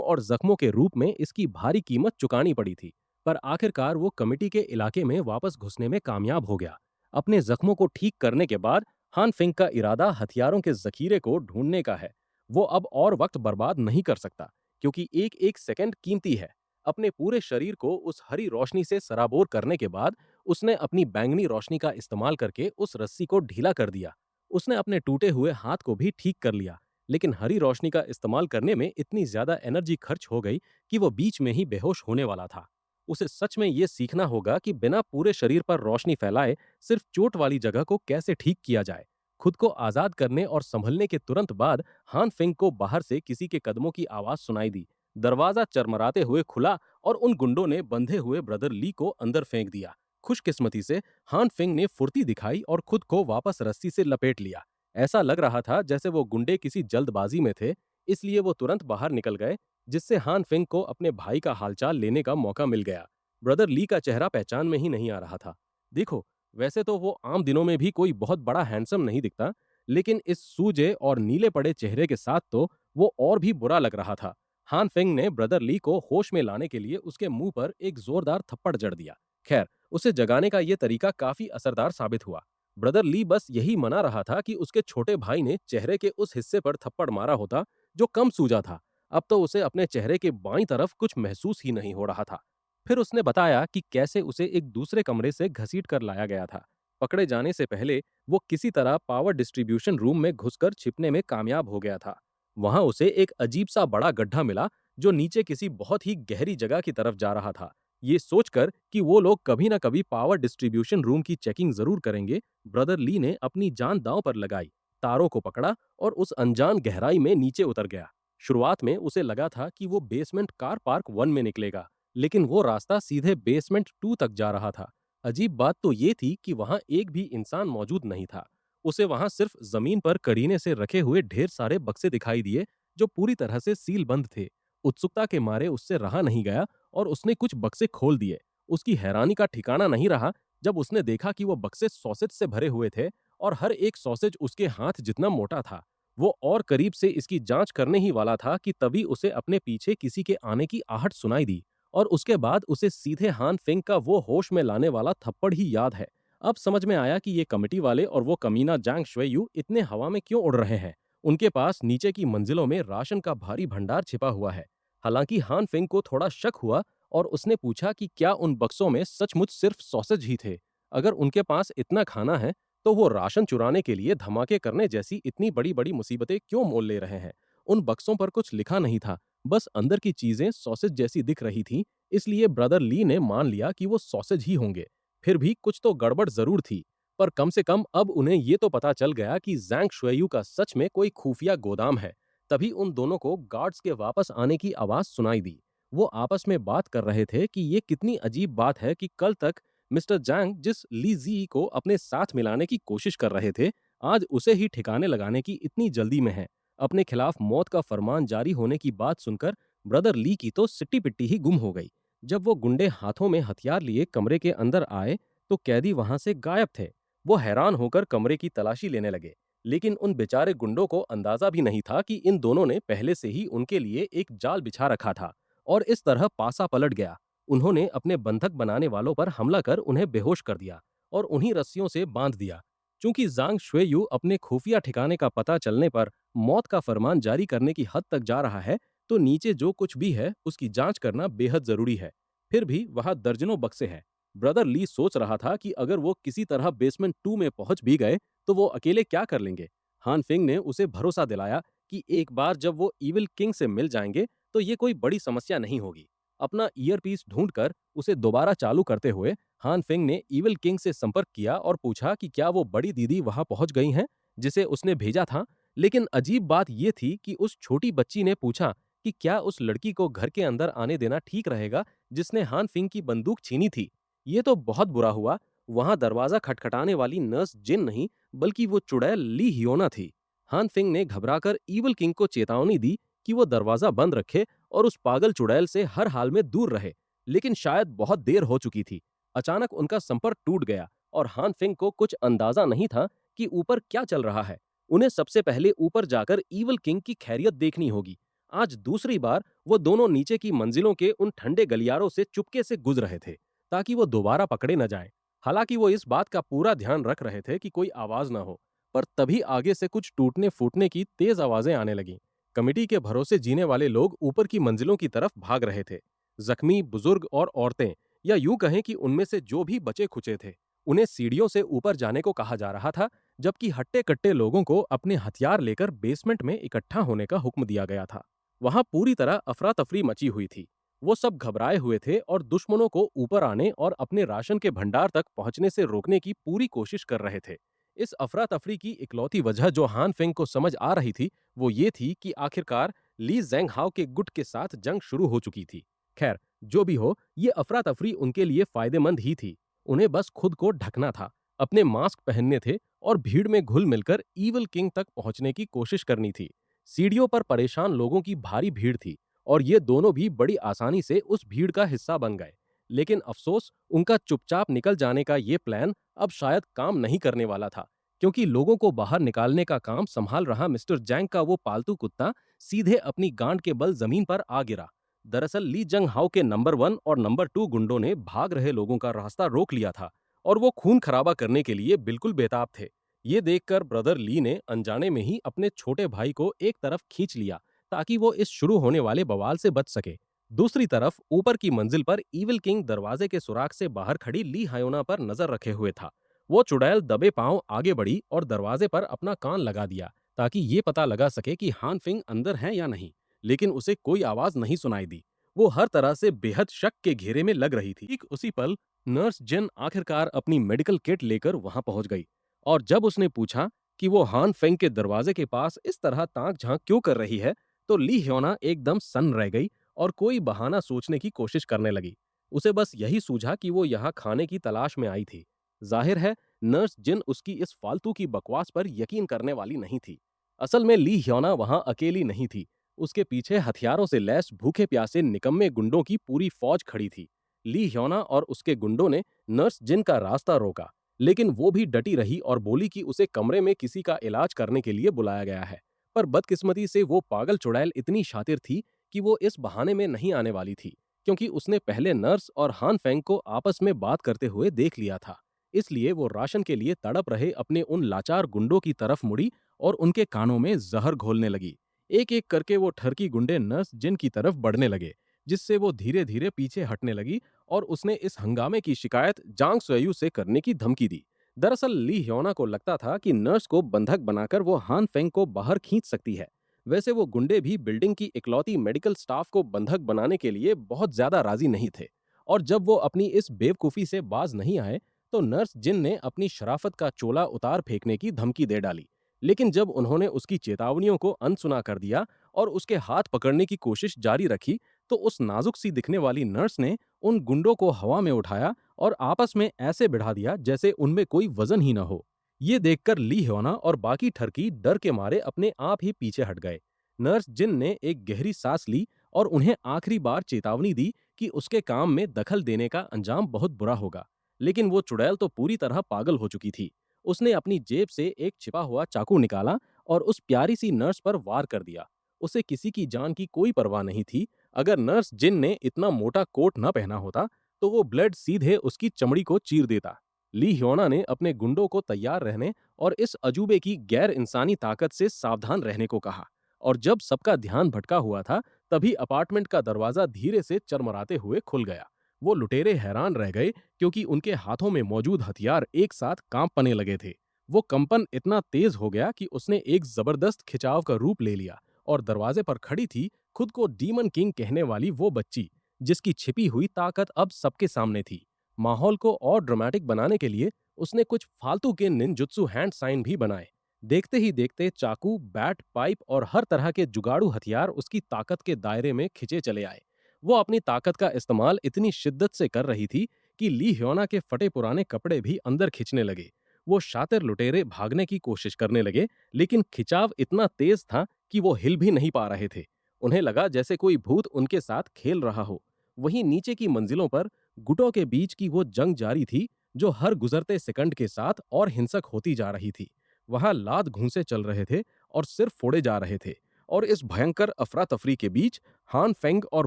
और जख्मों के रूप में इसकी भारी कीमत चुकानी पड़ी थी, पर आखिरकार वो कमेटी के इलाके में वापस घुसने में कामयाब हो गया। अपने जख्मों को ठीक करने के बाद हान फिंग का इरादा हथियारों के जखीरे को ढूंढने का है। वो अब और वक्त बर्बाद नहीं कर सकता, क्योंकि एक एक सेकंड कीमती है। अपने पूरे शरीर को उस हरी रोशनी से सराबोर करने के बाद उसने अपनी बैंगनी रोशनी का इस्तेमाल करके उस रस्सी को ढीला कर दिया। उसने अपने टूटे हुए हाथ को भी ठीक कर लिया, लेकिन हरी रोशनी का इस्तेमाल करने में इतनी ज्यादा एनर्जी खर्च हो गई कि वो बीच में ही बेहोश होने वाला था। उसे सच में ये सीखना होगा कि बिना पूरे शरीर पर रोशनी फैलाए सिर्फ चोट वाली जगह को कैसे ठीक किया जाए। खुद को आजाद करने और संभलने के तुरंत बाद हान फिंग को बाहर से किसी के कदमों की आवाज सुनाई दी। दरवाजा चरमराते हुए खुला और उन गुंडों ने बंधे हुए ब्रदर ली को अंदर फेंक दिया। खुशकिस्मती से हान फिंग ने फुर्ती दिखाई और खुद को वापस रस्सी से लपेट लिया। ऐसा लग रहा था जैसे वो गुंडे किसी जल्दबाजी में थे, इसलिए वो तुरंत बाहर निकल गए, जिससे हान फिंग को अपने भाई का हालचाल लेने का मौका मिल गया। ब्रदर ली का चेहरा पहचान में ही नहीं आ रहा था। देखो, वैसे तो वो आम दिनों में भी कोई बहुत बड़ा हैंडसम नहीं दिखता, लेकिन इस सूजे और नीले पड़े चेहरे के साथ तो वो और भी बुरा लग रहा था। हान फिंग ने ब्रदर ली को होश में लाने के लिए उसके मुंह पर एक जोरदार थप्पड़ जड़ दिया। खैर, उसे जगाने का ये तरीका काफी असरदार साबित हुआ। ब्रदर ली बस यही मना रहा था कि उसके छोटे भाई ने चेहरे के उस हिस्से पर थप्पड़ मारा होता जो कम सूजा था। अब तो उसे अपने चेहरे के बाईं तरफ कुछ महसूस ही नहीं हो रहा था। फिर उसने बताया कि कैसे उसे एक दूसरे कमरे से घसीट कर लाया गया था। पकड़े जाने से पहले वो किसी तरह पावर डिस्ट्रीब्यूशन रूम में घुसकर छिपने में कामयाब हो गया था। वहां उसे एक अजीब सा बड़ा गड्ढा मिला जो नीचे किसी बहुत ही गहरी जगह की तरफ जा रहा था। ये सोचकर कि वो लोग कभी ना कभी पावर डिस्ट्रीब्यूशन रूम की चेकिंग जरूर करेंगे, ब्रदर ली ने अपनी जान दांव पर लगाई, तारों को पकड़ा और उस अनजान गहराई में नीचे उतर गया। शुरुआत में उसे लगा था कि वो बेसमेंट कार पार्क 1 में निकलेगा, लेकिन वो रास्ता सीधे बेसमेंट 2 तक जा रहा था। अजीब बात तो ये थी कि वहां एक भी इंसान मौजूद नहीं था। उसे वहां सिर्फ जमीन पर करीने से रखे हुए ढेर सारे बक्से दिखाई दिए जो पूरी तरह से सील बंद थे। उत्सुकता के मारे उससे रहा नहीं गया और उसने कुछ बक्से खोल दिए। उसकी हैरानी का ठिकाना नहीं रहा जब उसने देखा कि वो बक्से सॉसेज से भरे हुए थे और हर एक सॉसेज उसके हाथ जितना मोटा था। वो और करीब से इसकी जांच करने ही वाला था कि तभी उसे अपने पीछे किसी के आने की आहट सुनाई दी और उसके बाद उसे सीधे हान फेंग का वो होश में लाने वाला थप्पड़ ही याद है। अब समझ में आया कि ये कमिटी वाले और वो कमीना जांग श्वेयू इतने हवा में क्यों उड़ रहे हैं। उनके पास नीचे की मंजिलों में राशन का भारी भंडार छिपा हुआ है। हालांकि हान फेंग को थोड़ा शक हुआ और उसने पूछा कि क्या उन बक्सों में सचमुच सिर्फ सॉसेज ही थे। अगर उनके पास इतना खाना है तो वो राशन चुराने के लिए धमाके करने जैसी इतनी बड़ी बड़ी मुसीबतें क्यों मोल ले रहे हैं। उन बक्सों पर कुछ लिखा नहीं था, बस अंदर की चीजें सॉसेज जैसी दिख रही थी, इसलिए ब्रदर ली ने मान लिया कि वो सॉसेज ही होंगे। फिर भी कुछ तो गड़बड़ जरूर थी, पर कम से कम अब उन्हें ये तो पता चल गया कि जैंग शुएयू का सच में कोई खुफिया गोदाम है। तभी उन दोनों को गार्ड्स के वापस आने की आवाज सुनाई दी। वो आपस में बात कर रहे थे कि ये कितनी अजीब बात है कि कल तक मिस्टर जैंग जिस ली जी को अपने साथ मिलाने की कोशिश कर रहे थे, आज उसे ही ठिकाने लगाने की इतनी जल्दी में है। अपने खिलाफ मौत का फरमान जारी होने की बात सुनकर ब्रदर ली की तो सिट्टी पिट्टी ही गुम हो गई। जब वो गुंडे हाथों में हथियार लिए कमरे के अंदर आए तो कैदी वहां से गायब थे। वो हैरान होकर कमरे की तलाशी लेने लगे, लेकिन उन बेचारे गुंडों को अंदाजा भी नहीं था कि इन दोनों ने पहले से ही उनके लिए एक जाल बिछा रखा था। और इस तरह पासा पलट गया। उन्होंने अपने बंधक बनाने वालों पर हमला कर उन्हें बेहोश कर दिया और उन्हीं रस्सियों से बांध दिया। चूंकि जांग शुएयू अपने खुफिया ठिकाने का पता चलने पर मौत का फरमान जारी करने की हद तक जा रहा है, तो नीचे जो कुछ भी है उसकी जांच करना बेहद जरूरी है। फिर भी वहां दर्जनों बक्से हैं। ब्रदर ली सोच रहा था कि अगर वो किसी तरह बेसमेंट 2 में पहुंच भी गए तो वो अकेले क्या कर लेंगे। हान फिंग ने उसे भरोसा दिलाया कि एक बार जब वो इविल किंग से मिल जाएंगे तो ये कोई बड़ी समस्या नहीं होगी। अपना ईयरपीस ढूंढकर उसे दोबारा चालू करते हुए हान फिंग ने इविल किंग से संपर्क किया और पूछा कि क्या वो बड़ी दीदी वहां पहुंच गई हैं जिसे उसने भेजा था। लेकिन अजीब बात यह थी कि उस छोटी बच्ची ने पूछा कि क्या उस लड़की को घर के अंदर आने देना ठीक रहेगा जिसने हान फिंग की बंदूक छीनी थी। ये तो बहुत बुरा हुआ। वहां दरवाजा खटखटाने वाली नर्स जिन नहीं बल्कि वो चुड़ैल ली हियोना थी। हान फिंग ने घबराकर इविल किंग को चेतावनी दी कि वो दरवाजा बंद रखे और उस पागल चुड़ैल से हर हाल में दूर रहे। लेकिन शायद बहुत देर हो चुकी थी। अचानक उनका संपर्क टूट गया और हान फिंग को कुछ अंदाजा नहीं था कि ऊपर क्या चल रहा है। उन्हें सबसे पहले ऊपर जाकर ईवल किंग की खैरियत देखनी होगी। आज दूसरी बार वो दोनों नीचे की मंजिलों के उन ठंडे गलियारों से चुपके से गुजर रहे थे ताकि वो दोबारा पकड़े न जाएं। हालांकि वो इस बात का पूरा ध्यान रख रहे थे कि कोई आवाज न हो, पर तभी आगे से कुछ टूटने फूटने की तेज आवाजें आने लगीं। कमिटी के भरोसे जीने वाले लोग ऊपर की मंजिलों की तरफ भाग रहे थे। जख्मी बुजुर्ग और औरतें, या यूं कहें कि उनमें से जो भी बचे खुचे थे, उन्हें सीढ़ियों से ऊपर जाने को कहा जा रहा था, जबकि हट्टे कट्टे लोगों को अपने हथियार लेकर बेसमेंट में इकट्ठा होने का हुक्म दिया गया था। वहां पूरी तरह अफरा तफरी मची हुई थी। वो सब घबराए हुए थे और दुश्मनों को ऊपर आने और अपने राशन के भंडार तक पहुंचने से रोकने की पूरी कोशिश कर रहे थे। इस अफरा तफरी की इकलौती वजह जो हान फेंग को समझ आ रही थी वो ये थी कि आखिरकार ली जेंग हाओ के गुट के साथ जंग शुरू हो चुकी थी। खैर, जो भी हो, ये अफरा तफरी उनके लिए फायदेमंद ही थी। उन्हें बस खुद को ढकना था, अपने मास्क पहनने थे और भीड़ में घुल मिलकर ईवल किंग तक पहुंचने की कोशिश करनी थी। सीढ़ियों पर परेशान लोगों की भारी भीड़ थी और ये दोनों भी बड़ी आसानी से उस भीड़ का हिस्सा बन गए। लेकिन अफसोस, उनका चुपचाप निकल जाने का ये प्लान अब शायद काम नहीं करने वाला था, क्योंकि लोगों को बाहर निकालने का काम संभाल रहा मिस्टर जैंग का वो पालतू कुत्ता सीधे अपनी गांड के बल जमीन पर आ गिरा। दरअसल ली जंग हाउ के नंबर 1 और नंबर 2 गुंडों ने भाग रहे लोगों का रास्ता रोक लिया था और वो खून खराबा करने के लिए बिल्कुल बेताब थे। ये देखकर ब्रदर ली ने अनजाने में ही अपने छोटे भाई को एक तरफ खींच लिया ताकि वो इस शुरू होने वाले बवाल से बच सके। दूसरी तरफ ऊपर की मंजिल पर इविल किंग दरवाजे के सुराख से बाहर खड़ी ली हायोना पर नजर रखे हुए था। वो चुड़ैल दबे पांव आगे बढ़ी और दरवाजे पर अपना कान लगा दिया ताकि ये पता लगा सके कि हान फिंग अंदर है या नहीं, लेकिन उसे कोई आवाज नहीं सुनाई दी। वो हर तरह से बेहद शक के घेरे में लग रही थी। ठीक उसी पल नर्स जिन आखिरकार अपनी मेडिकल किट लेकर वहां पहुंच गई, और जब उसने पूछा कि वो हान फेंग के दरवाजे के पास इस तरह ताक झांक क्यों कर रही है, तो ली ह्योना एकदम सन्न रह गई और कोई बहाना सोचने की कोशिश करने लगी। उसे बस यही सूझा कि वो यहाँ खाने की तलाश में आई थी। जाहिर है, नर्स जिन उसकी इस फालतू की बकवास पर यकीन करने वाली नहीं थी। असल में ली ह्योना वहां अकेली नहीं थी। उसके पीछे हथियारों से लैस भूखे प्यासे निकम्मे गुंडों की पूरी फौज खड़ी थी। ली ह्योना और उसके गुंडों ने नर्स जिन का रास्ता रोका, लेकिन वो भी डटी रही और बोली कि उसे कमरे में किसी का इलाज करने के लिए बुलाया गया है। पर बदकिस्मती से वो पागल चुड़ैल इतनी शातिर थी कि वो इस बहाने में नहीं आने वाली थी, क्योंकि उसने पहले नर्स और हान फेंग को आपस में बात करते हुए देख लिया था। इसलिए वो राशन के लिए तड़प रहे अपने उन लाचार गुंडों की तरफ मुड़ी और उनके कानों में जहर घोलने लगी। एक एक करके वो ठरकी गुंडे नर्स जिन की तरफ बढ़ने लगे, जिससे वो धीरे धीरे पीछे हटने लगी और उसने इस हंगामे की शिकायत जांग सोयू से करने की धमकी दी। दरअसल ली ह्योना को लगता था कि नर्स को बंधक बनाकर वो हान फेंग को बाहर खींच सकती है। वैसे वो गुंडे भी बिल्डिंग की इकलौती मेडिकल स्टाफ को बंधक बनाने के लिए बहुत ज्यादा राजी नहीं थे, और जब वो अपनी इस बेवकूफी से बाज नहीं आए, तो नर्स जिन ने अपनी शराफत का चोला उतार फेंकने की धमकी दे डाली। लेकिन जब उन्होंने उसकी चेतावनियों को अनसुना कर दिया और उसके हाथ पकड़ने की कोशिश जारी रखी, तो उस नाजुक सी दिखने वाली नर्स ने उन गुंडों को हवा में उठाया और आपस में ऐसे बिठा दिया जैसे उनमें कोई वजन ही न हो। ये देखकर ली ह्योना और बाकी ठरकी डर के मारे अपने आप ही पीछे हट गए। नर्स जिन ने एक गहरी सांस ली और उन्हें आखिरी बार चेतावनी दी कि उसके काम में दखल देने का अंजाम बहुत बुरा होगा। लेकिन वो चुड़ैल तो पूरी तरह पागल हो चुकी थी। उसने अपनी जेब से एक छिपा हुआ चाकू निकाला और उस प्यारी सी नर्स पर वार कर दिया। उसे किसी की जान की कोई परवाह नहीं थी। अगर नर्स जिन ने इतना मोटा कोट न पहना होता, तो वो ब्लेड सीधे उसकी चमड़ी को चीर देता। ली ह्योना ने अपने गुंडों को तैयार रहने और इस अजूबे की गैर इंसानी ताकत से सावधान रहने को कहा, और जब सबका ध्यान भटका हुआ था, तभी अपार्टमेंट का दरवाजा धीरे से चरमराते हुए खुल गया। वो लुटेरे हैरान रह गए, क्योंकि उनके हाथों में मौजूद हथियार एक साथ कांपने लगे थे। वो कंपन इतना तेज हो गया कि उसने एक जबरदस्त खिंचाव का रूप ले लिया, और दरवाजे पर खड़ी थी खुद को डीमन किंग कहने वाली वो बच्ची, जिसकी छिपी हुई ताकत अब सबके सामने थी। माहौल को और ड्रामेटिक बनाने के लिए उसने कुछ फालतू के निंजुत्सु हैंड साइन भी बनाए। देखते ही देखते चाकू, बैट, पाइप और हर तरह के जुगाड़ू हथियार उसकी ताकत के दायरे में खिंचे चले आए। वो अपनी ताकत का इस्तेमाल इतनी शिद्दत से कर रही थी कि ली ह्योना के फटे पुराने कपड़े भी अंदर खिंचने लगे। वो शातिर लुटेरे भागने की कोशिश करने लगे, लेकिन खिंचाव इतना तेज था कि वो हिल भी नहीं पा रहे थे। उन्हें लगा जैसे कोई भूत उनके साथ खेल रहा हो। वहीं नीचे की मंजिलों पर गुटों के बीच की वो जंग जारी थी, जो हर गुजरते सेकंड के साथ और हिंसक होती जा रही थी। वहां लात घूंसे चल रहे थे और सिर फोड़े जा रहे थे, और इस भयंकर अफरा तफरी के बीच हान फेंग और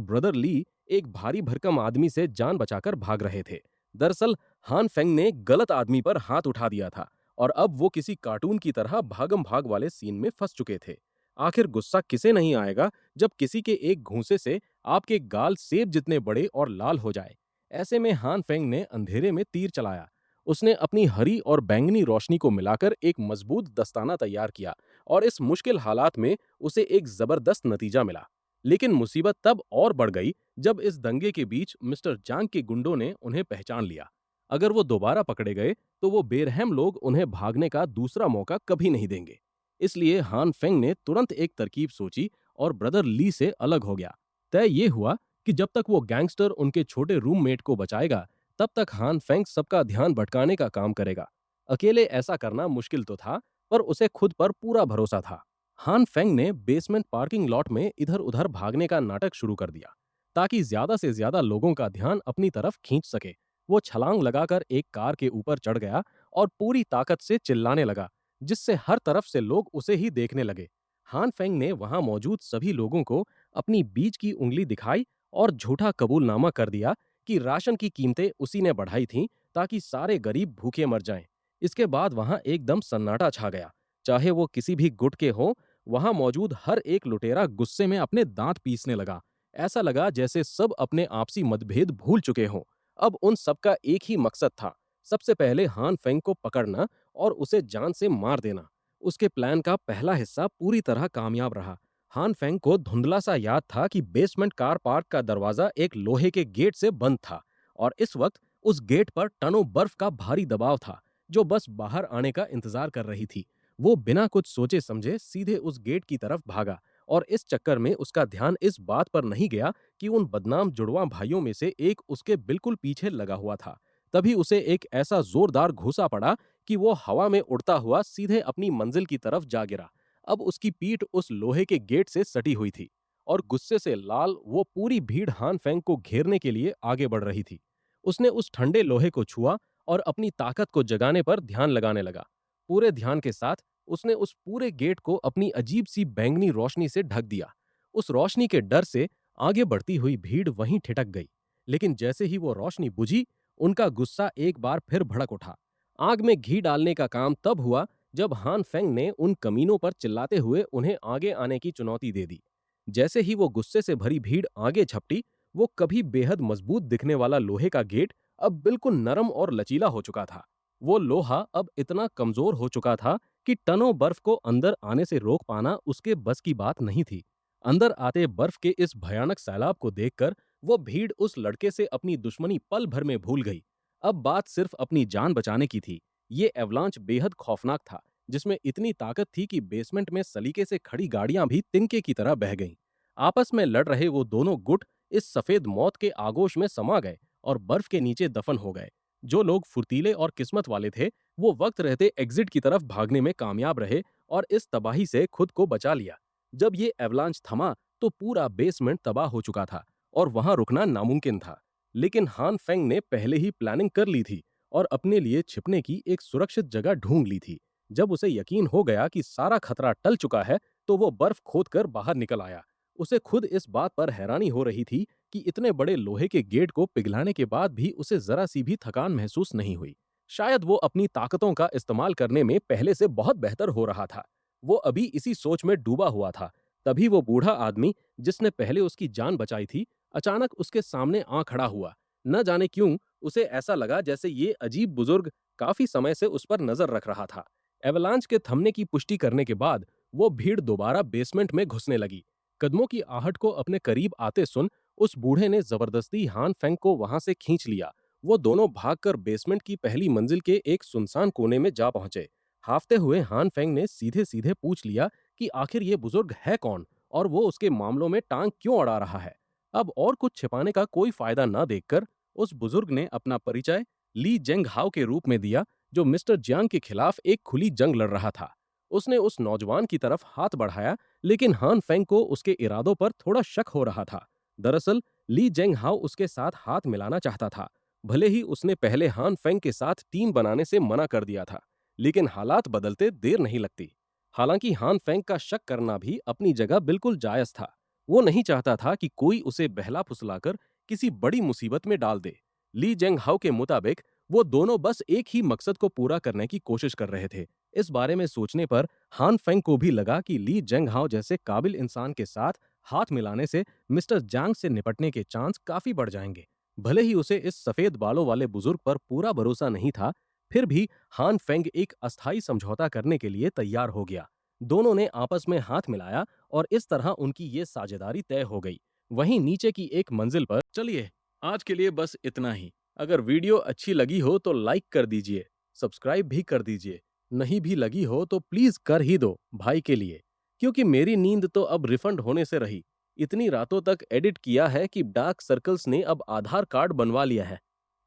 ब्रदर ली एक भारी भरकम आदमी से जान बचाकर भाग रहे थे। दरअसल हान फेंग ने गलत आदमी पर हाथ उठा दिया था, और अब वो किसी कार्टून की तरह भागम भाग वाले सीन में फंस चुके थे। आखिर गुस्सा किसे नहीं आएगा जब किसी के एक घूंसे से आपके गाल सेब जितने बड़े और लाल हो जाए। ऐसे में हान फेंग ने अंधेरे में तीर चलाया। उसने अपनी हरी और बैंगनी रोशनी को मिलाकर एक मजबूत दस्ताना तैयार किया, और इस मुश्किल हालात में उसे एक जबरदस्त नतीजा मिला। लेकिन मुसीबत तब और बढ़ गई जब इस दंगे के बीच मिस्टर जांग के गुंडों ने उन्हें पहचान लिया। अगर वो दोबारा पकड़े गए, तो वो बेरहम लोग उन्हें भागने का दूसरा मौका कभी नहीं देंगे। इसलिए हान फेंग ने तुरंत एक तरकीब सोची और ब्रदर ली से अलग हो गया। तय ये हुआ कि जब तक वो गैंगस्टर उनके छोटे रूममेट को बचाएगा, तब तक हान फेंग सबका ध्यान भटकाने का काम करेगा। अकेले ऐसा करना मुश्किल तो था, पर उसे खुद पर पूरा भरोसा था। हान फेंग ने बेसमेंट पार्किंग लॉट में इधर उधर भागने का नाटक शुरू कर दिया, ताकि ज्यादा से ज्यादा लोगों का ध्यान अपनी तरफ खींच सके। वो छलांग लगाकर एक कार के ऊपर चढ़ गया और पूरी ताकत से चिल्लाने लगा, जिससे हर तरफ से लोग उसे ही देखने लगे। हान फेंग ने वहां मौजूद सभी लोगों को अपनी बीच की उंगली दिखाई और झूठा कबूलनामा कर दिया कि राशन की कीमतें उसी ने बढ़ाई थीं, ताकि सारे गरीब भूखे मर जाएं। इसके बाद वहां एकदम सन्नाटा छा गया। चाहे वो किसी भी गुट के हों, वहां मौजूद हर एक लुटेरा गुस्से में अपने दांत पीसने लगा। ऐसा लगा जैसे सब अपने आपसी मतभेद भूल चुके हों। अब उन सबका एक ही मकसद था, सबसे पहले हान फेंग को पकड़ना और उसे जान से मार देना। उसके प्लान का पहला हिस्सा पूरी तरह कामयाब रहा। हान फेंग को धुंधला सा याद था कि बेसमेंट कार पार्क का दरवाजा एक लोहे के गेट से बंद था और इस वक्त उस गेट पर टनों बर्फ का भारी दबाव था, जो बस बाहर आने का इंतजार कर रही थी। वो बिना कुछ सोचे समझे सीधे उस गेट की तरफ भागा और इस चक्कर में उसका ध्यान इस बात पर नहीं गया कि उन बदनाम जुड़वां भाइयों में से एक उसके बिल्कुल पीछे लगा हुआ था। तभी उसे एक ऐसा जोरदार घूंसा पड़ा कि वो हवा में उड़ता हुआ सीधे अपनी मंजिल की तरफ जा गिरा। अब उसकी पीठ उस लोहे के गेट से सटी हुई थी और गुस्से से लाल वो पूरी भीड़ हान फेंग को घेरने के लिए आगे बढ़ रही थी। उसने उस ठंडे लोहे को छुआ और अपनी ताकत को जगाने पर ध्यान लगाने लगा। पूरे ध्यान के साथ उसने उस पूरे गेट को अपनी अजीब सी बैंगनी रोशनी से ढक दिया। उस रोशनी के डर से आगे बढ़ती हुई भीड़ वहीं ठिठक गई। लेकिन जैसे ही वो रोशनी बुझी, उनका गुस्सा एक बार फिर भड़क उठा। आग में घी डालने का काम तब हुआ जब हान फेंग ने उन कमीनों पर चिल्लाते हुए उन्हें आगे आने की चुनौती दे दी। जैसे ही वो गुस्से से भरी भीड़ आगे झपटी, वो कभी बेहद मजबूत दिखने वाला लोहे का गेट अब बिल्कुल नरम और लचीला हो चुका था। वो लोहा अब इतना कमजोर हो चुका था कि टनों बर्फ को अंदर आने से रोक पाना उसके बस की बात नहीं थी। अंदर आते बर्फ के इस भयानक सैलाब को देखकर वो भीड़ उस लड़के से अपनी दुश्मनी पल भर में भूल गई। अब बात सिर्फ अपनी जान बचाने की थी। ये एवलांच बेहद खौफनाक था, जिसमें इतनी ताकत थी कि बेसमेंट में सलीके से खड़ी गाड़ियां भी तिनके की तरह बह गईं। आपस में लड़ रहे वो दोनों गुट इस सफेद मौत के आगोश में समा गए और बर्फ के नीचे दफन हो गए। जो लोग फुर्तीले और किस्मत वाले थे, वो वक्त रहते एग्जिट की तरफ भागने में कामयाब रहे और इस तबाही से खुद को बचा लिया। जब ये एवलांच थमा तो पूरा बेसमेंट तबाह हो चुका था और वहां रुकना नामुमकिन था। लेकिन हान फेंग ने पहले ही प्लानिंग कर ली थी और अपने लिए छिपने की एक सुरक्षित जगह ढूंढ ली थी। जब उसे यकीन हो गया कि सारा खतरा टल चुका है, तो वो बर्फ खोदकर बाहर निकल आया। उसे खुद इस बात पर हैरानी हो रही थी कि इतने बड़े लोहे के गेट को पिघलाने के बाद भी उसे जरा सी भी थकान महसूस नहीं हुई। शायद वो अपनी ताकतों का इस्तेमाल करने में पहले से बहुत बेहतर हो रहा था। वो अभी इसी सोच में डूबा हुआ था। तभी वो बूढ़ा आदमी, जिसने पहले उसकी जान बचाई थी, अचानक उसके सामने आ खड़ा हुआ। न जाने क्यों उसे ऐसा लगा जैसे ये अजीब बुजुर्ग काफी समय से उस पर नजर रख रहा था। एवलांच के थमने की पुष्टि करने के बाद वो भीड़ दोबारा बेसमेंट में घुसने लगी। कदमों की आहट को अपने करीब आते सुन उस बूढ़े ने जबरदस्ती हान फेंग को वहां से खींच लिया। वो दोनों भागकर बेसमेंट की पहली मंजिल के एक सुनसान कोने में जा पहुंचे। हाफते हुए हान फेंग ने सीधे सीधे पूछ लिया कि आखिर ये बुजुर्ग है कौन और वो उसके मामलों में टांग क्यों अड़ा रहा है। अब और कुछ छिपाने का कोई फायदा न देखकर उस बुजुर्ग ने अपना परिचय ली जेंग हाओ के रूप में दिया, जो मिस्टर जियांग के खिलाफ एक खुली जंग लड़ रहा था। उसने उस नौजवान की तरफ हाथ बढ़ाया, लेकिन हान फेंग को उसके इरादों पर थोड़ा शक हो रहा था। दरअसल ली जेंग हाओ उसके साथ हाथ मिलाना चाहता था। भले ही उसने पहले हान फेंग के साथ टीम बनाने से मना कर दिया था, लेकिन हालात बदलते देर नहीं लगती। हालांकि हान फेंग का शक करना भी अपनी जगह बिल्कुल जायज था। वो नहीं चाहता था कि कोई उसे बहला फुसलाकर किसी बड़ी मुसीबत में डाल दे। ली जेंग हाओ के मुताबिक वो दोनों बस एक ही मकसद को पूरा करने की कोशिश कर रहे थे। इस बारे में सोचने पर हान फेंग को भी लगा कि ली जेंग हाओ जैसे काबिल इंसान के साथ हाथ मिलाने से मिस्टर जांग से निपटने के चांस काफी बढ़ जाएंगे। भले ही उसे इस सफेद बालों वाले बुजुर्ग पर पूरा भरोसा नहीं था, फिर भी हान फेंग एक अस्थायी समझौता करने के लिए तैयार हो गया। दोनों ने आपस में हाथ मिलाया और इस तरह उनकी ये साझेदारी तय हो गई। वहीं नीचे की एक मंजिल पर चलिए, आज के लिए बस इतना ही। अगर वीडियो अच्छी लगी हो तो लाइक कर दीजिए, सब्सक्राइब भी कर दीजिए। नहीं भी लगी हो तो प्लीज कर ही दो भाई के लिए, क्योंकि मेरी नींद तो अब रिफंड होने से रही। इतनी रातों तक एडिट किया है कि डार्क सर्कल्स ने अब आधार कार्ड बनवा लिया है।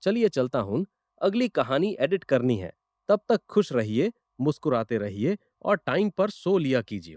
चलिए चलता हूं, अगली कहानी एडिट करनी है। तब तक खुश रहिए, मुस्कुराते रहिए और टाइम पर सो लिया कीजिए।